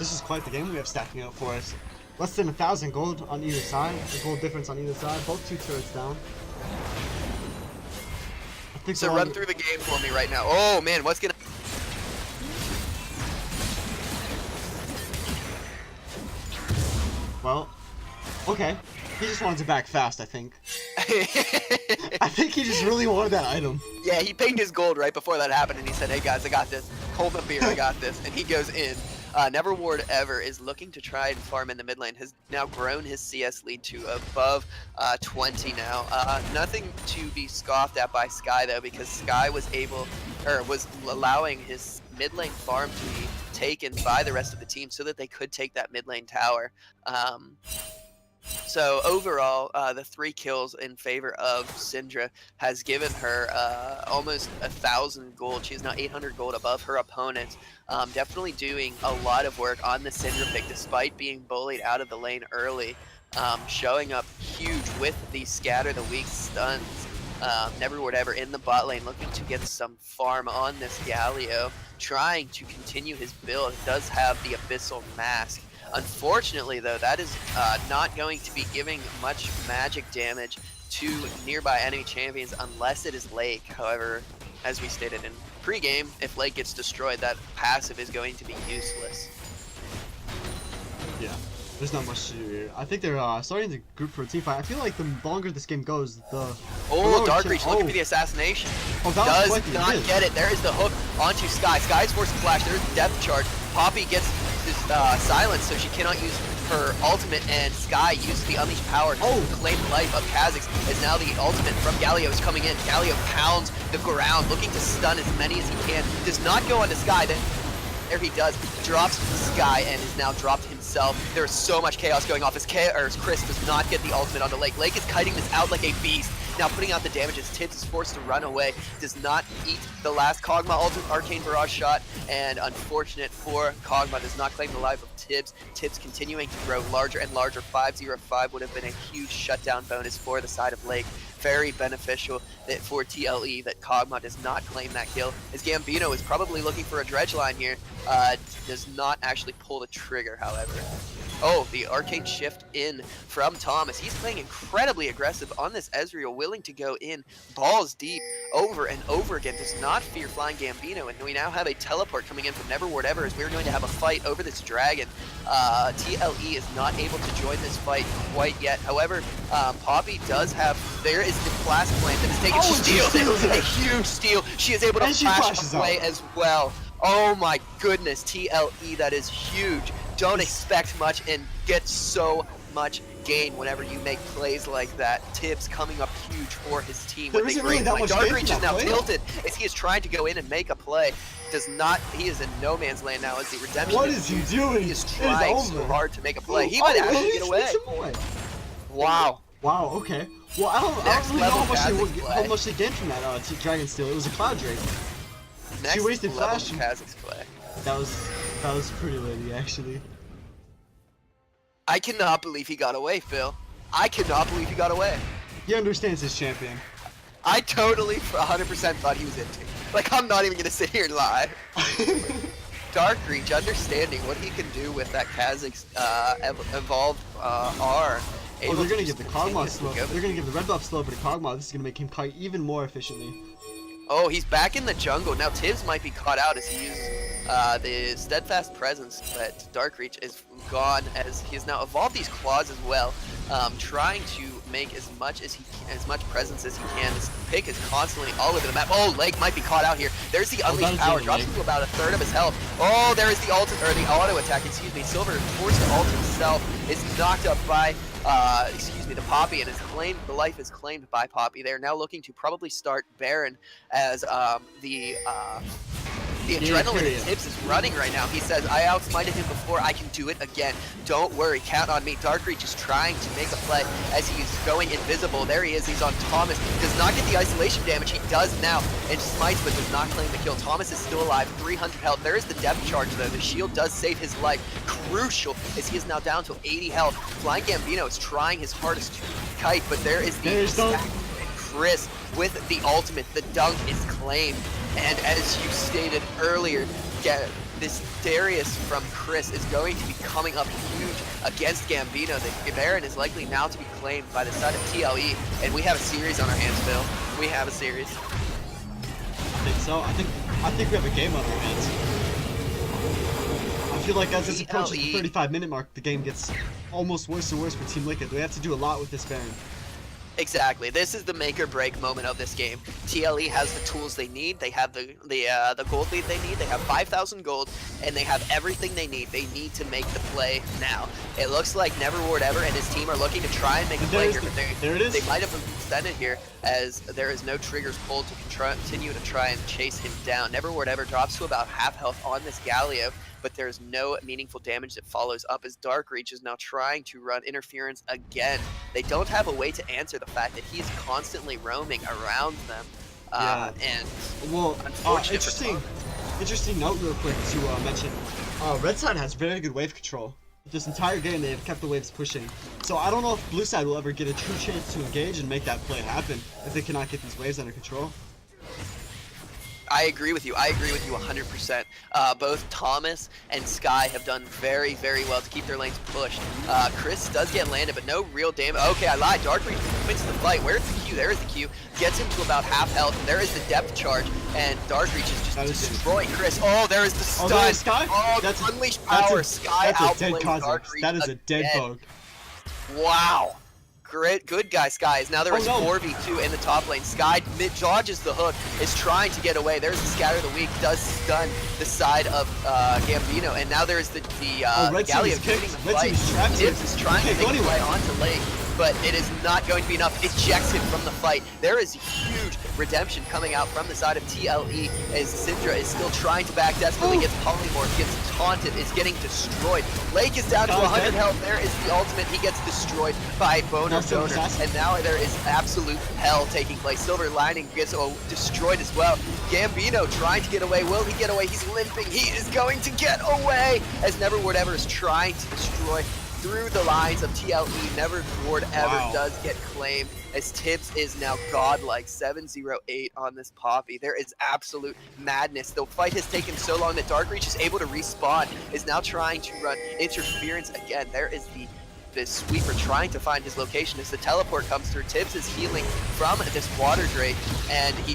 Speaker 1: This is quite the game we have stacking up for us. Less than 1,000 gold on either side, a gold difference on either side, both 2 turrets down.
Speaker 2: So run through the game for me right now. Oh man, what's gonna...
Speaker 1: Well, okay. He just wanted to back fast, I think. I think he just really wanted that item.
Speaker 2: Yeah, he pinged his gold right before that happened and he said, hey guys, I got this. Hold the beer, I got this. And he goes in. Never Ward Ever is looking to try and farm in the mid lane, has now grown his CS lead to above 20 now. Nothing to be scoffed at by Sky though, because Sky was allowing his mid lane farm to be taken by the rest of the team so that they could take that mid lane tower. So overall, the 3 kills in favor of Syndra has given her almost 1,000 gold. She is now 800 gold above her opponent. Definitely doing a lot of work on the Syndra pick despite being bullied out of the lane early. Showing up huge with the scatter, the weak stuns. Never whatever in the bot lane, looking to get some farm on this Galio. Trying to continue his build. It does have the Abyssal Mask. Unfortunately, though, that is not going to be giving much magic damage to nearby enemy champions unless it is Lake. However, as we stated in pregame, if Lake gets destroyed, that passive is going to be useless.
Speaker 1: Yeah, there's not much to do here. I think they're starting to group for a team fight. I feel like the longer this game goes, the...
Speaker 2: Oh, Dark Reach looking for the assassination.
Speaker 1: Oh, that
Speaker 2: does not get it. There is the hook onto Sky. Sky's forced to flash. There's depth charge. Poppy gets his silence, so she cannot use her ultimate, and Sky uses the unleashed power to claim the life of Kha'Zix, as now the ultimate from Galio is coming in. Galio pounds the ground, looking to stun as many as he can. Does not go onto Sky, then there he does. Drops Sky and is now dropped himself. There is so much chaos going off as Chris does not get the ultimate onto Lake. Lake is kiting this out like a beast. Now putting out the damage as Tibbs is forced to run away. Does not eat the last Kog'Maw ultimate Arcane Barrage shot, and unfortunate for Kog'Maw, does not claim the life of Tibbs. Tibbs continuing to grow larger and larger. 505 would have been a huge shutdown bonus for the side of Lake. Very beneficial that for TLE that Kog'Maw does not claim that kill. As Gambino is probably looking for a dredge line here. Does not actually pull the trigger, however. Oh, the arcane shift in from Thomas. He's playing incredibly aggressive on this Ezreal, willing to go in balls deep over and over again. Does not fear flying Gambino, and we now have a teleport coming in from Never Ward Ever as we're going to have a fight over this dragon. TLE is not able to join this fight quite yet. However, Poppy does have, there is the blast plant that is taking steal. A huge steal. She is able to flash away as well. Oh my goodness, TLE, that is huge. Don't expect much and get so much gain whenever you make plays like that. Tibbs coming up huge for his team with a great play. Dark Reach is now tilted as he is trying to go in and make a play. Does not, he is in no man's land now as the redemption.
Speaker 1: What is he doing?
Speaker 2: He is trying so hard to make a play. He might actually get away. Wow.
Speaker 1: Wow, okay. Well, I don't really know how much they gained from that Dragon Steel. It was a Cloud Drake. She wasted Flash. That was pretty lady, actually.
Speaker 2: I cannot believe he got away, Phil. I cannot believe he got away.
Speaker 1: He understands his champion.
Speaker 2: I totally 100% thought he was into. Like, I'm not even gonna sit here and lie. Dark Reach, understanding what he can do with that Kha'Zix evolved R.
Speaker 1: Oh, they're gonna give the Kog'Maw slow. They're gonna give the red buff slow over to Kog'Maw. This is gonna make him kite even more efficiently.
Speaker 2: Oh, he's back in the jungle. Now Tibbs might be caught out as he uses the steadfast presence, but Dark Reach is gone as he has now evolved these claws as well, trying to make as much presence as he can. His pick is constantly all over the map. Oh, Lake might be caught out here. There's the unleashed power, drops him to about a third of his health. Oh, there is the the auto attack. Excuse me. Silver forced to ult himself is knocked up by the Poppy, and the life is claimed by Poppy. They are now looking to probably start Baron as the adrenaline in Tibbs is running right now. He says, I outsmited him before, I can do it again. Don't worry, count on me. Dark Reach is trying to make a play as he's going invisible. There he is, he's on Thomas. Does not get the isolation damage, he does now. And smites, but does not claim the kill. Thomas is still alive, 300 health. There is the depth charge though. The shield does save his life. Crucial, as he is now down to 80 health. Flying Gambino is trying his hardest to kite, but there is the stack. Chris with the ultimate, the dunk is claimed. And as you stated earlier, this Darius from Chris is going to be coming up huge against Gambino. The Baron is likely now to be claimed by the side of TLE, and we have a series on our hands, Phil. We have a series.
Speaker 1: I think so. I think we have a game on our hands. I feel like as this approaches the 35-minute mark, the game gets almost worse and worse for Team Liquid. They have to do a lot with this Baron.
Speaker 2: Exactly. This is the make or break moment of this game. TLE has the tools they need. They have the gold lead they need. They have 5,000 gold, and they have everything they need. They need to make the play now. It looks like Never Ward Ever and his team are looking to try and make a play here, but they might have extended here as there is no triggers pulled to continue to try and chase him down. Never Ward Ever drops to about half health on this Galio, but there's no meaningful damage that follows up as Dark Reach is now trying to run interference again. They don't have a way to answer the fact that he's constantly roaming around them. And
Speaker 1: well, interesting note real quick to mention. Red side has very good wave control. This entire game they have kept the waves pushing. So I don't know if blue side will ever get a true chance to engage and make that play happen if they cannot get these waves under control.
Speaker 2: I agree with you. I agree with you 100%. Both Thomas and Sky have done very, very well to keep their lanes pushed. Chris does get landed, but no real damage. Okay, I lied. Dark Reach wins the fight. Where's the Q? There is the Q. Gets him to about half health. There is the depth charge, and Dark Reach is just destroying Chris. Oh, there is the stun.
Speaker 1: Oh, Sky?
Speaker 2: Oh, that's unleashed power. Sky outplays Dark Reach.
Speaker 1: That is a dead bug.
Speaker 2: Wow. Great, good guy, Skies. Now there is 4v2 in the top lane. Sky dodges the hook, is trying to get away. There's the Scatter the Weak, does stun the side of Gambino, and now there's the Galio shooting the fight. Tibbs is trying to take play onto Lake, but it is not going to be enough. Ejects him from the fight. There is huge redemption coming out from the side of TLE as Syndra is still trying to back desperately, gets polymorphed, gets taunted, is getting destroyed. Lake is down to 100 health. There is the ultimate. He gets destroyed by Bonobo. And now there is absolute hell taking place. Silver Lining gets destroyed as well. Gambino trying to get away. Will he get away? He's limping. He is going to get away as Never Ward Ever is trying to destroy through the lines of TLE. Never Ward Ever does get claimed as Tibbs is now godlike, 708 on this Poppy. There is absolute madness. The fight has taken so long that Dark Reach is able to respawn, is now trying to run interference again. There is the sweeper trying to find his location as the teleport comes through. Tibbs is healing from this water drake, and he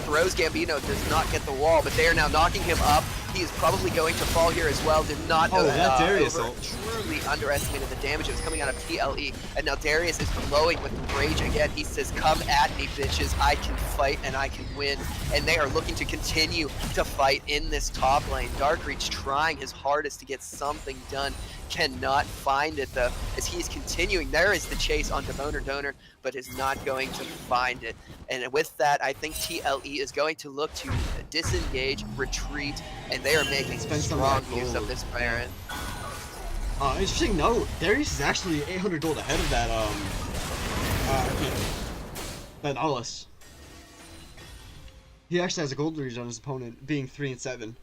Speaker 2: throws Gambino, does not get the wall, but they are now knocking him up. He is probably going to fall here as well. Did not truly underestimated the damage that was coming out of TLE, and now Darius is glowing with rage again. He says, come at me, bitches. I can fight and I can win. And they are looking to continue to fight in this top lane. Dark Reach trying his hardest to get something done. Cannot find it though, as he's continuing. There is the chase onto Boner Donor, but is not going to find it. And with that, I think TLE is going to look to disengage, retreat, and they are making strong use of this Baron.
Speaker 1: Interesting note, Darius is actually 800 gold ahead of that Okay. That Nautilus. He actually has a gold lead on his opponent, being 3 and 7.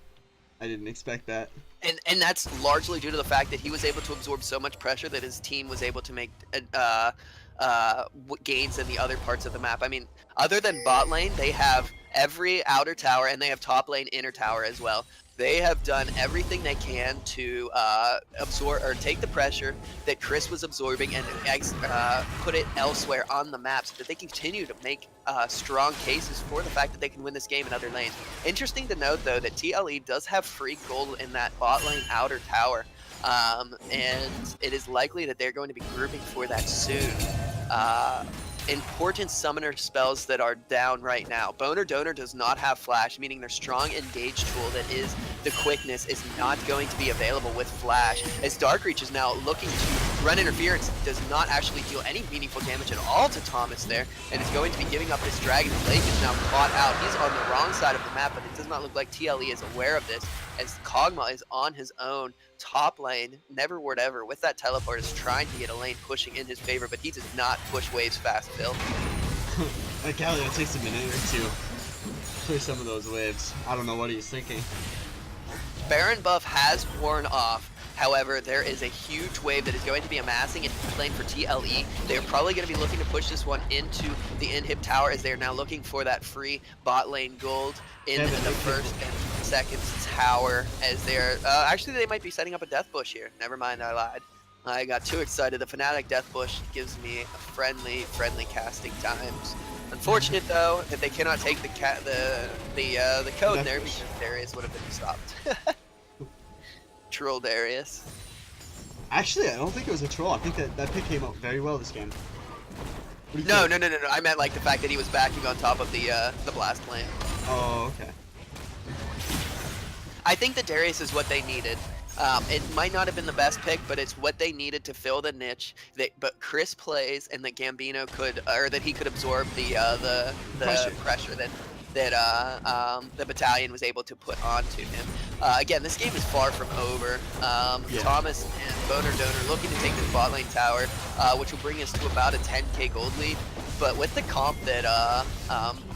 Speaker 1: I didn't expect that.
Speaker 2: And that's largely due to the fact that he was able to absorb so much pressure that his team was able to make gains in the other parts of the map. I mean, other than bot lane, they have every outer tower and they have top lane inner tower as well. They have done everything they can to absorb or take the pressure that Chris was absorbing and put it elsewhere on the map so that they continue to make strong cases for the fact that they can win this game in other lanes. Interesting to note, though, that TLE does have free gold in that bot lane outer tower, and it is likely that they're going to be grouping for that soon. Important summoner spells that are down right now. Boner Donor does not have flash, meaning their strong engage tool that is the quickness is not going to be available with flash, as Darkreach is now looking to run interference, does not actually deal any meaningful damage at all to Thomas there, and is going to be giving up this dragon. Blake is now caught out. He's on the wrong side of the map, but it does not look like TLE is aware of this, as Kog'Maw is on his own top lane, never word ever, with that teleport, is trying to get a lane pushing in his favor, but he does not push waves fast, Bill.
Speaker 1: Like Galio takes a minute or two to push some of those waves. I don't know what he's thinking.
Speaker 2: Baron buff has worn off. However, there is a huge wave that is going to be amassing in lane for TLE. They're probably going to be looking to push this one into the inhib tower, as they are now looking for that free bot lane gold in the first and second tower, as they're actually they might be setting up a death bush here. Never mind, I lied. I got too excited. The Fnatic death bush gives me friendly casting times. Unfortunate though that they cannot take the code there, because Darius would have been stopped. Troll Darius.
Speaker 1: Actually, I don't think it was a troll. I think that pick came out very well this game.
Speaker 2: No. I meant like the fact that he was backing on top of the blast lane.
Speaker 1: Oh, okay.
Speaker 2: I think that Darius is what they needed. It might not have been the best pick, but it's what they needed to fill the niche. But Chris plays, and that Gambino could, or that he could absorb the pressure that the Battalion was able to put onto him. Again, this game is far from over. Thomas and Boner Donor looking to take this bot lane tower, which will bring us to about a 10k gold lead. But with the comp that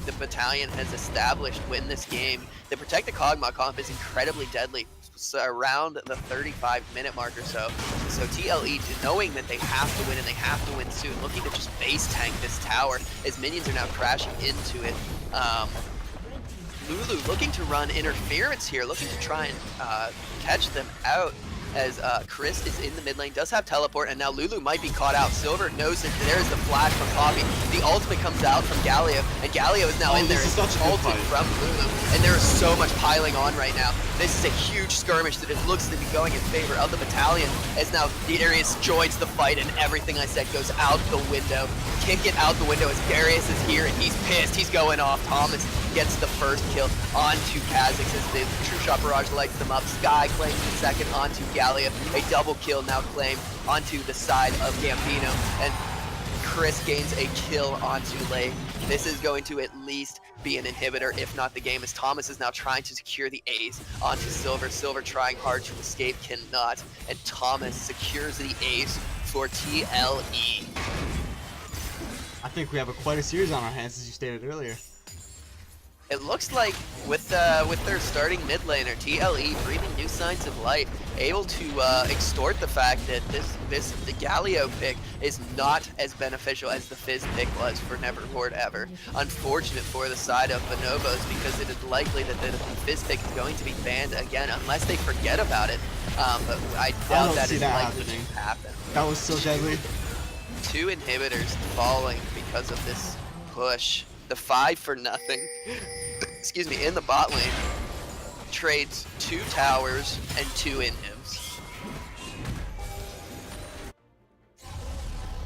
Speaker 2: the Battalion has established win this game, the Protect the Kog'Maw comp is incredibly deadly, around the 35-minute mark or so. So TLE, knowing that they have to win and they have to win soon, looking to just base tank this tower as minions are now crashing into it. Lulu looking to run interference here, looking to try and catch them out, as Chris is in the mid lane, does have teleport, and now Lulu might be caught out. Silver knows that there's the flash from Poppy. The ultimate comes out from Galio, and Galio is now in there. It's ulted from Lulu, and there is so much piling on right now. This is a huge skirmish that it looks to be going in favor of the Battalion, as now Darius joins the fight, and everything I said goes out the window. Kick it out the window as Darius is here, and he's pissed. He's going off. Thomas gets the first kill onto Kha'Zix as the True Shot Barrage lights them up. Sky claims the second onto Galio. A double kill now claimed onto the side of Gambino, and Chris gains a kill onto Lei. This is going to at least be an inhibitor, if not the game, as Thomas is now trying to secure the Ace onto Silver. Silver trying hard to escape, cannot, and Thomas secures the Ace for TLE.
Speaker 1: I think we have quite a series on our hands, as you stated earlier.
Speaker 2: It looks like with their starting mid laner, TLE breathing new signs of life, able to extort the fact that the Galio pick is not as beneficial as the Fizz pick was for Never Hoard Ever. Unfortunate for the side of Bonobos, because it is likely that the Fizz pick is going to be banned again unless they forget about it. But I doubt that is likely to happen.
Speaker 1: That was so deadly.
Speaker 2: 2 inhibitors falling because of this push. The 5 for nothing, excuse me, in the bot lane trades 2 towers and 2 inhibs.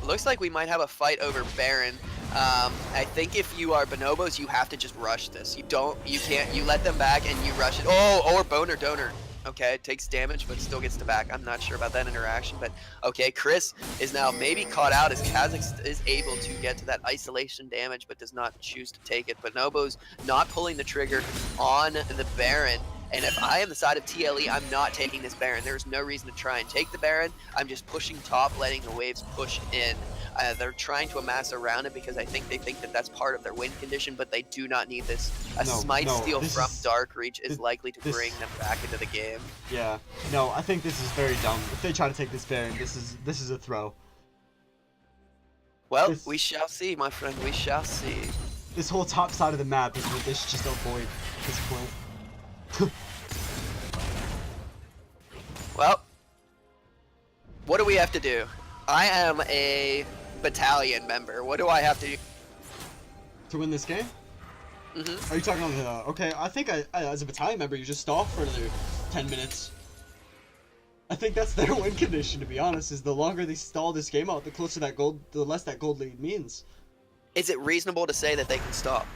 Speaker 2: Looks like we might have a fight over Baron. I think if you are Bonobos, you have to just rush this. You let them back and you rush it. Oh, or Boner Donor. Okay, it takes damage, but still gets to back. I'm not sure about that interaction, but okay, Chris is now maybe caught out, as Kha'Zix is able to get to that isolation damage, but does not choose to take it. Bonobo's not pulling the trigger on the Baron, and if I am the side of TLE, I'm not taking this Baron. There's no reason to try and take the Baron. I'm just pushing top, letting the waves push in. They're trying to amass around it because I think they think that that's part of their win condition, but they do not need this. A smite steal from Dark Reach is likely to bring them back into the game.
Speaker 1: Yeah. No, I think this is very dumb. If they try to take this Baron, this is a throw.
Speaker 2: Well, we shall see, my friend. We shall see.
Speaker 1: This whole top side of the map is what they should just avoid at this point.
Speaker 2: Well, what do we have to do? I am a Battalion member. What do I have to do
Speaker 1: to win this game?
Speaker 2: Mm-hmm.
Speaker 1: Are you talking on the? Okay, I think as a Battalion member, you just stall for another 10 minutes. I think that's their win condition, to be honest. Is the longer they stall this game out, the closer that gold, the less that gold lead means.
Speaker 2: Is it reasonable to say that they can stop?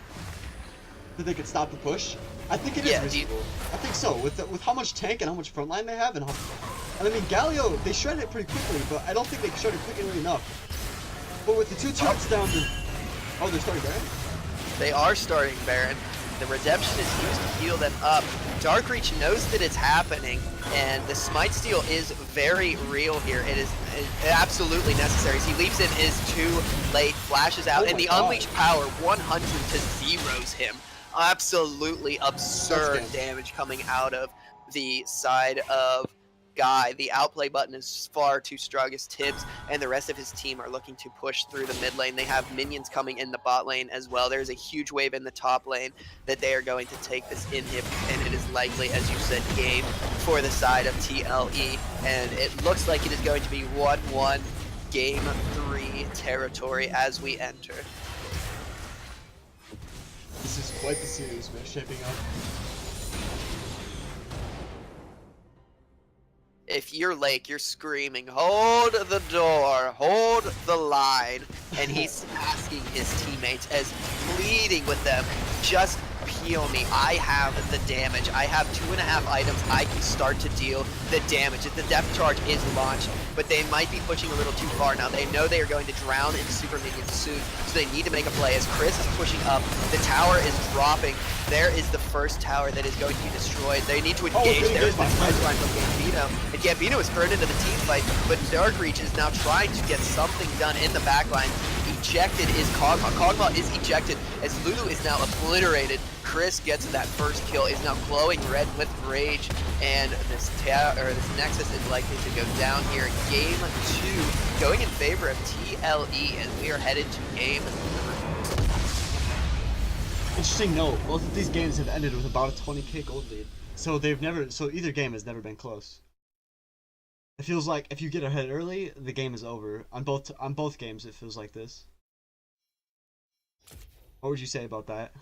Speaker 1: That they can stop the push? I think it is reasonable. I think so. With how much tank and how much frontline they have, and I mean Galio, they shred it pretty quickly, but I don't think they shred it quickly enough. But with the 2 turrets down, oh, they're starting Baron?
Speaker 2: They are starting Baron. The Redemption is used to heal them up. Dark Reach knows that it's happening, and the Smite Steal is very real here. It is absolutely necessary. As he leaps in, is too late, flashes out, and the Unleashed Power 100 to zeros him. Absolutely absurd damage coming out of the side of Guy. The outplay button is far too strong as Tibbs and the rest of his team are looking to push through the mid lane. They have minions coming in the bot lane as well. There's a huge wave in the top lane that they are going to take this inhib, and it is likely, as you said, game for the side of TLE, and it looks like it is going to be 1-1 game 3 territory as we enter.
Speaker 1: This is quite the series we're shaping up.
Speaker 2: If you're Lake, you're screaming, hold the door, hold the line, and he's asking his teammates, as pleading with them, just peel me. I have the damage. I have 2.5 items. I can start to deal the damage. If the depth charge is launched, but they might be pushing a little too far now. They know they are going to drown in super minions soon, so they need to make a play. As Chris is pushing up, the tower is dropping. There is the first tower that is going to be destroyed. They need to engage. There's the pipeline from Gambino. And Gambino is burned into the team fight, but Dark Reach is now trying to get something done in the backline. Ejected is Kog'Maw. Kog'Maw is ejected as Lulu is now obliterated. Chris gets that first kill, is now glowing red with rage, and this Nexus is likely to go down here. Game 2 going in favor of TLE as we are headed to game 3.
Speaker 1: Interesting note, both of these games have ended with about a 20k gold lead. So either game has never been close. It feels like if you get ahead early, the game is over. On both games it feels like this. What would you say about that?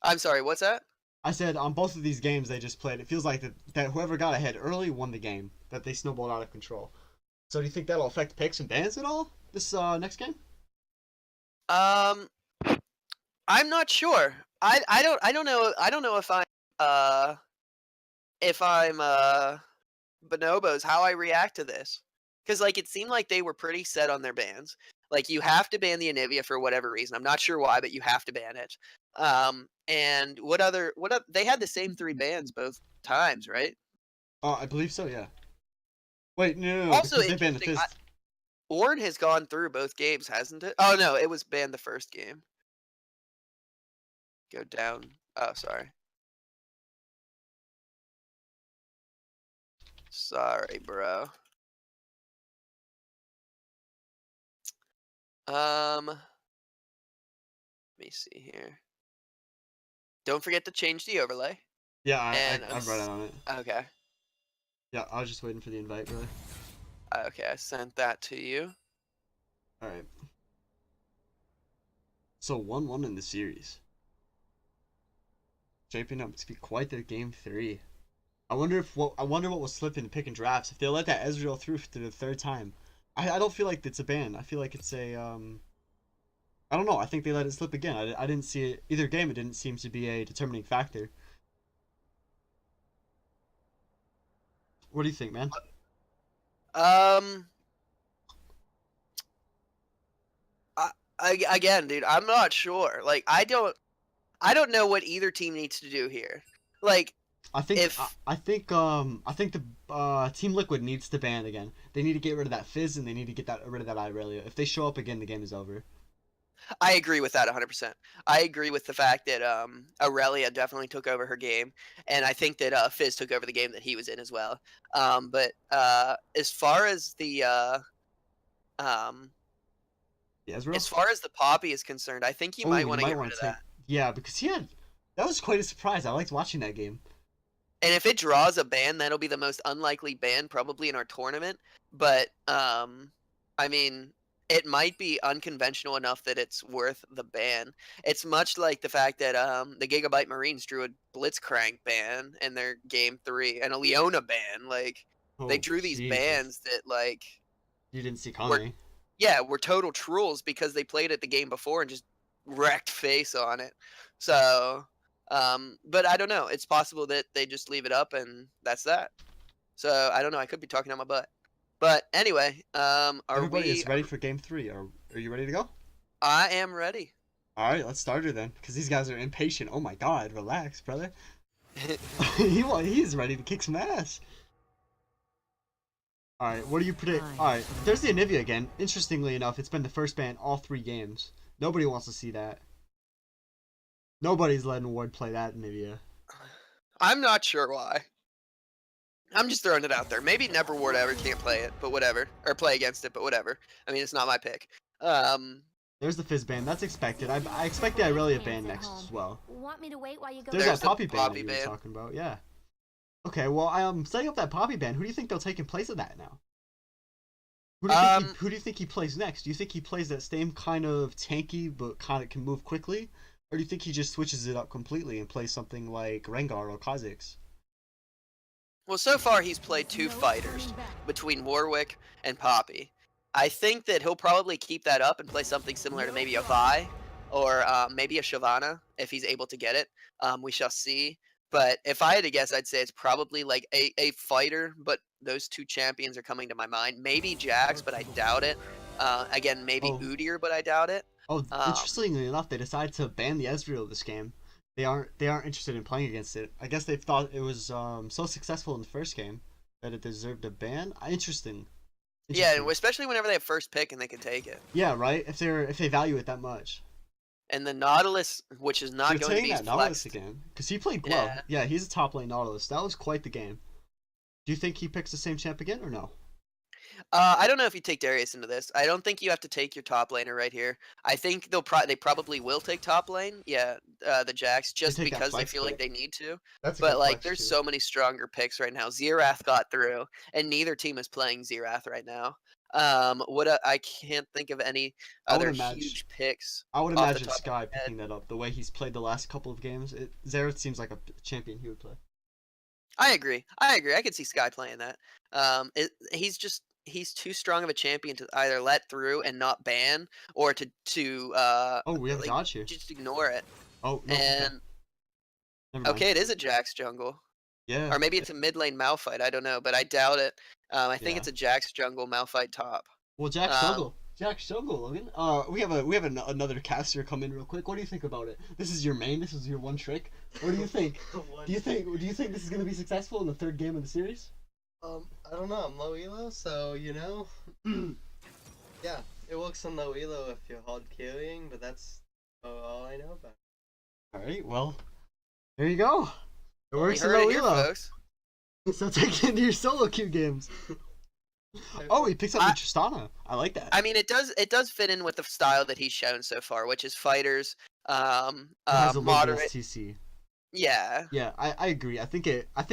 Speaker 2: I'm sorry, what's that?
Speaker 1: I said on both of these games they just played, it feels like that whoever got ahead early won the game. That they snowballed out of control. So do you think that'll affect picks and bans at all this next game?
Speaker 2: I'm not sure. I don't know if I'm Bonobos how I react to this, because like it seemed like they were pretty set on their bans. Like you have to ban the Anivia for whatever reason. I'm not sure why, but you have to ban it. And what they had the same 3 bans both times, right?
Speaker 1: I believe so, yeah. Wait, no.
Speaker 2: Also,
Speaker 1: they banned the fist.
Speaker 2: Ord has gone through both games, hasn't it? Oh no, it was banned the first game. Go down. Oh, sorry. Sorry, bro. Let me see here. Don't forget to change the overlay.
Speaker 1: Yeah, I've read it on it.
Speaker 2: Okay.
Speaker 1: Yeah, I was just waiting for the invite, really.
Speaker 2: Okay, I sent that to you.
Speaker 1: Alright. So 1-1 in the series. Shaping up to be quite the game 3. I wonder what will slip in pick and drafts if they let that Ezreal through to the 3rd time. I don't feel like it's a ban. I feel like it's a I don't know. I think they let it slip again. I didn't see it either game. It didn't seem to be a determining factor. What do you think, man?
Speaker 2: Again, dude, I'm not sure. Like, I don't know what either team needs to do here. Like,
Speaker 1: I think
Speaker 2: If
Speaker 1: I think the Team Liquid needs to ban again. They need to get rid of that Fizz and they need to get rid of that Irelia. If they show up again, the game is over.
Speaker 2: I agree with that 100%. I agree with the fact that Aurelia definitely took over her game, and I think that Fizz took over the game that he was in as well. But as far as the um,
Speaker 1: Yeah, Ezreal?
Speaker 2: as far as the Poppy is concerned, I think you
Speaker 1: Oh,
Speaker 2: might
Speaker 1: you
Speaker 2: want to
Speaker 1: might
Speaker 2: get
Speaker 1: want
Speaker 2: rid
Speaker 1: to
Speaker 2: of
Speaker 1: take.
Speaker 2: that.
Speaker 1: Yeah, because that was quite a surprise. I liked watching that game.
Speaker 2: And if it draws a ban, that'll be the most unlikely ban probably in our tournament. But I mean, it might be unconventional enough that it's worth the ban. It's much like the fact that the Gigabyte Marines drew a Blitzcrank ban in their game 3 and a Leona ban. Like they
Speaker 1: Oh,
Speaker 2: drew these
Speaker 1: Jesus.
Speaker 2: bans that like
Speaker 1: You didn't see
Speaker 2: were
Speaker 1: coming.
Speaker 2: were total trolls because they played it the game before and just wrecked face on it. So, but I don't know. It's possible that they just leave it up and that's that. So I don't know. I could be talking on my butt. But anyway,
Speaker 1: Everybody is ready for game 3. Are you ready to go?
Speaker 2: I am ready.
Speaker 1: All right, let's start her then, because these guys are impatient. Oh my God, relax, brother. He's ready to kick some ass. All right, what do you predict? All right, there's the Anivia again. Interestingly enough, it's been the first ban all 3 games. Nobody wants to see that. Nobody's letting Ward play that Anivia.
Speaker 2: I'm not sure why. I'm just throwing it out there. Maybe Never Ward ever can't play it, but whatever. Or play against it, but whatever. I mean, it's not my pick.
Speaker 1: There's the Fizz ban. That's expected. I expect the Irelia ban next as well.
Speaker 4: Want me to wait while you go?
Speaker 1: There's
Speaker 2: There's
Speaker 1: that
Speaker 2: the
Speaker 1: Poppy ban
Speaker 2: Poppy
Speaker 1: that you were
Speaker 2: ban.
Speaker 1: talking about. Yeah. Okay, well, setting up that Poppy ban. Who do you think they'll take in place of that now? Who do you think he plays next? Do you think he plays that same kind of tanky but kind of can move quickly, or do you think he just switches it up completely and plays something like Rengar or Kha'Zix?
Speaker 2: Well, so far he's played 2 fighters between Warwick and Poppy. I think that he'll probably keep that up and play something similar to maybe a Vi or maybe a Shyvana if he's able to get it. We shall see. But if I had to guess, I'd say it's probably like a fighter, but those 2 champions are coming to my mind. Maybe Jax, but I doubt it. Again, maybe
Speaker 1: Oh.
Speaker 2: Udyr, but I doubt it.
Speaker 1: Oh, interestingly enough, they decided to ban the Ezreal this game. They aren't interested in playing against it. I guess they thought it was so successful in the first game that it deserved a ban. Interesting.
Speaker 2: Yeah, especially whenever they have first pick and they can take it.
Speaker 1: Yeah, right. If they value it that much.
Speaker 2: And the Nautilus, which is not
Speaker 1: You're
Speaker 2: going to be
Speaker 1: that Nautilus
Speaker 2: flexed.
Speaker 1: again, because he played Glow. Yeah, he's a top lane Nautilus. That was quite the game. Do you think he picks the same champ again or no?
Speaker 2: I don't know if you take Darius into this. I don't think you have to take your top laner right here. I think they probably will take top lane. Yeah, the Jax, just because they feel like they need to.
Speaker 1: That's
Speaker 2: but like, there's so many stronger picks right now. Xerath got through, and neither team is playing Xerath right now. I can't think of any other huge picks.
Speaker 1: I would imagine Sky picking that up. The way he's played the last couple of games, Xerath seems like a champion he would play.
Speaker 2: I agree. I could see Sky playing that. He's too strong of a champion to either let through and not ban, or to
Speaker 1: we have
Speaker 2: like,
Speaker 1: dodge here.
Speaker 2: just ignore it.
Speaker 1: Oh no.
Speaker 2: And okay, it is a Jax jungle.
Speaker 1: Yeah.
Speaker 2: Or maybe it's a mid lane Malphite. I don't know, but I doubt it. I think it's a Jax jungle Malphite top.
Speaker 1: Well, Jax jungle. Jax jungle, Logan. We have another caster come in real quick. What do you think about it? This is your main. This is your one trick. What do you think? Do you think this is gonna be successful in the 3rd game of the series?
Speaker 5: I don't know. I'm low elo, so you know. Yeah, it works on low elo if you're hard carrying, but that's all I know about it.
Speaker 1: All right. Well, there you go. It works in
Speaker 2: You heard
Speaker 1: low
Speaker 2: it here,
Speaker 1: elo.
Speaker 2: folks.
Speaker 1: So take it into your solo queue games. Oh, he picks up the Tristana. I like that.
Speaker 2: I mean, it does fit in with the style that he's shown so far, which is fighters,
Speaker 1: has a
Speaker 2: moderate.
Speaker 1: TC.
Speaker 2: Yeah.
Speaker 1: Yeah, I agree. I think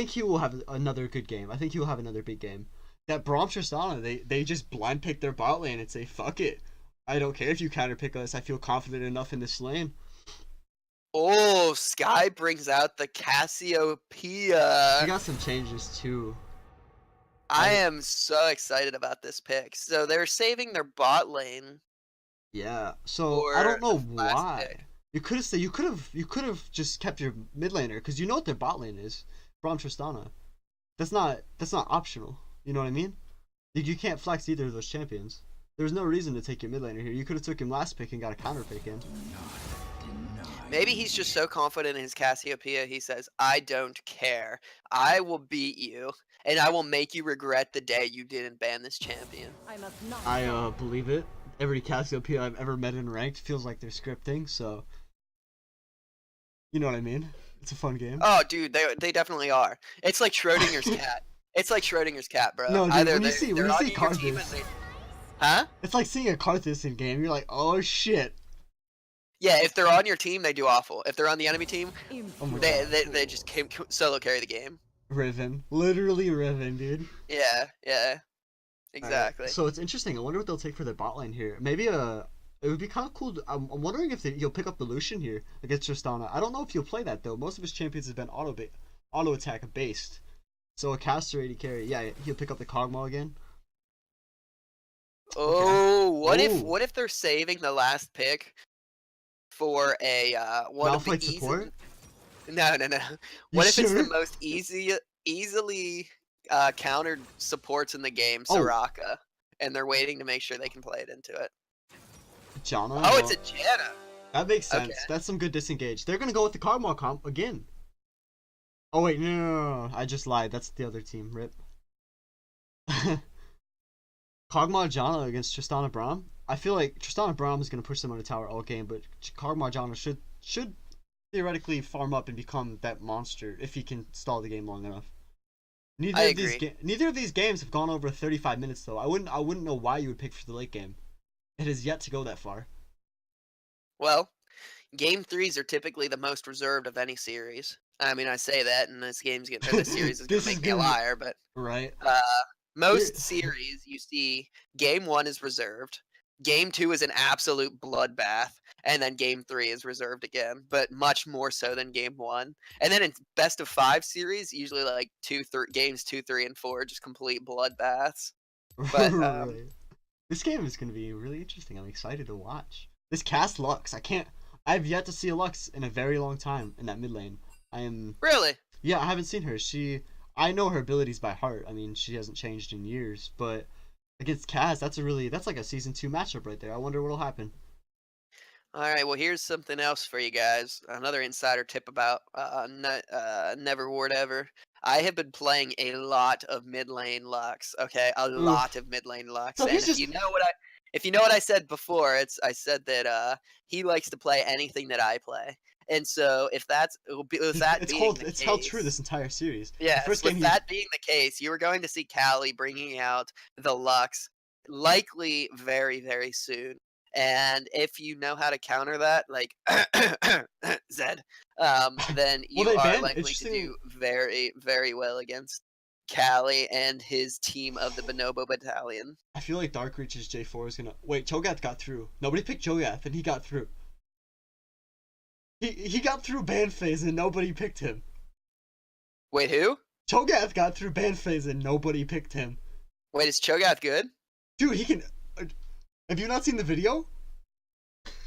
Speaker 1: he will have another good game. I think he will have another big game. That Braum Tristana, they just blind pick their bot lane and say, fuck it. I don't care if you counter pick us. I feel confident enough in this lane.
Speaker 2: Oh, Sky brings out the Cassiopeia.
Speaker 1: He got some changes too.
Speaker 2: I am so excited about this pick. So they're saving their bot lane.
Speaker 1: Yeah. So I don't know why.
Speaker 2: Pick.
Speaker 1: You could have just kept your mid laner because you know what their bot lane is. Braum Tristana. That's not optional. You know what I mean? You can't flex either of those champions. There's no reason to take your mid laner here. You could have took him last pick and got a counter pick in.
Speaker 2: Maybe he's just so confident in his Cassiopeia, he says, I don't care. I will beat you, and I will make you regret the day you didn't ban this champion.
Speaker 1: I believe it. Every Cassiopeia I've ever met in ranked feels like they're scripting, so you know what I mean. It's a fun game.
Speaker 2: Oh, dude, they definitely are. It's like Schrodinger's cat. It's like Schrodinger's cat, bro.
Speaker 1: No, dude,
Speaker 2: Either
Speaker 1: when you
Speaker 2: they're
Speaker 1: see
Speaker 2: on your team and
Speaker 1: Karthus,
Speaker 2: huh?
Speaker 1: it's like seeing a Karthus in game. You're like, oh shit.
Speaker 2: Yeah, if they're on your team, they do awful. If they're on the enemy team,
Speaker 1: Oh my
Speaker 2: they
Speaker 1: god.
Speaker 2: they just solo carry the game.
Speaker 1: Riven, literally Riven, dude.
Speaker 2: Yeah, exactly.
Speaker 1: Alright, so it's interesting. I wonder what they'll take for their bot lane here. Maybe it would be kind of cool. I'm wondering if you'll pick up the Lucian here against Tristana. I don't know if you'll play that though. Most of his champions have been auto attack based. So a caster AD carry, yeah, he'll pick up the Kog'Maw again.
Speaker 2: Oh,
Speaker 1: Okay.
Speaker 2: what if they're saving the last pick for a one of the
Speaker 1: Malphite support?
Speaker 2: No.
Speaker 1: You
Speaker 2: What if it's the
Speaker 1: sure?
Speaker 2: most easily countered supports in the game,
Speaker 1: Oh.
Speaker 2: Soraka, and they're waiting to make sure they can play it into it?
Speaker 1: Janna?
Speaker 2: Oh, it's a Janna.
Speaker 1: That makes sense.
Speaker 2: Okay.
Speaker 1: That's some good disengage. They're gonna go with the Kog'Maw comp again. Oh wait, no. I just lied. That's the other team. Rip. Kog'Maw Janna against Tristana Braum. I feel like Tristana Braum is gonna push them on the tower all game, but Kog'Maw Janna should theoretically farm up and become that monster if he can stall the game long enough. Neither of these games have gone over 35 minutes though. I wouldn't know why you would pick for the late game. It has yet to go that far.
Speaker 2: Well, game 3s are typically the most reserved of any series. I mean, I say that, and this series is gonna make me a liar, but
Speaker 1: right.
Speaker 2: Most series you see game 1 is reserved, game 2 is an absolute bloodbath, and then game 3 is reserved again, but much more so than game 1. And then in best of 5 series, usually like games 2, 3, and 4 just complete bloodbaths. But
Speaker 1: right. This game is gonna be really interesting. I'm excited to watch. This cast Lux. I've yet to see a Lux in a very long time in that mid lane.
Speaker 2: Really?
Speaker 1: Yeah, I haven't seen her. I know her abilities by heart. I mean, she hasn't changed in years, but against Kaz, that's like a season 2 matchup right there. I wonder what'll happen.
Speaker 2: All right, well, here's something else for you guys. Another insider tip about Never Ward Ever. I have been playing a lot of mid lane Lux. Okay, a lot of mid lane Lux.
Speaker 1: So
Speaker 2: And if you know what I said before, I said that he likes to play anything that I play. And so if that's
Speaker 1: it's held true this entire series.
Speaker 2: Yeah,
Speaker 1: Being
Speaker 2: the case, you are going to see Callie bringing out the Lux likely very, very soon. And if you know how to counter that, like Zed, then you are likely to do very, very well against Callie and his team of the Bonobo Battalion.
Speaker 1: I feel like Dark Reach's J4 is gonna wait. Cho'Gath got through. Nobody picked Cho'Gath, and he got through. He got through ban phase, and nobody picked him.
Speaker 2: Wait, who?
Speaker 1: Cho'Gath got through ban phase, and nobody picked him.
Speaker 2: Wait, is Cho'Gath good?
Speaker 1: Dude, he can. Have you not seen the video?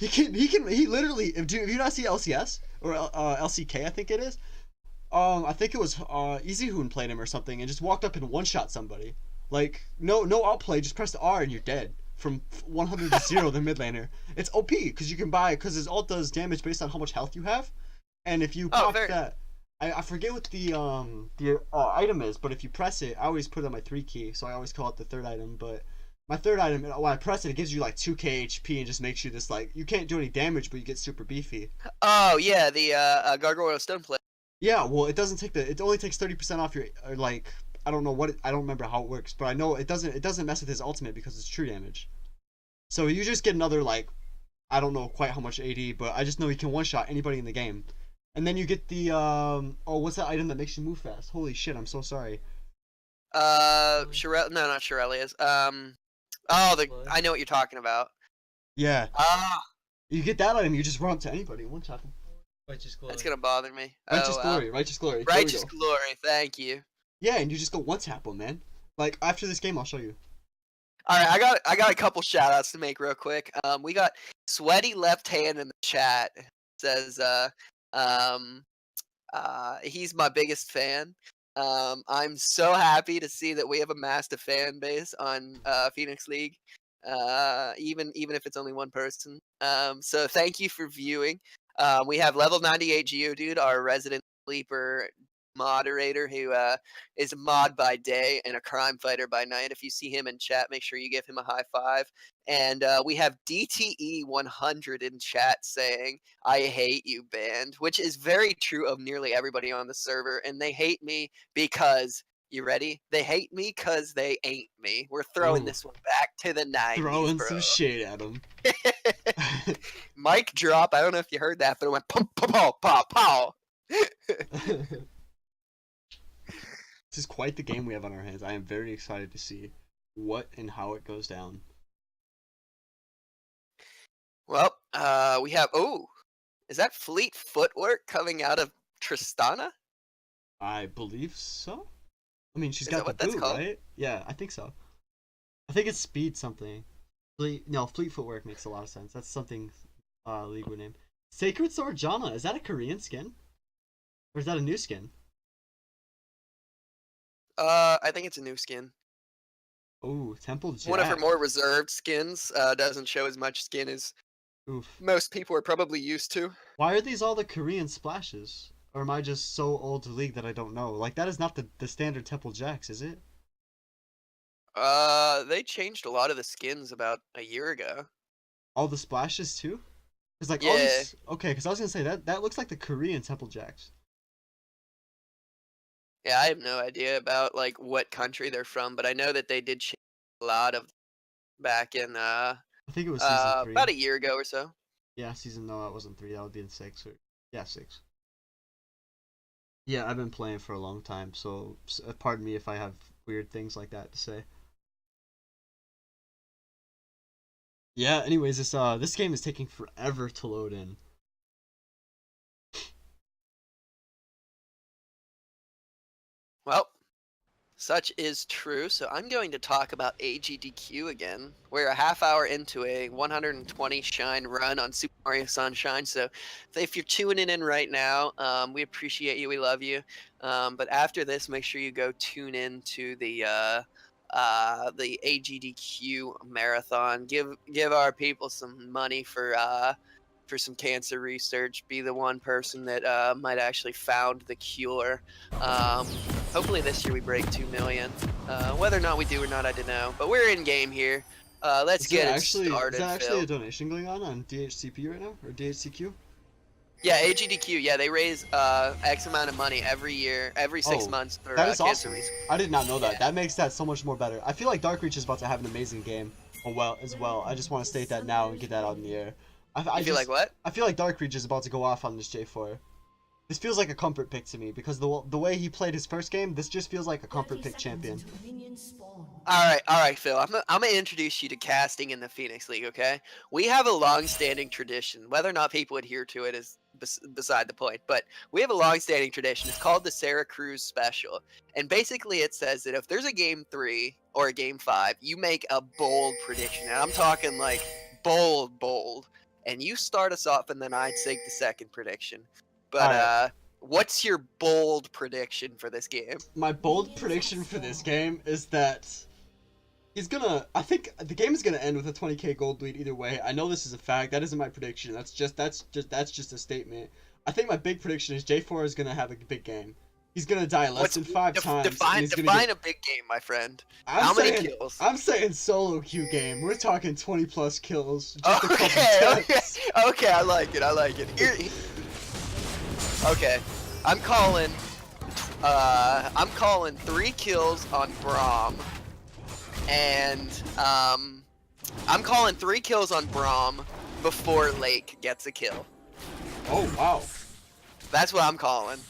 Speaker 1: He literally. If you not see LCS or LCK, I think it is. I think it was EasyHoon played him or something, and just walked up and one shot somebody. Like no outplay, just press the R and you're dead from 100 to 0. The mid laner. It's OP because you can because his ult does damage based on how much health you have, and if you pop that. I forget what the item is, but if you press it, I always put it on my 3 key, so I always call it the third item. But my third item, when I press it, it gives you like 2k HP and just makes you this like you can't do any damage, but you get super beefy.
Speaker 2: Oh yeah, the Gargoyle Stone Play.
Speaker 1: Yeah, well, it only takes 30% off your like I don't know I don't remember how it works, but I know it doesn't mess with his ultimate because it's true damage. So you just get another like I don't know quite how much AD, but I just know you can one shot anybody in the game. And then you get the what's that item that makes you move fast? Holy shit, I'm so sorry.
Speaker 2: No, not Shirelia's. I know what you're talking about.
Speaker 1: Yeah. You get that item, you just run up to anybody and one shot them.
Speaker 5: Righteous Glory.
Speaker 2: That's gonna bother me.
Speaker 1: Righteous Glory.
Speaker 2: Righteous Glory. Thank you.
Speaker 1: Yeah, and you just go one tap them, man. Like after this game, I'll show you.
Speaker 2: All right, I got a couple shout outs to make real quick. We got Sweaty Left Hand in the chat. It says he's my biggest fan. I'm so happy to see that we have amassed a fan base on Phoenix League, even if it's only one person. So thank you for viewing. We have level 98 Geodude, our resident sleeper moderator who is a mod by day and a crime fighter by night. If you see him in chat, make sure you give him a high five. And we have DTE 100 in chat saying, "I hate you, band," which is very true of nearly everybody on the server. And they hate me because, you ready? They hate me because they ain't me. We're throwing
Speaker 1: Ooh.
Speaker 2: this one back to the 90s,
Speaker 1: Throwing
Speaker 2: bro.
Speaker 1: some shade at him.
Speaker 2: Mic drop. I don't know if you heard that, but it went pum, pow, pow, pow, pow.
Speaker 1: This is quite the game we have on our hands. I am very excited to see what and how it goes down.
Speaker 2: Well, we have. Oh, is that Fleet Footwork coming out of Tristana?
Speaker 1: I believe so. I mean, she's
Speaker 2: Is
Speaker 1: got
Speaker 2: that
Speaker 1: the
Speaker 2: what that's
Speaker 1: boot,
Speaker 2: called?
Speaker 1: right? Yeah, I think so. I think it's speed something. Fleet Footwork makes a lot of sense. That's something League would name. Sacred Sword Janna, is that a Korean skin? Or is that a new skin?
Speaker 2: I think it's a new skin.
Speaker 1: Oh, Temple Jack.
Speaker 2: One of her more reserved skins. Doesn't show as much skin as
Speaker 1: Oof.
Speaker 2: most people are probably used to.
Speaker 1: Why are these all the Korean splashes? Or am I just so old to League that I don't know? Like, that is not the standard Temple Jacks, is it?
Speaker 2: They changed a lot of the skins about a year ago.
Speaker 1: All the splashes too? Cause like all
Speaker 2: Yeah.
Speaker 1: these. Okay, because I was gonna say that looks like the Korean Temple Jacks.
Speaker 2: Yeah, I have no idea about like what country they're from, but I know that they did change a lot of back in
Speaker 1: I think it was season 3.
Speaker 2: about a year ago or so.
Speaker 1: Yeah, no, that wasn't 3. That would be in 6. Yeah, 6. Yeah, I've been playing for a long time, so pardon me if I have weird things like that to say. Yeah. Anyways, this game is taking forever to load in.
Speaker 2: Well, such is true. So I'm going to talk about AGDQ again. We're a half hour into a 120 shine run on Super Mario Sunshine. So if you're tuning in right now, we appreciate you. We love you. But after this, make sure you go tune in to the AGDQ marathon. Give our people some money for some cancer research. Be the one person that might actually found the cure. Hopefully this year we break 2 million. Whether or not we do or not, I don't know. But we're in game here. Let's get it started.
Speaker 1: Is that actually
Speaker 2: Phil.
Speaker 1: a donation going on DHCP right now, or DHCQ?
Speaker 2: Yeah, AGDQ. Yeah, they raise X amount of money every year, every 6 months for
Speaker 1: That is
Speaker 2: cancer
Speaker 1: awesome.
Speaker 2: research.
Speaker 1: I did not know that.
Speaker 2: Yeah.
Speaker 1: That makes that so much more better. I feel like Dark Reach is about to have an amazing game. As well. I just want to state that now and get that out in the air. I
Speaker 2: feel like what?
Speaker 1: I feel like Dark Reach is about to go off on this J4. This feels like a comfort pick to me because the way he played his first game, this just feels like a comfort pick champion.
Speaker 2: All right, Phil. I'm gonna introduce you to casting in the Phoenix League. Okay, we have a long-standing tradition. Whether or not people adhere to it is beside the point. But we have a long-standing tradition. It's called the Sarah Cruz Special, and basically it says that if there's a game 3 or a game 5, you make a bold prediction. And I'm talking like bold, and you start us off, and then I'd take the second prediction. But what's your bold prediction for this game?
Speaker 1: My bold prediction for this game is that I think the game is gonna end with a 20k gold lead either way. I know this is a fact. That isn't my prediction. That's just a statement. I think my big prediction is J4 is gonna have a big game. He's gonna die less than 5 times.
Speaker 2: Define a big game, my friend. How many kills?
Speaker 1: I'm saying solo queue game. We're talking 20 plus kills. Just
Speaker 2: Okay, I like it. Okay, I'm calling 3 kills on Braum, and I'm calling 3 kills on Braum before Lake gets a kill.
Speaker 1: Oh wow,
Speaker 2: that's what I'm calling.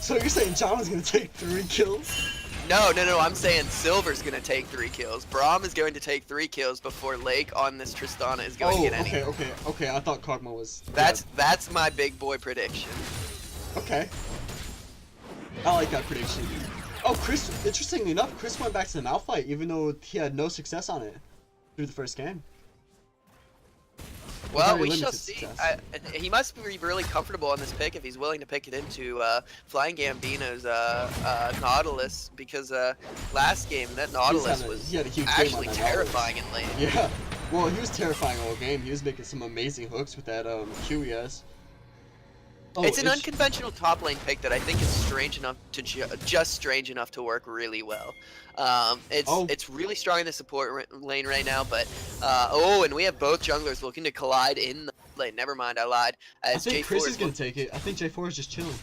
Speaker 1: So you're saying John is gonna take 3 kills?
Speaker 2: No, I'm saying Silver's gonna take 3 kills. Braum is going to take 3 kills before Lake on this Tristana is going to get any.
Speaker 1: Okay. I thought Karma was.
Speaker 2: That's my big boy prediction.
Speaker 1: Okay. I like that prediction. Oh, Chris. Interestingly enough, Chris went back to the Malphite even though he had no success on it through the first game.
Speaker 2: Well, we shall see. He must be really comfortable on this pick if he's willing to pick it into Flying Gambino's Nautilus, because last game that Nautilus was actually terrifying in lane.
Speaker 1: Yeah. Well, he was terrifying all game. He was making some amazing hooks with that Q he has. Oh,
Speaker 2: it's an unconventional top lane pick that I think is strange enough to just strange enough to work really well. It's really strong in the support lane right now, but and we have both junglers looking to collide in the lane. Never mind, I lied.
Speaker 1: I think Chris is gonna take it. I think J4 is just chilling.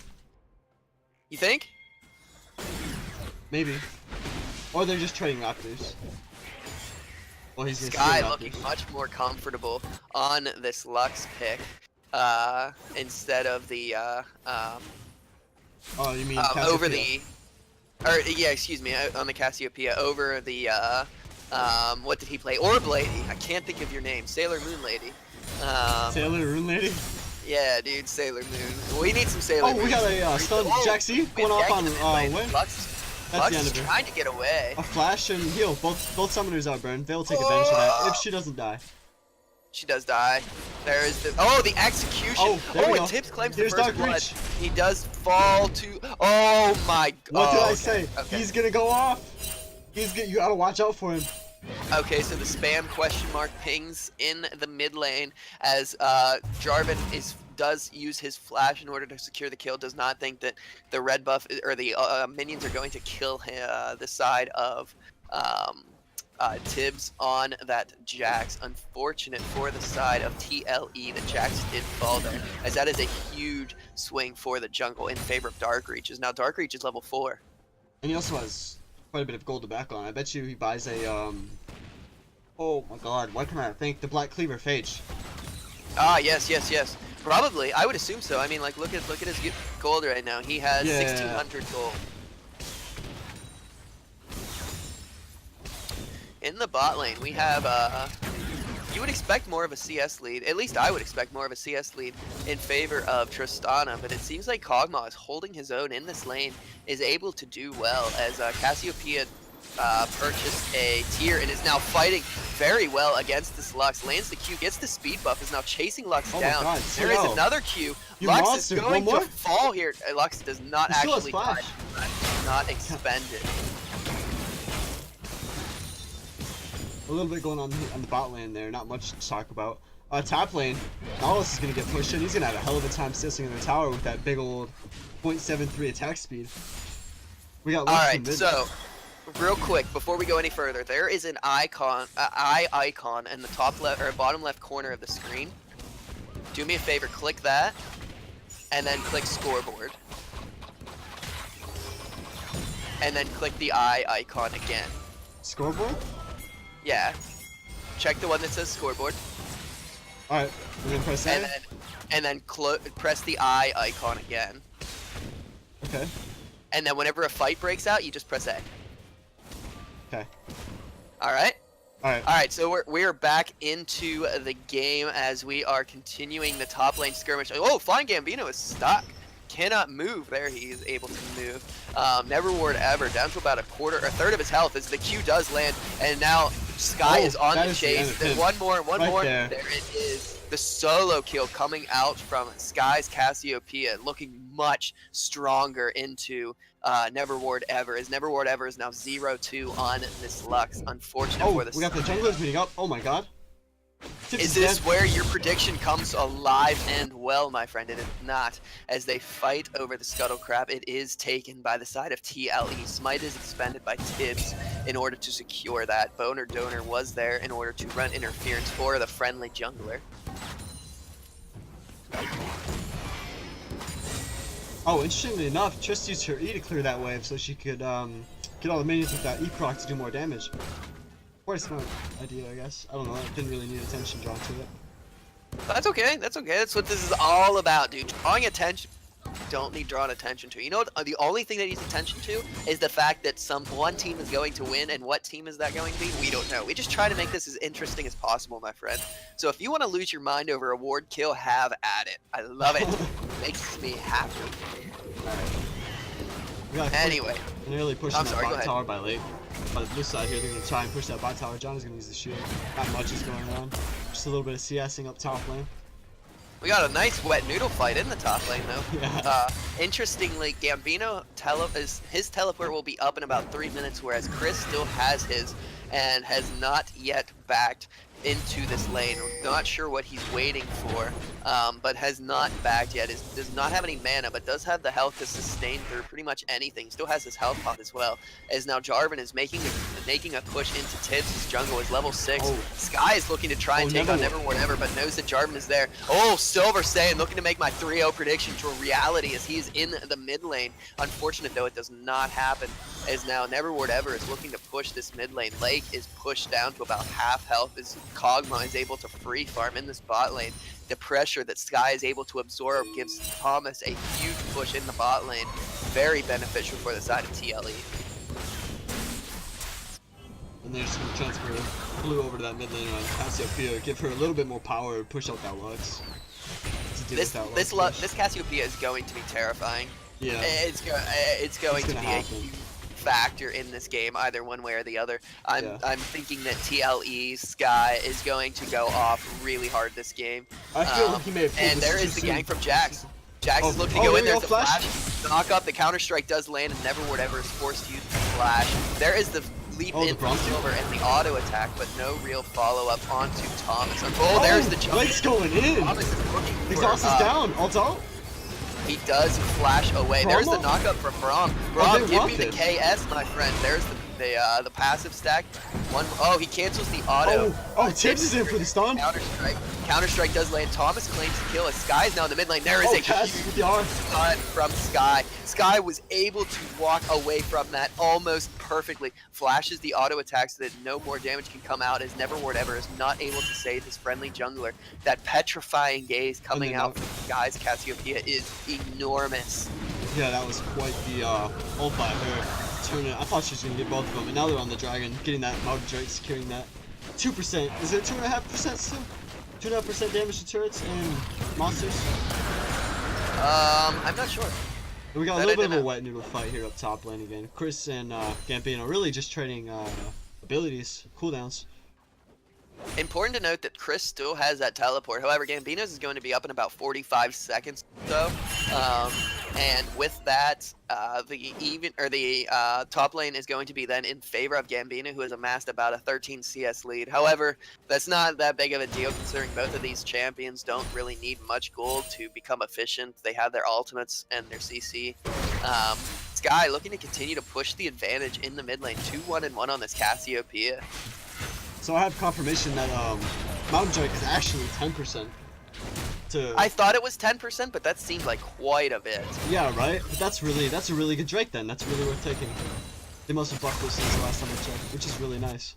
Speaker 2: You think?
Speaker 1: Maybe. Or they're just trading Raptors. Well, he's gonna
Speaker 2: Sky looking much more comfortable on this Lux pick. Instead of the
Speaker 1: oh, you mean
Speaker 2: over the, or yeah, excuse me, on the Cassiopeia over the what did he play? Orb Lady. I can't think of your name. Sailor Moon Lady.
Speaker 1: Sailor Moon Lady.
Speaker 2: Yeah, dude, Sailor Moon. We need some Sailor Moon.
Speaker 1: Oh, we got a stun. Jack C going off on win.
Speaker 2: Lux is trying to get away.
Speaker 1: A flash and heal. Both summoners are burned. They'll take advantage of that if she doesn't die.
Speaker 2: She does die. There is the the execution. And Tips claims the first blood. Reach. He does fall to. Oh my god.
Speaker 1: What did I say? Okay. He's gonna go off. You gotta watch out for him.
Speaker 2: Okay, so the spam question mark pings in the mid lane as Jarvan does use his flash in order to secure the kill. Does not think that the red buff or the minions are going to kill the side of Tibbs on that Jax. Unfortunate for the side of TLE that Jax did fall there, as that is a huge swing for the jungle in favor of Dark Reaches. Now Dark Reach is level 4.
Speaker 1: And he also has quite a bit of gold to back on. I bet you he buys a oh my god, why can I think? The Black Cleaver Phage.
Speaker 2: Ah, yes. Probably, I would assume so. I mean, like, look at his gold right now. He has 1,600 gold. In the bot lane, we have, you would expect more of a CS lead. At least I would expect more of a CS lead in favor of Tristana, but it seems like Kog'Maw is holding his own in this lane, is able to do well, as Cassiopeia purchased a tier and is now fighting very well against this Lux. Lands the Q, gets the speed buff, is now chasing Lux down.
Speaker 1: God,
Speaker 2: there is another Q. Lux is going to fall here. Lux does not actually die. Not expended.
Speaker 1: A little bit going on the bot lane there, not much to talk about. Top lane, Nautilus is going to get pushed in. He's going to have a hell of a time sitting in the tower with that big old 0.73 attack speed. We got
Speaker 2: Alright, so real quick before we go any further, there is an icon, eye icon in the top left or bottom left corner of the screen. Do me a favor, click that, and then click scoreboard, and then click the eye icon again.
Speaker 1: Scoreboard?
Speaker 2: Yeah. Check the one that says scoreboard.
Speaker 1: Alright, we're gonna press A.
Speaker 2: And then press the eye icon again.
Speaker 1: Okay.
Speaker 2: And then whenever a fight breaks out, you just press A.
Speaker 1: Okay.
Speaker 2: Alright?
Speaker 1: Alright.
Speaker 2: Alright, so we're back into the game as we are continuing the top lane skirmish. Oh, Flying Gambino is stuck. Cannot move. There he is able to move. Never ward ever, down to about a third of his health as the Q does land, and now Sky is on the chase. There's one more. There it is. The solo kill coming out from Sky's Cassiopeia, looking much stronger into Never Ward Ever, as Never Ward Ever is now 0-2 on this Lux. Unfortunate for the
Speaker 1: we got the junglers meeting up. Oh my god.
Speaker 2: Is this where your prediction comes alive and well, my friend? It is not. As they fight over the Scuttle Crab, it is taken by the side of TLE. Smite is expended by Tibbs in order to secure that. Boner Donor was there in order to run interference for the friendly jungler.
Speaker 1: Oh, interestingly enough, Trist used her E to clear that wave so she could get all the minions with that E proc to do more damage. Quite a smart idea, I guess. I don't know, I didn't really need attention drawn to it.
Speaker 2: That's okay, that's okay. That's what this is all about, dude. Drawing attention. Don't need drawn attention to. You know what? The only thing that needs attention to is the fact that one team is going to win, and what team is that going to be? We don't know. We just try to make this as interesting as possible, my friend. So if you want to lose your mind over a ward kill, have at it. I love it. Makes me happy.
Speaker 1: Alright.
Speaker 2: Anyway.
Speaker 1: Nearly pushing that bot tower by late. On this side here, they're going to try and push that bot tower. John is going to use the shield. Not much is going on. Just a little bit of CSing up top lane.
Speaker 2: We got a nice wet noodle fight in the top lane, though.
Speaker 1: Yeah.
Speaker 2: Interestingly, Gambino his teleport will be up in about 3 minutes, whereas Chris still has his and has not yet backed into this lane. Not sure what he's waiting for, but has not backed yet. Does not have any mana, but does have the health to sustain through pretty much anything. Still has his health pot as well. As now Jarvan is making a push into Tibbs. His jungle is level 6.
Speaker 1: Oh.
Speaker 2: Sky is looking to try and take on Neverwhatever, but knows that Jarvan is there. Oh, Silver saying, looking to make my 3-0 prediction to a reality as he's in the mid lane. Unfortunate though, it does not happen. As now Neverwhatever is looking to push this mid lane. Lake is pushed down to about half health as Kog'Maw is able to free farm in this bot lane. The pressure that Sky is able to absorb gives Thomas a huge push in the bot lane. Very beneficial for the side of TLE.
Speaker 1: And they're just gonna transfer Blue over to that mid lane on Cassiopeia, give her a little bit more power, push out that Lux.
Speaker 2: This Cassiopeia is going to be terrifying.
Speaker 1: Yeah.
Speaker 2: It's going to be a huge factor in this game, either one way or the other. I'm thinking that TLE Sky is going to go off really hard this game.
Speaker 1: I feel like he may have.
Speaker 2: And there is the gank from Jax. Jax is looking to go in there to flash. Knock up, the counter strike does land, and Neverwhatever is forced to use the flash. There is the leap in from Silver and the auto attack, but no real follow up onto Thomas. Oh, there's the jump.
Speaker 1: Blake's going in.
Speaker 2: Thomas is looking for,
Speaker 1: Exhaust is down. Ult out.
Speaker 2: He does flash away. There's the knockup from Braum. Braum, give me the KS, my friend. There's the passive stack. Oh, he cancels the auto.
Speaker 1: Oh, Tibbs is in for the stun.
Speaker 2: Counter strike does land. Thomas claims to kill. Sky is now in the mid lane. There is a huge stun from Sky. Sky was able to walk away from that almost perfectly. Flashes the auto attack so that no more damage can come out, as Neverwhatever is not able to save his friendly jungler. That petrifying gaze coming out from Sky's Cassiopeia is enormous.
Speaker 1: Yeah, that was quite the ult by her. I thought she was going to get both of them, and now they're on the dragon, getting that Mountain Drake, securing that 2%. Is it 2.5% still? 2.5% damage to turrets and monsters?
Speaker 2: I'm not sure.
Speaker 1: We got a little bit of a wet noodle fight here up top lane again. Chris and Gambino really just trading abilities, cooldowns.
Speaker 2: Important to note that Chris still has that teleport. However, Gambino's is going to be up in about 45 seconds or so. And with that, the top lane is going to be then in favor of Gambino, who has amassed about a 13 CS lead. However, that's not that big of a deal considering both of these champions don't really need much gold to become efficient. They have their ultimates and their CC. Sky looking to continue to push the advantage in the mid lane, 2-1-1 on this Cassiopeia.
Speaker 1: So I have confirmation that Mountain Drake is actually 10%.
Speaker 2: I thought it was 10%, but that seemed like quite a bit.
Speaker 1: Yeah, right? But that's a really good Drake then. That's really worth taking. They must have buffed this since the last time I checked, which is really nice.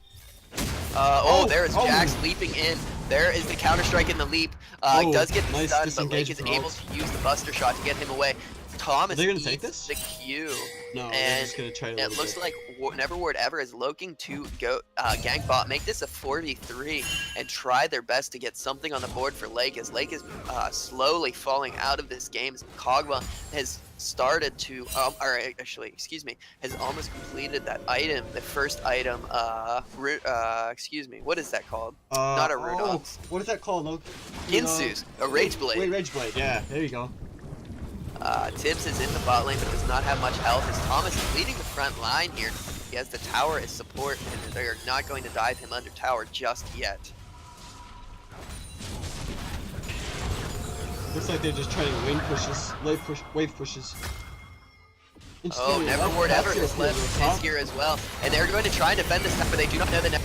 Speaker 2: There is Jax leaping in. There is the counter strike in the leap. Does get the stun, but Lake is able to use the buster shot to get him away. Thomas eats the Q.
Speaker 1: No,
Speaker 2: and
Speaker 1: they're just gonna try
Speaker 2: it looks like Neverwhatever is looking to go gank bot, make this a 4v3, and try their best to get something on the board for Lake, as Lake is slowly falling out of this game. As Kog'Maw has started to, has almost completed that item, the first item, what is that called? Not a Runox.
Speaker 1: What is that called, Loki?
Speaker 2: Insus, a Rage Blade.
Speaker 1: Wait, Rage Blade, yeah, there you go.
Speaker 2: Tibbs is in the bot lane but does not have much health, as Thomas is leading the front line here. He has the tower as support, and they are not going to dive him under tower just yet.
Speaker 1: Looks like they're just trying wave pushes.
Speaker 2: Oh, Neverwhatever is here as well, and they're going to try and defend this time, but they do not know the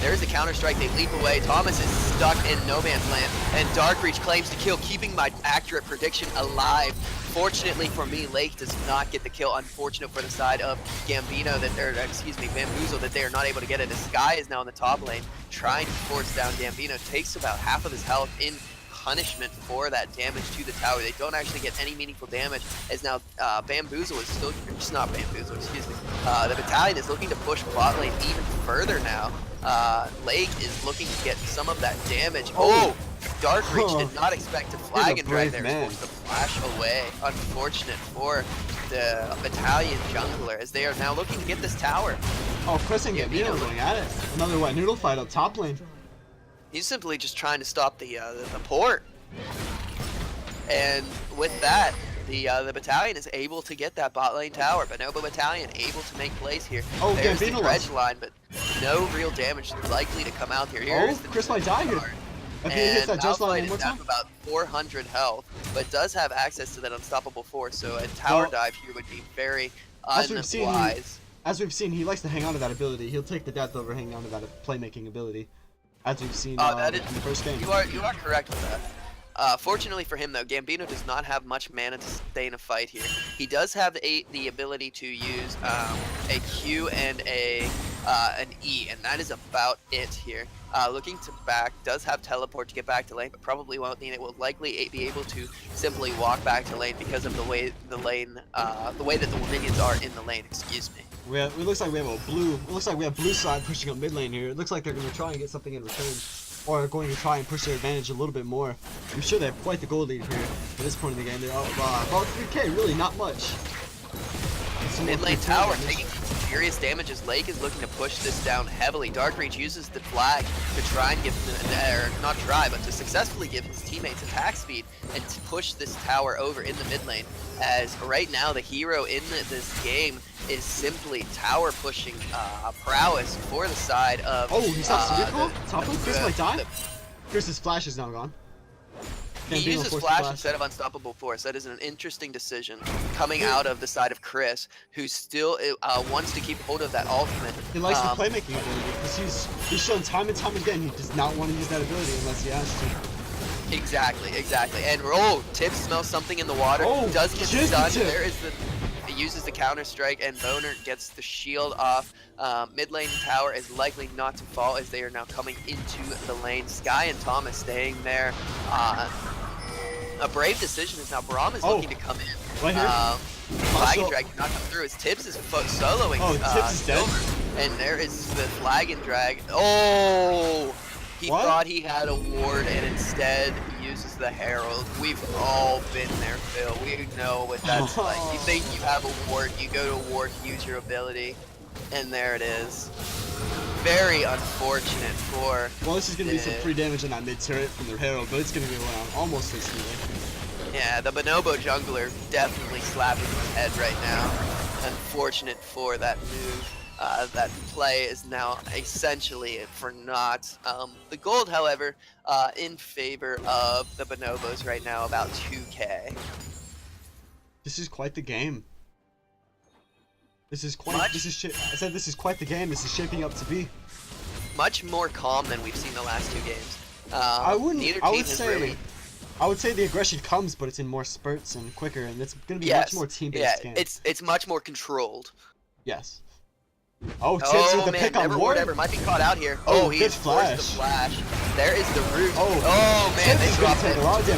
Speaker 2: There's the counter strike, they leap away. Thomas is stuck in no man's land, and Darkreach claims to kill, keeping my accurate prediction alive. Fortunately for me, Lake does not get the kill. Unfortunate for the side of Bamboozle that they are not able to get it. The Sky is now in the top lane, trying to force down Gambino. Takes about half of his health in punishment for that damage to the tower. They don't actually get any meaningful damage, as now Bamboozle is still, just not Bamboozle, excuse me. The Battalion is looking to push bot lane even further now. Lake is looking to get some of that damage. Oh! Darkreach did not expect to flag and drag there. He's forced to flash away. Unfortunate for the Battalion jungler, as they are now looking to get this tower.
Speaker 1: Oh, Chris and Gambino going at it. Another wet noodle fight up top lane.
Speaker 2: He's simply just trying to stop the port. And with that, the Battalion is able to get that bot lane tower. Bonobo Battalion able to make plays here.
Speaker 1: Oh,
Speaker 2: there's the
Speaker 1: Gambino
Speaker 2: dredge line, but no real damage likely to come out here. Here's the
Speaker 1: Chris might die here. If he hits that dredge line one more
Speaker 2: is down
Speaker 1: time.
Speaker 2: to about 400 health, but does have access to that unstoppable force, so a tower dive here would be very unwise.
Speaker 1: As we've seen, he likes to hang on to that ability. He'll take the death over hanging on to that playmaking ability. As we've seen in the first game.
Speaker 2: You are correct with that. Fortunately for him, though, Gambino does not have much mana to stay in a fight here. He does have the ability to use a Q and an E, and that is about it here. Looking to back, does have teleport to get back to lane, but probably won't need it. Will likely be able to simply walk back to lane because of the way the that the minions are in the lane. Excuse me.
Speaker 1: It looks like we have a blue. It looks like we have blue side pushing up mid lane here. It looks like they're going to try and get something in return, or going to try and push their advantage a little bit more. I'm sure they have quite the gold lead here at this point in the game. They're about 3K, really not much.
Speaker 2: Mid lane tower taking serious damage as Lake is looking to push this down heavily. Darkreach uses the flag to try and give not try, but to successfully give his teammates attack speed and to push this tower over in the mid lane. As right now the hero in this game is simply tower pushing prowess for the side of.
Speaker 1: Oh, he stops the vehicle? Top of Chris might die? Chris's flash is now gone.
Speaker 2: He uses flash instead of unstoppable force. That is an interesting decision coming out of the side of Chris, who still wants to keep hold of that ultimate.
Speaker 1: He likes the playmaking ability because he's shown time and time again he does not want to use that ability unless he has to.
Speaker 2: Exactly. And Tips smells something in the water. Does get stunned. There is the. He uses the counter strike, and Boner gets the shield off. Mid lane tower is likely not to fall as they are now coming into the lane. Sky and Thomas staying there. A brave decision is now Braum is looking to come in.
Speaker 1: Right here.
Speaker 2: Flag and drag cannot come through as Tibbs is soloing.
Speaker 1: Tibbs is dead.
Speaker 2: And there is the flag and drag. He thought he had a ward and instead uses the Herald. We've all been there, Phil. We know what that's like. You think you have a ward, you go to ward, use your ability, and there it is. Very unfortunate for.
Speaker 1: Well, this is going to be some free damage on that mid turret from the Herald, but it's going to go around almost instantly.
Speaker 2: Yeah, the Bonobo jungler definitely slapping his head right now. Unfortunate for that move. That play is now essentially for naught. The gold, however, in favor of the Bonobos right now, about 2K.
Speaker 1: This is quite the game. I said this is quite the game. This is shaping up to be.
Speaker 2: Much more calm than we've seen the last two games.
Speaker 1: I would say the aggression comes, but it's in more spurts and quicker, and it's going to be much more team-based game.
Speaker 2: It's much more controlled.
Speaker 1: Yes. Tibbs with the pick on ward.
Speaker 2: Whatever might be caught out here. He is forced to flash. There is the root. Man, they dropped it. That is a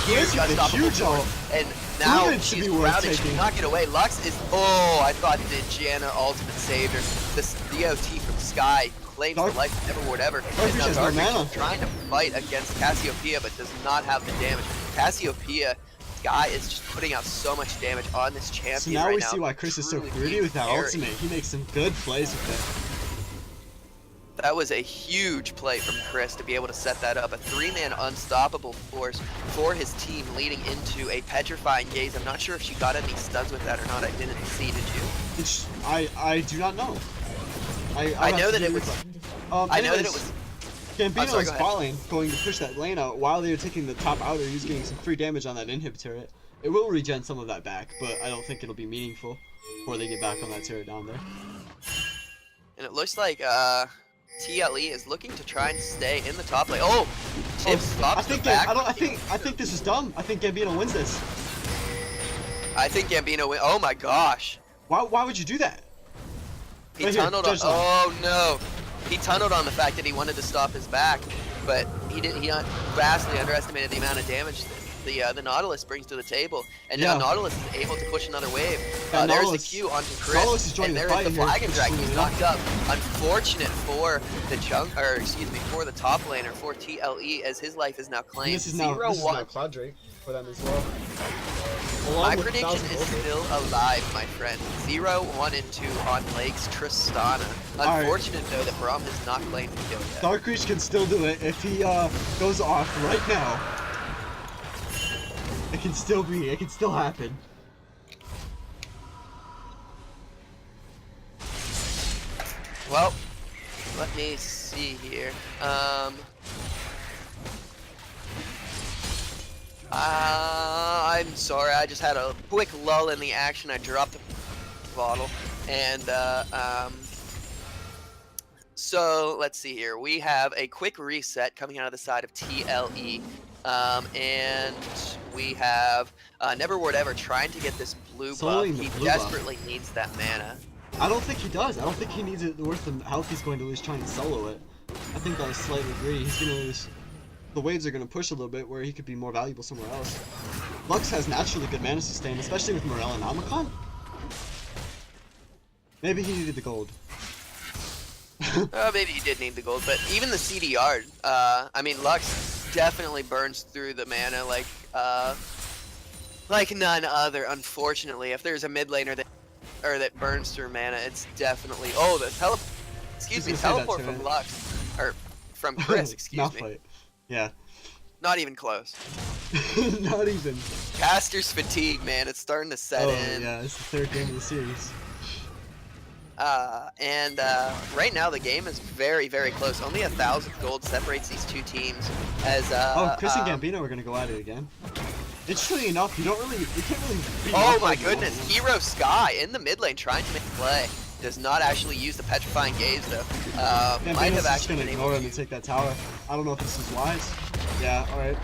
Speaker 2: huge unstoppable. And now she's grounded. She cannot get away. Lux is. I thought the Janna ultimate saved her. This DOT from Sky claims the life of never ward ever. And now Darkreach is trying to fight against Cassiopeia, but does not have the damage. Cassiopeia. Guy is just putting out so much damage on this champion.
Speaker 1: So now we see why Chris is so greedy with that ultimate. He makes some good plays with
Speaker 2: it. That was a huge play from Chris to be able to set that up. A 3-man unstoppable force for his team leading into a petrifying gaze. I'm not sure if she got any stuns with that or not. I didn't see. Did you?
Speaker 1: I do not know.
Speaker 2: I know that it was. I know that it was.
Speaker 1: Gambino is falling, going to push that lane out while they're taking the top outer. He's getting some free damage on that inhib turret. It will regen some of that back, but I don't think it'll be meaningful before they get back on that turret down there.
Speaker 2: And it looks like TLE is looking to try and stay in the top lane. Tibbs stops the back.
Speaker 1: I think this is dumb. I think Gambino wins this.
Speaker 2: I think Gambino wins. Oh my gosh.
Speaker 1: Why would you do that?
Speaker 2: He tunneled on. No. He tunneled on the fact that he wanted to stop his back, but he vastly underestimated the amount of damage that the Nautilus brings to the table. And now Nautilus is able to push another wave. There's the Q onto Chris, and there is the flag and drag. He's knocked up. Unfortunate for the for the top laner, for TLE, as his life is now claimed.
Speaker 1: This is now Cloud Drake for them as well.
Speaker 2: My prediction is still alive, my friend. 0, 1, and 2 on Lake's Tristana. Unfortunate, though, that Braum has not claimed the kill yet.
Speaker 1: Darkreach can still do it if he goes off right now. It can still be. It can still happen.
Speaker 2: Well, let me see here. I'm sorry, I just had a quick lull in the action. I dropped the bottle, and so let's see here. We have a quick reset coming out of the side of TLE, and we have Never Word Ever trying to get this blue buff. He desperately needs that mana.
Speaker 1: I don't think he does. I don't think he needs it worth the health he's going to lose trying to solo it. I think that was slightly greedy. He's going to lose. The waves are going to push a little bit where he could be more valuable somewhere else. Lux has naturally good mana sustain, especially with Morel and Omicron. Maybe he needed the gold.
Speaker 2: Maybe he did need the gold, but even the CDR, I mean, Lux definitely burns through the mana like none other, unfortunately. If there's a mid laner that burns through mana, it's definitely... Oh, the teleport from Lux, or from Chris, excuse me.
Speaker 1: Yeah.
Speaker 2: Not even close.
Speaker 1: Not even.
Speaker 2: Caster's fatigue, man, it's starting to set in.
Speaker 1: Yeah, it's the third game of the series.
Speaker 2: Right now the game is very, very close. Only 1,000 gold separates these two teams. As
Speaker 1: Chris and Gambino are gonna go at it again. Interestingly enough, you can't really.
Speaker 2: Oh my goodness, Hero Sky in the mid lane trying to make a play. Does not actually use the petrifying gaze though. Might have actually been able
Speaker 1: to take that tower. I don't know if this is wise. Yeah, all right.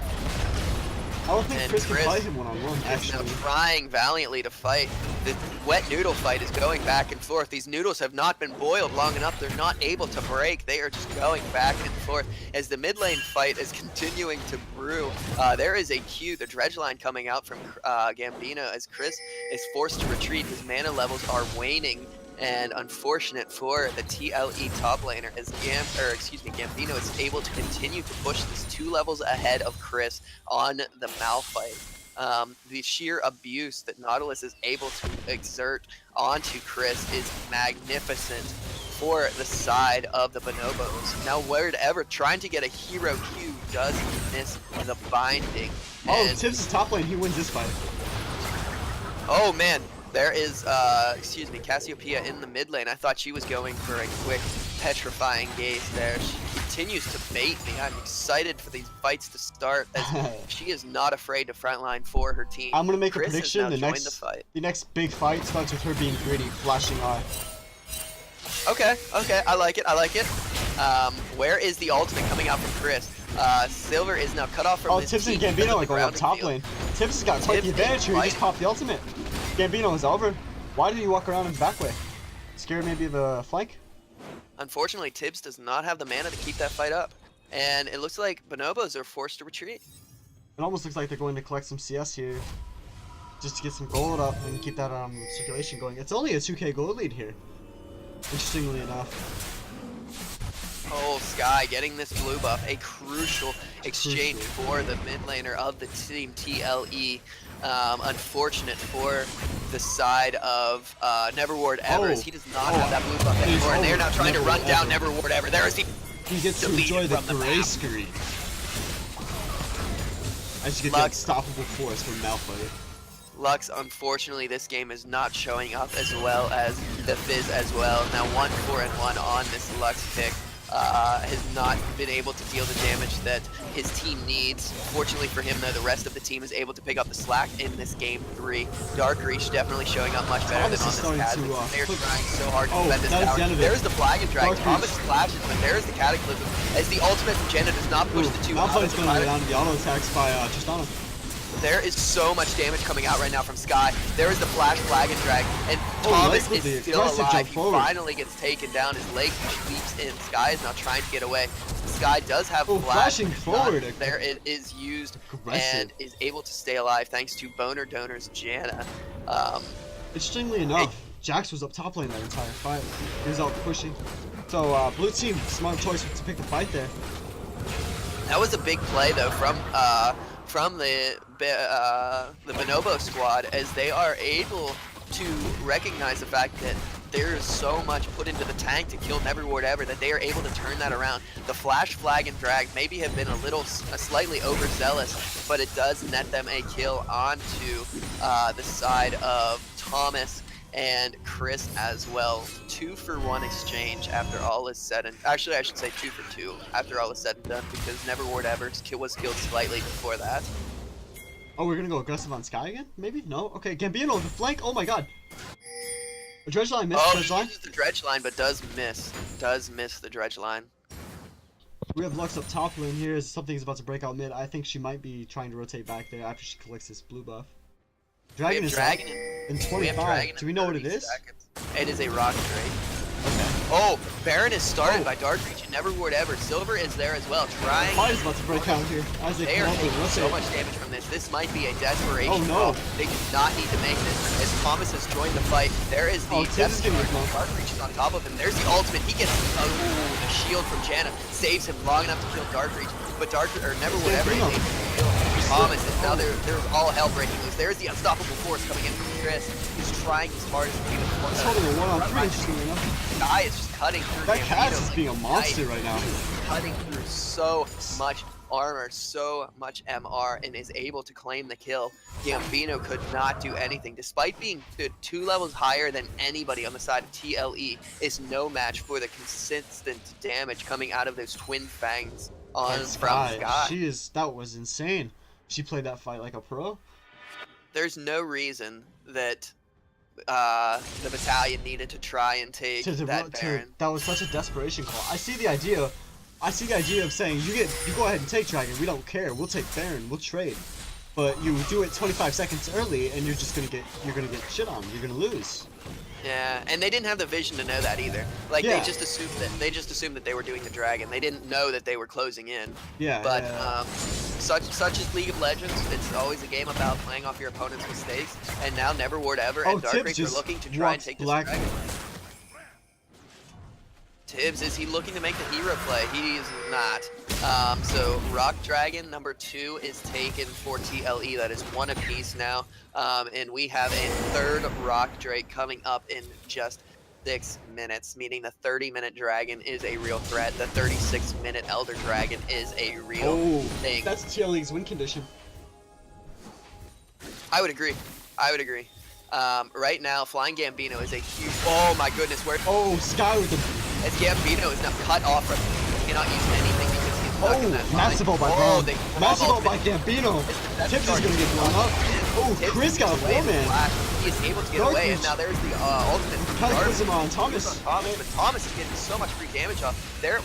Speaker 1: I don't think Chris can fight him one-on-one, actually.
Speaker 2: Now trying valiantly to fight. The wet noodle fight is going back and forth. These noodles have not been boiled long enough. They're not able to break. They are just going back and forth. As the mid lane fight is continuing to brew, there is a Q, the dredge line coming out from Gambino as Chris is forced to retreat. His mana levels are waning. And unfortunate for the TLE top laner as Gambino is able to continue to push this 2 levels ahead of Chris on the Malphite. The sheer abuse that Nautilus is able to exert onto Chris is magnificent for the side of the Bonobos. Now Word Ever trying to get a hero Q does miss the binding.
Speaker 1: Oh, Tibbs is top lane, he wins this fight.
Speaker 2: Oh man. There is, Cassiopeia in the mid lane. I thought she was going for a quick petrifying gaze there. She continues to bait me. I'm excited for these fights to start as she is not afraid to frontline for her team.
Speaker 1: I'm going to make
Speaker 2: Chris
Speaker 1: a prediction. The next big fight starts with her being greedy, flashing eye.
Speaker 2: Okay, I like it. Where is the ultimate coming out from Chris? Silver is now cut off from his
Speaker 1: Tibbs
Speaker 2: team.
Speaker 1: and Gambino are going up top lane. Tibbs has got quite the advantage here. He just popped the ultimate. Gambino is over. Why did he walk around in the back way? Scared maybe of a flank?
Speaker 2: Unfortunately, Tibbs does not have the mana to keep that fight up. And it looks like Bonobos are forced to retreat.
Speaker 1: It almost looks like they're going to collect some CS here. Just to get some gold up and keep that circulation going. It's only a 2k gold lead here. Interestingly enough.
Speaker 2: Oh, Sky getting this blue buff. A crucial exchange for the mid laner of the team TLE. Unfortunate for the side of Never Ward Ever, as he does not have that blue buff anymore, and they are now trying to run down Never Ward Ever. There is
Speaker 1: he gets to enjoy the gray screen. I just get the unstoppable force from Malphite.
Speaker 2: Lux, unfortunately, this game is not showing up as well as the Fizz as well. Now 1-4-1 on this Lux pick. Has not been able to deal the damage that his team needs. Fortunately for him, though, the rest of the team is able to pick up the slack in this game 3. Dark Reach definitely showing up much better than on this Cataclysm. They're trying so hard to defend this tower. There's the Flag and Drag. Thomas splashes, but there's the Cataclysm. As the ultimate from Jenna does not push the 2 out.
Speaker 1: Malphite's going to go down to the auto attacks by Tristana.
Speaker 2: There is so much damage coming out right now from Sky. There is the Flash, Flag, and Drag, and Thomas is still alive. He finally gets taken down. His leg leaps in. Sky is now trying to get away. Sky does have Flash.
Speaker 1: Flashing forward.
Speaker 2: There it is used and is able to stay alive thanks to Boner Donor's Janna.
Speaker 1: Interestingly enough, Jax was up top lane that entire fight. He was out pushing. So blue team, smart choice to pick the fight there.
Speaker 2: That was a big play though from the Bonobo squad, as they are able to recognize the fact that there is so much put into the tank to kill Never Ward Ever that they are able to turn that around. The flash, flag, and drag maybe have been a slightly overzealous, but it does net them a kill onto the side of Thomas and Chris as well. 2-for-1 exchange after all is said and actually I should say 2-for-2 after all is said and done, because Never Ward Ever was killed slightly before that.
Speaker 1: Oh, we're gonna go aggressive on Sky again? Maybe? No? Okay, Gambino, the flank. Oh my god. The dredge line missed.
Speaker 2: Oh,
Speaker 1: Dredge line.
Speaker 2: uses the dredge line, but does miss the dredge line.
Speaker 1: We have Lux up top lane here. Something's about to break out mid. I think she might be trying to rotate back there after she collects this blue buff. Dragon is
Speaker 2: Dragon
Speaker 1: in 25. Do we know what it is?
Speaker 2: Seconds. It is a rock drake.
Speaker 1: Okay.
Speaker 2: Oh, Baron is started by Dark Reach and Never Ward Ever. Silver is there as well, trying.
Speaker 1: Fight is about to break out here as they
Speaker 2: are
Speaker 1: come
Speaker 2: taking
Speaker 1: over.
Speaker 2: so much damage from this. This might be a desperation.
Speaker 1: Oh no!
Speaker 2: They do not need to make this. As Thomas has joined the fight, there is the
Speaker 1: Tibbs is getting
Speaker 2: Dark Reach is on top of him. There's the ultimate. He gets the shield from Janna, saves him long enough to kill Dark Reach, but Never Ward Ever is able to kill Thomas, and now there's all hell breaking loose. There's the unstoppable force coming in from Chris. He's trying his hardest to keep it.
Speaker 1: He's holding a 1-on-3, interestingly enough.
Speaker 2: Guy is just cutting through.
Speaker 1: That
Speaker 2: Gambino
Speaker 1: Cass is being a monster right now.
Speaker 2: He's cutting through so much armor, so much MR, and is able to claim the kill. Gambino could not do anything, despite being 2 levels higher than anybody on the side of TLE. Is no match for the consistent damage coming out of those twin fangs from Sky.
Speaker 1: That was insane. She played that fight like a pro.
Speaker 2: There's no reason that the battalion needed to try and take that Baron.
Speaker 1: That was such a desperation call. I see the idea of saying you go ahead and take Dragon. We don't care. We'll take Baron. We'll trade. But you do it 25 seconds early, and you're gonna get shit on. You're gonna lose.
Speaker 2: Yeah, and they didn't have the vision to know that either. Like they just assumed that they were doing the Dragon. They didn't know that they were closing in.
Speaker 1: Yeah.
Speaker 2: But such is League of Legends. It's always a game about playing off your opponent's mistakes. And now Never Ward Ever and Dark Reach are looking to try and take this Dragon. Tibbs, is he looking to make the hero play? He is not. So Rock Dragon number 2 is taken for TLE. That is 1 apiece now. And we have a 3rd Rock Drake coming up in just 6 minutes, meaning the 30-minute Dragon is a real threat. The 36-minute Elder Dragon is a real thing.
Speaker 1: That's TLE's win condition.
Speaker 2: I would agree. Right now, Flying Gambino is a huge... Oh my goodness, where...
Speaker 1: Oh, Sky with the...
Speaker 2: As Gambino is now cut off from... He cannot use anything because he's stuck in that line.
Speaker 1: Massive ult by Braum. Massive ult by Gambino. Tibbs is gonna get blown up. Oh, Chris got a 4-man.
Speaker 2: He is able to get away, and now there's the ultimate.
Speaker 1: Cataclysm on Thomas.
Speaker 2: But Thomas is getting so much free damage off.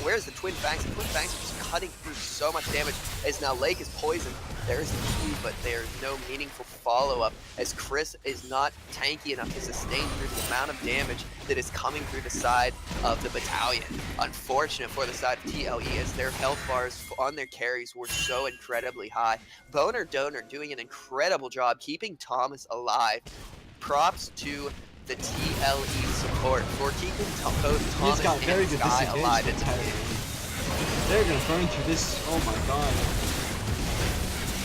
Speaker 2: Where's the Twin Fangs? The Twin Fangs are just cutting through so much damage, as now Lake is poisoned. There's the Q, but there's no meaningful follow-up, as Chris is not tanky enough to sustain through the amount of damage that is coming through the side of the battalion. Unfortunate for the side of TLE, as their health bars on their carries were so incredibly high. Boner Donor doing an incredible job keeping Thomas alive. Props to the TLE support for keeping both Thomas and Sky alive.
Speaker 1: They're gonna burn through this. Oh my god.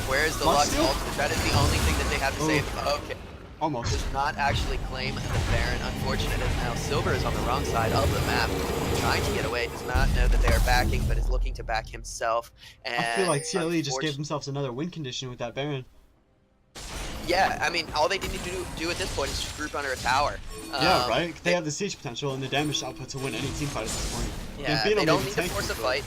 Speaker 2: Where's the Lux ultimate? That is the only thing that they have to save. Okay.
Speaker 1: Almost.
Speaker 2: Does not actually claim the Baron. Unfortunate as now Silver is on the wrong side of the map. Trying to get away. Does not know that they are backing, but is looking to back himself. And
Speaker 1: I feel like TLE just gave themselves another win condition with that Baron.
Speaker 2: Yeah, I mean, all they need to do at this point is just group under a tower.
Speaker 1: Yeah, right? They have the siege potential and the damage output to win any team fight at this point.
Speaker 2: Yeah, they don't need to force a fight.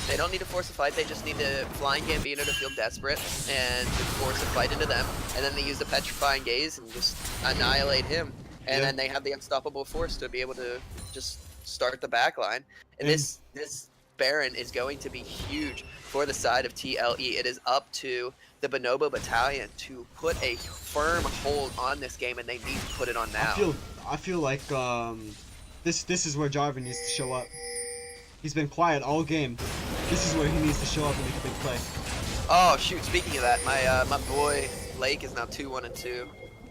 Speaker 2: They don't need to force a fight, they just need the Flying Gambino to feel desperate and to force a fight into them, and then they use the Petrifying Gaze and just annihilate him. And then they have the Unstoppable Force to be able to just start the backline. And this Baron is going to be huge for the side of TLE. It is up to the Bonobo Battalion to put a firm hold on this game, and they need to put it on now.
Speaker 1: I feel like this is where Jarvan needs to show up. He's been quiet all game. This is where he needs to show up and make a big play.
Speaker 2: Oh shoot! Speaking of that, my boy Lake is now 2-1-2.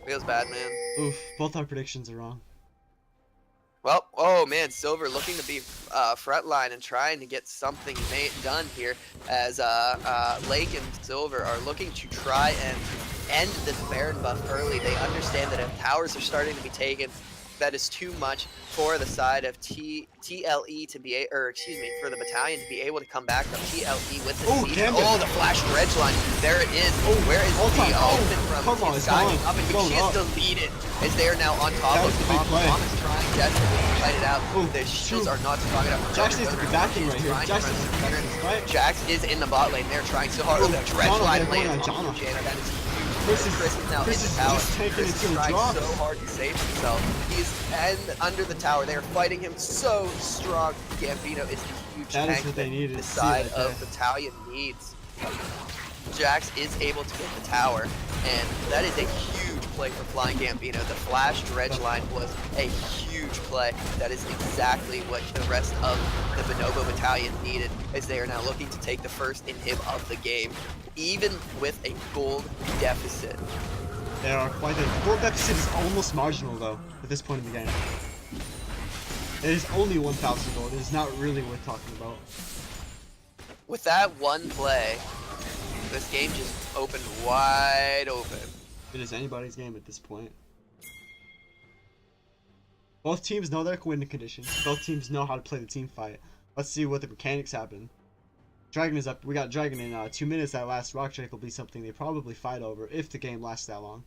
Speaker 2: Feels bad, man.
Speaker 1: Oof! Both our predictions are wrong.
Speaker 2: Well, oh man, Silver looking to be frontline and trying to get something done here, as Lake and Silver are looking to try and end this Baron buff early. They understand that if towers are starting to be taken, that is too much for the side of TLE to be, for the Battalion to be able to come back from TLE with the siege. Oh, the flash dredge line. There it is. Where is the ultimate from? Sky up, and she is deleted as they are now on top of Tom. Tom is trying desperately to fight it out. The shields are not strong enough.
Speaker 1: Jax needs to be backing right here.
Speaker 2: Jax is in the bot lane. They're trying so hard. The dredge line lane on Jana. That is huge. Chris is now in the tower. Chris is trying so hard to save himself. He's under the tower. They are fighting him so strong. Gambino is the huge tank that the side of Battalion needs. Jax is able to get the tower, and that is a huge play for Flying Gambino. The flash dredge line was a huge play. That is exactly what the rest of the Bonobo Battalion needed, as they are now looking to take the first inhib of the game, even with a gold deficit.
Speaker 1: They are quite a gold deficit is almost marginal though at this point in the game. It is only 1,000 gold. It is not really worth talking about.
Speaker 2: With that one play, this game just opened wide open.
Speaker 1: It is anybody's game at this point. Both teams know their win conditions. Both teams know how to play the team fight. Let's see what the mechanics happen. Dragon is up. We got Dragon in 2 minutes. That last rock drake will be something they probably fight over if the game lasts that long.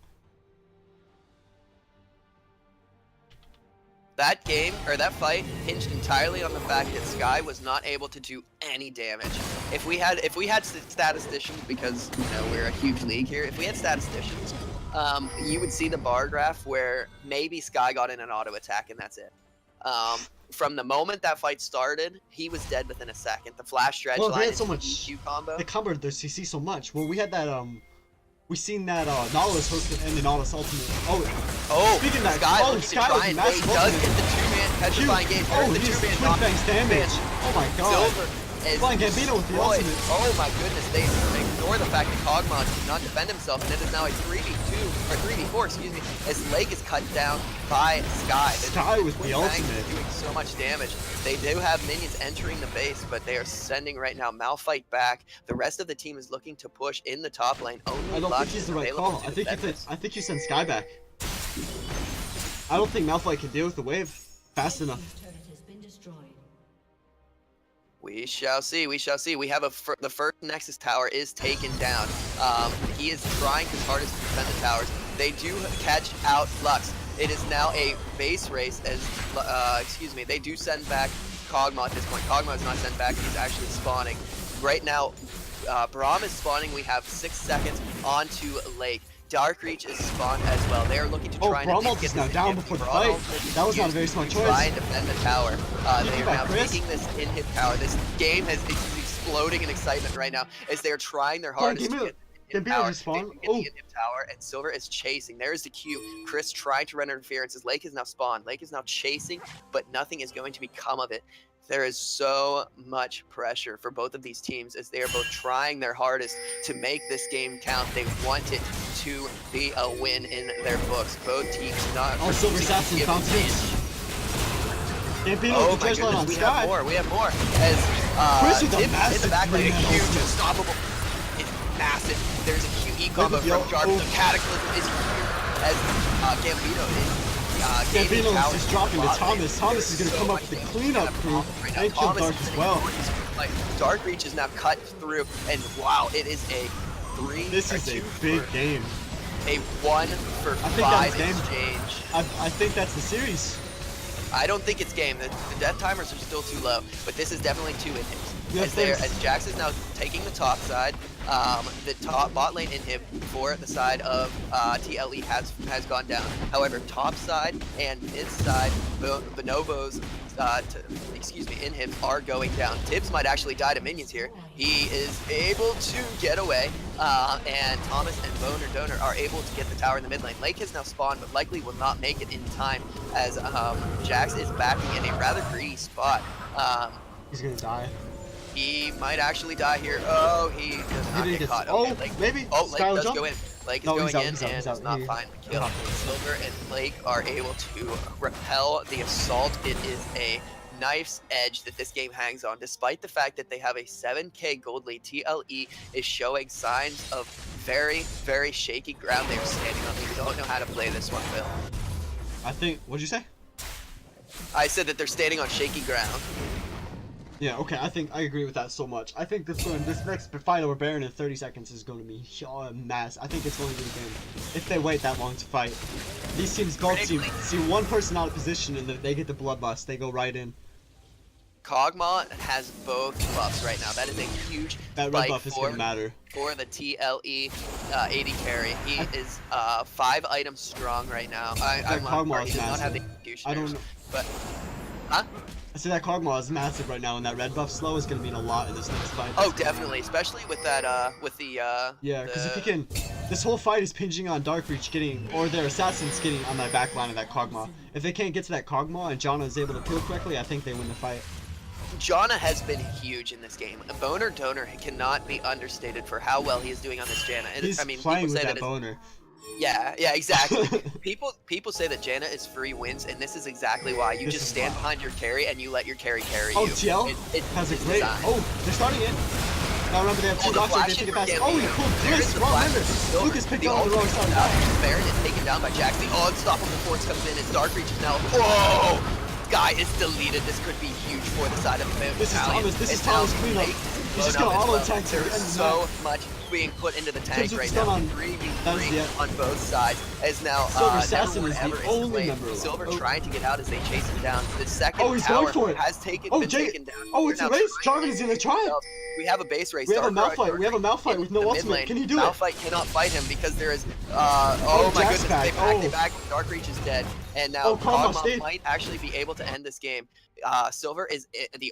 Speaker 2: That game, or that fight, hinged entirely on the fact that Sky was not able to do any damage. If we had statisticians, because you know we're a huge league here, if we had statisticians, you would see the bar graph where maybe Sky got in an auto attack and that's it. From the moment that fight started, he was dead within a second. The flash dredge line,
Speaker 1: they had so much
Speaker 2: EQ combo.
Speaker 1: They covered their CC so much. Well, we had that we seen that Nautilus hosted and the Nautilus ultimate. Speaking of that, Sky was massive.
Speaker 2: He does get the two-man petrifying game.
Speaker 1: The two-man knockbacks damage. Oh my god.
Speaker 2: Silver is
Speaker 1: Flying Gambino with the ultimate.
Speaker 2: Oh my goodness, they ignore the fact that Kog'Maw did not defend himself, and it is now a 3v2, or 3v4, excuse me, as Lake is cut down by Sky.
Speaker 1: Sky with the ultimate.
Speaker 2: Doing so much damage. They do have minions entering the base, but they are sending right now Malphite back. The rest of the team is looking to push in the top lane.
Speaker 1: I don't think he's the right call. I think you send Sky back. I don't think Malphite can deal with the wave fast enough.
Speaker 2: We shall see. We shall see. We have the first Nexus tower is taken down. He is trying his hardest to defend the towers. They do catch out Lux. It is now a base race as, they do send back Kog'Maw at this point. Kog'Maw is not sent back. He's actually spawning. Right now, Braum is spawning. We have 6 seconds onto Lake. Dark Reach is spawned as well. They are looking to try and
Speaker 1: get
Speaker 2: this
Speaker 1: now down before the fight. That was not a very smart choice.
Speaker 2: Try and defend the tower. They are now taking this inhib tower. This game is exploding in excitement right now as they are trying their hardest to get the inhib tower, and Silver is chasing. There is the Q. Chris trying to run interference as Lake is now spawned. Lake is now chasing, but nothing is going to become of it. There is so much pressure for both of these teams as they are both trying their hardest to make this game count. They want it to be a win in their books. Both teams not
Speaker 1: Silver Assassin found
Speaker 2: oh my goodness, we have more. As Tibbs in the back lane, a huge, unstoppable, it's massive. There's a QE combo from Jarvis. The Cataclysm is huge as Gambino is
Speaker 1: Gambino is just dropping to Thomas. Thomas is going to come up with the cleanup crew and kill Dark as well.
Speaker 2: Like, Dark Reach is now cut through, and wow, it is a 3.
Speaker 1: This is a big game.
Speaker 2: A 1 for 5 exchange.
Speaker 1: I think that's the series.
Speaker 2: I don't think it's game. The death timers are still too low, but this is definitely 2 inhibs. As Jax is now taking the top side, the top bot lane inhib for the side of TLE has gone down. However, top side and mid side, Bonobo's inhibs are going down. Tibbs might actually die to minions here. He is able to get away, and Thomas and Boner Donor are able to get the tower in the mid lane. Lake has now spawned, but likely will not make it in time as Jax is backing in a rather greedy spot.
Speaker 1: He's gonna die.
Speaker 2: He might actually die here. Oh, he does not get caught. Okay,
Speaker 1: maybe.
Speaker 2: Oh, Lake does go in. Lake is going in and does not
Speaker 1: find
Speaker 2: the kill. Silver and Lake are able to repel the assault. It is a knife's edge that this game hangs on. Despite the fact that they have a 7k gold lead, TLE is showing signs of very, very shaky ground they're standing on. They don't know how to play this one, Phil.
Speaker 1: I think, what'd you say?
Speaker 2: I said that they're standing on shaky ground.
Speaker 1: Yeah, okay, I agree with that so much. I think this next fight over Baron in 30 seconds is going to be a mess. I think it's going to be a game if they wait that long to fight. These teams both see one person out of position and they get the bloodlust. They go right in.
Speaker 2: Kog'Maw has both buffs right now. That is a huge
Speaker 1: That red buff is going to matter.
Speaker 2: For the TLE 80 carry. He is 5 items strong right now. I'm
Speaker 1: Kog'Maw
Speaker 2: he
Speaker 1: is
Speaker 2: does not have the
Speaker 1: massive.
Speaker 2: executioners.
Speaker 1: I don't know.
Speaker 2: But, huh?
Speaker 1: I see that Kog'Maw is massive right now, and that red buff slow is going to mean a lot in this next fight.
Speaker 2: Oh, definitely, especially with that,
Speaker 1: Yeah, because if you can, this whole fight is pinging on Darkreach getting, or their assassins getting on that back line of that Kog'Maw. If they can't get to that Kog'Maw and Janna is able to peel quickly, I think they win the fight.
Speaker 2: Janna has been huge in this game. Boner Donor cannot be understated for how well he is doing on this Janna.
Speaker 1: He's playing with that Boner.
Speaker 2: Yeah, exactly. people say that Janna is free wins, and this is exactly why. You just stand behind your carry and you let your carry carry you.
Speaker 1: Oh, TL has a great. Oh, they're starting it. Now remember they have 2 blocks, they take it fast. Oh, he pulled this. Wrong member. Lucas picked up on the wrong side.
Speaker 2: Baron is taken down by Jax. The unstoppable force comes in as Darkreach is now. Whoa! Guy is deleted. This could be huge for the side of the Battalion.
Speaker 1: This is Thomas cleanup. He's just gonna auto attack.
Speaker 2: There's so much being put into the tank right now. 3v3 on both sides. As now
Speaker 1: Silver Assassin is the only member.
Speaker 2: Silver trying to get out as they chase him down. The second
Speaker 1: he's going for it.
Speaker 2: has been taken down.
Speaker 1: Oh, it's a race. Jarvan is gonna try.
Speaker 2: We have a base race.
Speaker 1: We have a Malphite. We have a Malphite with no ultimate. Can you do it?
Speaker 2: Malphite cannot fight him because there is. Oh my goodness! They back. Darkreach is dead, and now Kog'Maw might actually be able to end this game. Silver is the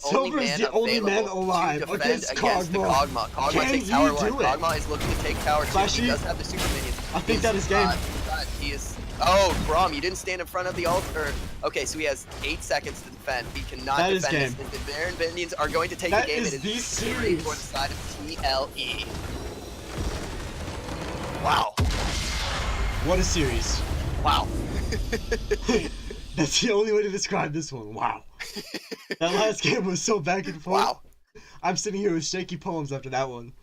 Speaker 2: only man alive to defend against the Kog'Maw. Kog'Maw takes tower 1. Kog'Maw is looking to take tower 2. He does have the super minions.
Speaker 1: I think that is game.
Speaker 2: He is. Oh, Braum, you didn't stand in front of the altar. Okay, so he has 8 seconds to defend. He cannot defend this. The Baron minions are going to take the game. It is
Speaker 1: the series
Speaker 2: for the side of TLE. Wow.
Speaker 1: What a series.
Speaker 2: Wow.
Speaker 1: That's the only way to describe this one. Wow. That last game was so back and forth.
Speaker 2: Wow.
Speaker 1: I'm sitting here with shaky palms after that one.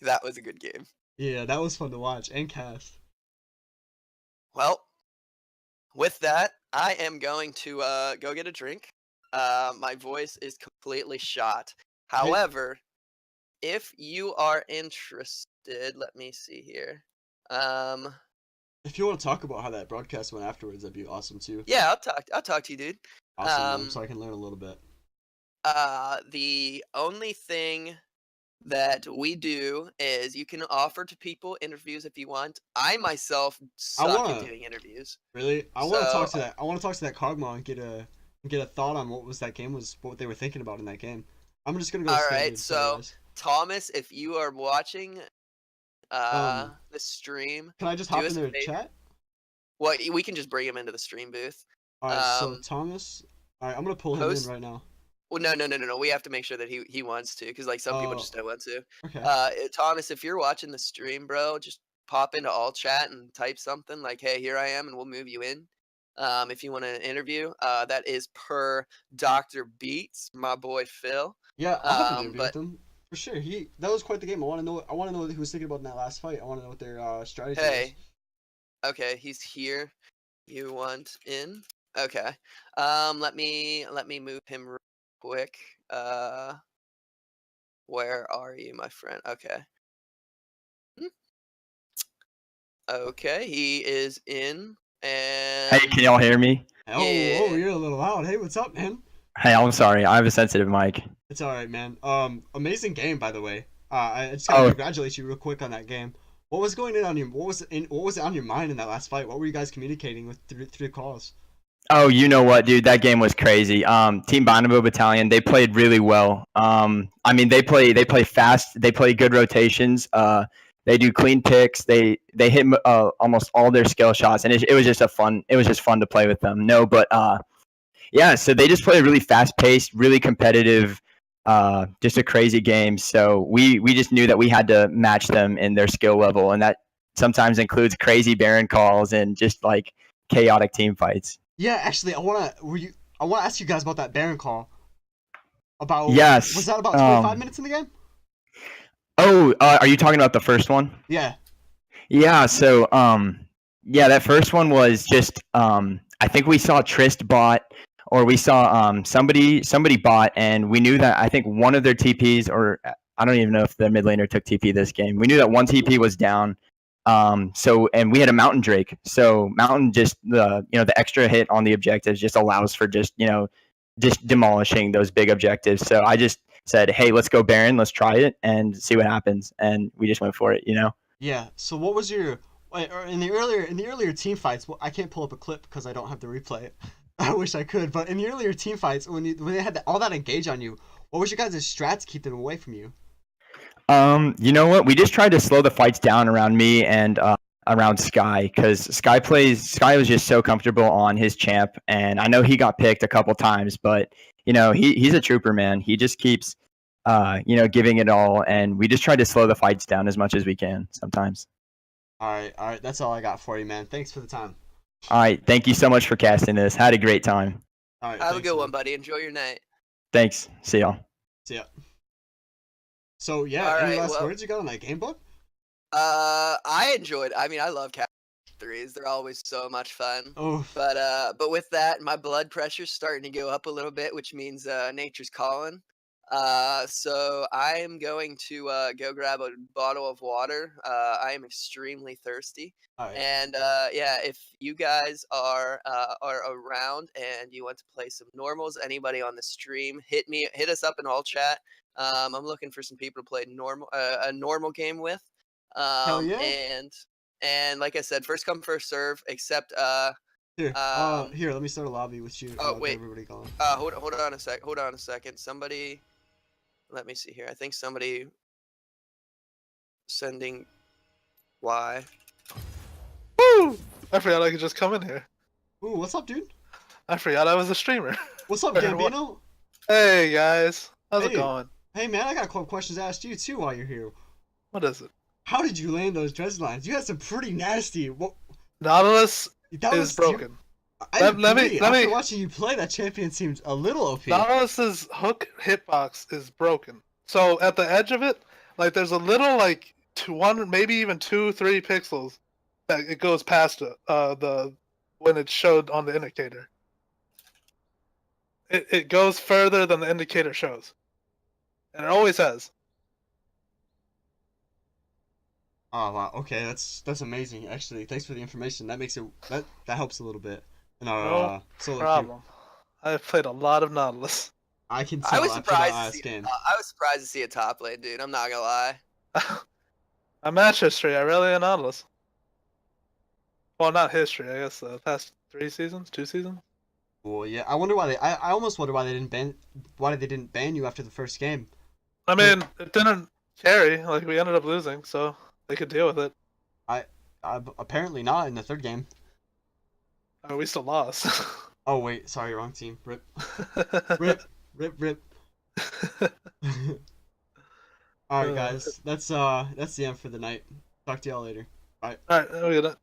Speaker 2: That was a good game.
Speaker 1: Yeah, that was fun to watch and cast.
Speaker 2: Well, with that, I am going to go get a drink. My voice is completely shot. However, if you are interested, let me see here.
Speaker 1: If you want to talk about how that broadcast went afterwards, that'd be awesome too.
Speaker 2: Yeah, I'll talk to you, dude.
Speaker 1: Awesome, so I can learn a little bit.
Speaker 2: The only thing that we do is you can offer to people interviews if you want. I myself suck at doing interviews.
Speaker 1: Really? I want to talk to that. I want to talk to that Kog'Maw and get a thought on what they were thinking about in that game. I'm just gonna go.
Speaker 2: All right, so Thomas, if you are watching the stream,
Speaker 1: can I just hop in their chat?
Speaker 2: Well, we can just bring him into the stream booth.
Speaker 1: All right, so Thomas. All right, I'm gonna pull him in right now.
Speaker 2: Well, no. We have to make sure that he wants to, because like some people just don't want to.
Speaker 1: Okay.
Speaker 2: Thomas, if you're watching the stream, bro, just pop into all chat and type something like, "Hey, here I am," and we'll move you in. If you want an interview, that is per Dr. Beats, my boy Phil.
Speaker 1: Yeah, I'll have an interview with him for sure. That was quite the game. I want to know what he was thinking about in that last fight. I want to know what their strategy is.
Speaker 2: Okay, he's here. You want in? Okay. Let me move him real quick. Where are you, my friend? Okay. Okay, he is in. And
Speaker 4: hey, can y'all hear me?
Speaker 1: Oh, you're a little loud. Hey, what's up, man?
Speaker 4: Hey, I'm sorry. I have a sensitive mic.
Speaker 1: It's all right, man. Amazing game, by the way. I just gotta congratulate you real quick on that game. What was going on your? What was on your mind in that last fight? What were you guys communicating with through calls?
Speaker 4: Oh, you know what, dude? That game was crazy. Team Bonobo Battalion, they played really well. I mean, they play fast. They play good rotations. They do clean picks. They hit almost all their skill shots, and it was just fun to play with them. No, but yeah. So they just played really fast paced, really competitive. Just a crazy game. So we just knew that we had to match them in their skill level, and that sometimes includes crazy Baron calls and just like chaotic team fights.
Speaker 1: Yeah, actually, I wanna ask you guys about that Baron call.
Speaker 4: Yes.
Speaker 1: Was that about 25 minutes in the game?
Speaker 4: Oh, are you talking about the first one?
Speaker 1: Yeah.
Speaker 4: Yeah. So yeah, that first one was just I I think we saw Trist bot, or we saw somebody bot, and we knew that I think one of their TPs, or I don't even know if the mid laner took TP this game. We knew that one TP was down. So and we had a Mountain Drake. So Mountain just the extra hit on the objectives just allows for just demolishing those big objectives. So I just said, hey, let's go Baron, let's try it and see what happens, and we just went for it.
Speaker 1: Yeah. So what was your in the earlier team fights? Well, I can't pull up a clip because I don't have the replay. I wish I could, but in the earlier team fights, when they had all that engage on you, what was your guys' strat to keep them away from you?
Speaker 4: You know what? We just tried to slow the fights down around me and around Sky, because Sky was just so comfortable on his champ, and I know he got picked a couple times, but he's a trooper, man. He just keeps giving it all, and we just try to slow the fights down as much as we can sometimes.
Speaker 1: All right. That's all I got for you, man. Thanks for the time.
Speaker 4: All right. Thank you so much for casting this. Had a great time.
Speaker 1: All right.
Speaker 2: Have a good one, buddy. Enjoy your night.
Speaker 4: Thanks. See y'all.
Speaker 1: See ya. So yeah,
Speaker 2: All
Speaker 1: any
Speaker 2: right,
Speaker 1: last
Speaker 2: well-
Speaker 1: words you got on that game, bud?
Speaker 2: I enjoyed. I mean, I love Cat 3s. They're always so much fun.
Speaker 1: Oh,
Speaker 2: But with that, my blood pressure's starting to go up a little bit, which means nature's calling. So I am going to go grab a bottle of water. I am extremely thirsty.
Speaker 1: all right.
Speaker 2: And if you guys are around and you want to play some normals, anybody on the stream, hit us up in all chat. I'm looking for some people to play a normal game with.
Speaker 1: Hell yeah.
Speaker 2: And like I said, first come first serve. Except
Speaker 1: Here, here, let me start a lobby with you.
Speaker 2: Oh,
Speaker 1: Get
Speaker 2: wait.
Speaker 1: everybody going.
Speaker 2: hold on a second. Somebody, let me see here. I think somebody sending Y.
Speaker 6: Woo! I forgot I could just come in here.
Speaker 1: Ooh, what's up, dude?
Speaker 6: I forgot I was a streamer.
Speaker 1: What's up,
Speaker 6: What?
Speaker 1: Gambino?
Speaker 6: Hey guys, how's it
Speaker 1: Hey.
Speaker 6: going?
Speaker 1: Hey, man, I got a couple questions to ask you too while you're here.
Speaker 6: What is it?
Speaker 1: How did you land those dredge lines? You had some pretty nasty. What?
Speaker 6: Nautilus
Speaker 1: That
Speaker 6: is
Speaker 1: was
Speaker 6: broken.
Speaker 1: Let
Speaker 6: let
Speaker 1: me.
Speaker 6: me-
Speaker 1: After watching you play, that champion seems a little OP.
Speaker 6: Nautilus's hook hitbox is broken. So at the edge of it, like there's a little like one, maybe even 2-3 pixels that it goes past the when it's showed on the indicator. It goes further than the indicator shows, and it always has.
Speaker 1: Oh wow. Okay, that's amazing. Actually, thanks for the information. That makes it that helps a little bit. In our
Speaker 6: No
Speaker 1: solo queue.
Speaker 6: Problem. I've played a lot of Nautilus.
Speaker 1: I can
Speaker 2: I
Speaker 1: tell
Speaker 2: was
Speaker 1: after that
Speaker 2: surprised.
Speaker 1: last
Speaker 2: To see,
Speaker 1: game.
Speaker 2: I was surprised to see a top lane, dude. I'm not gonna lie.
Speaker 6: My match history, I really am Nautilus. Well, not history, I guess. The past 2 seasons.
Speaker 1: Well, yeah. I wonder why they. I almost wonder why they didn't ban you after the first game.
Speaker 6: I mean, it didn't carry. Like we ended up losing, so they could deal with it.
Speaker 1: Apparently not in the third game.
Speaker 6: We still lost.
Speaker 1: Oh wait, sorry, wrong team. Rip, rip. All right, guys. That's the end for the night. Talk to y'all later.
Speaker 6: All right, we got it.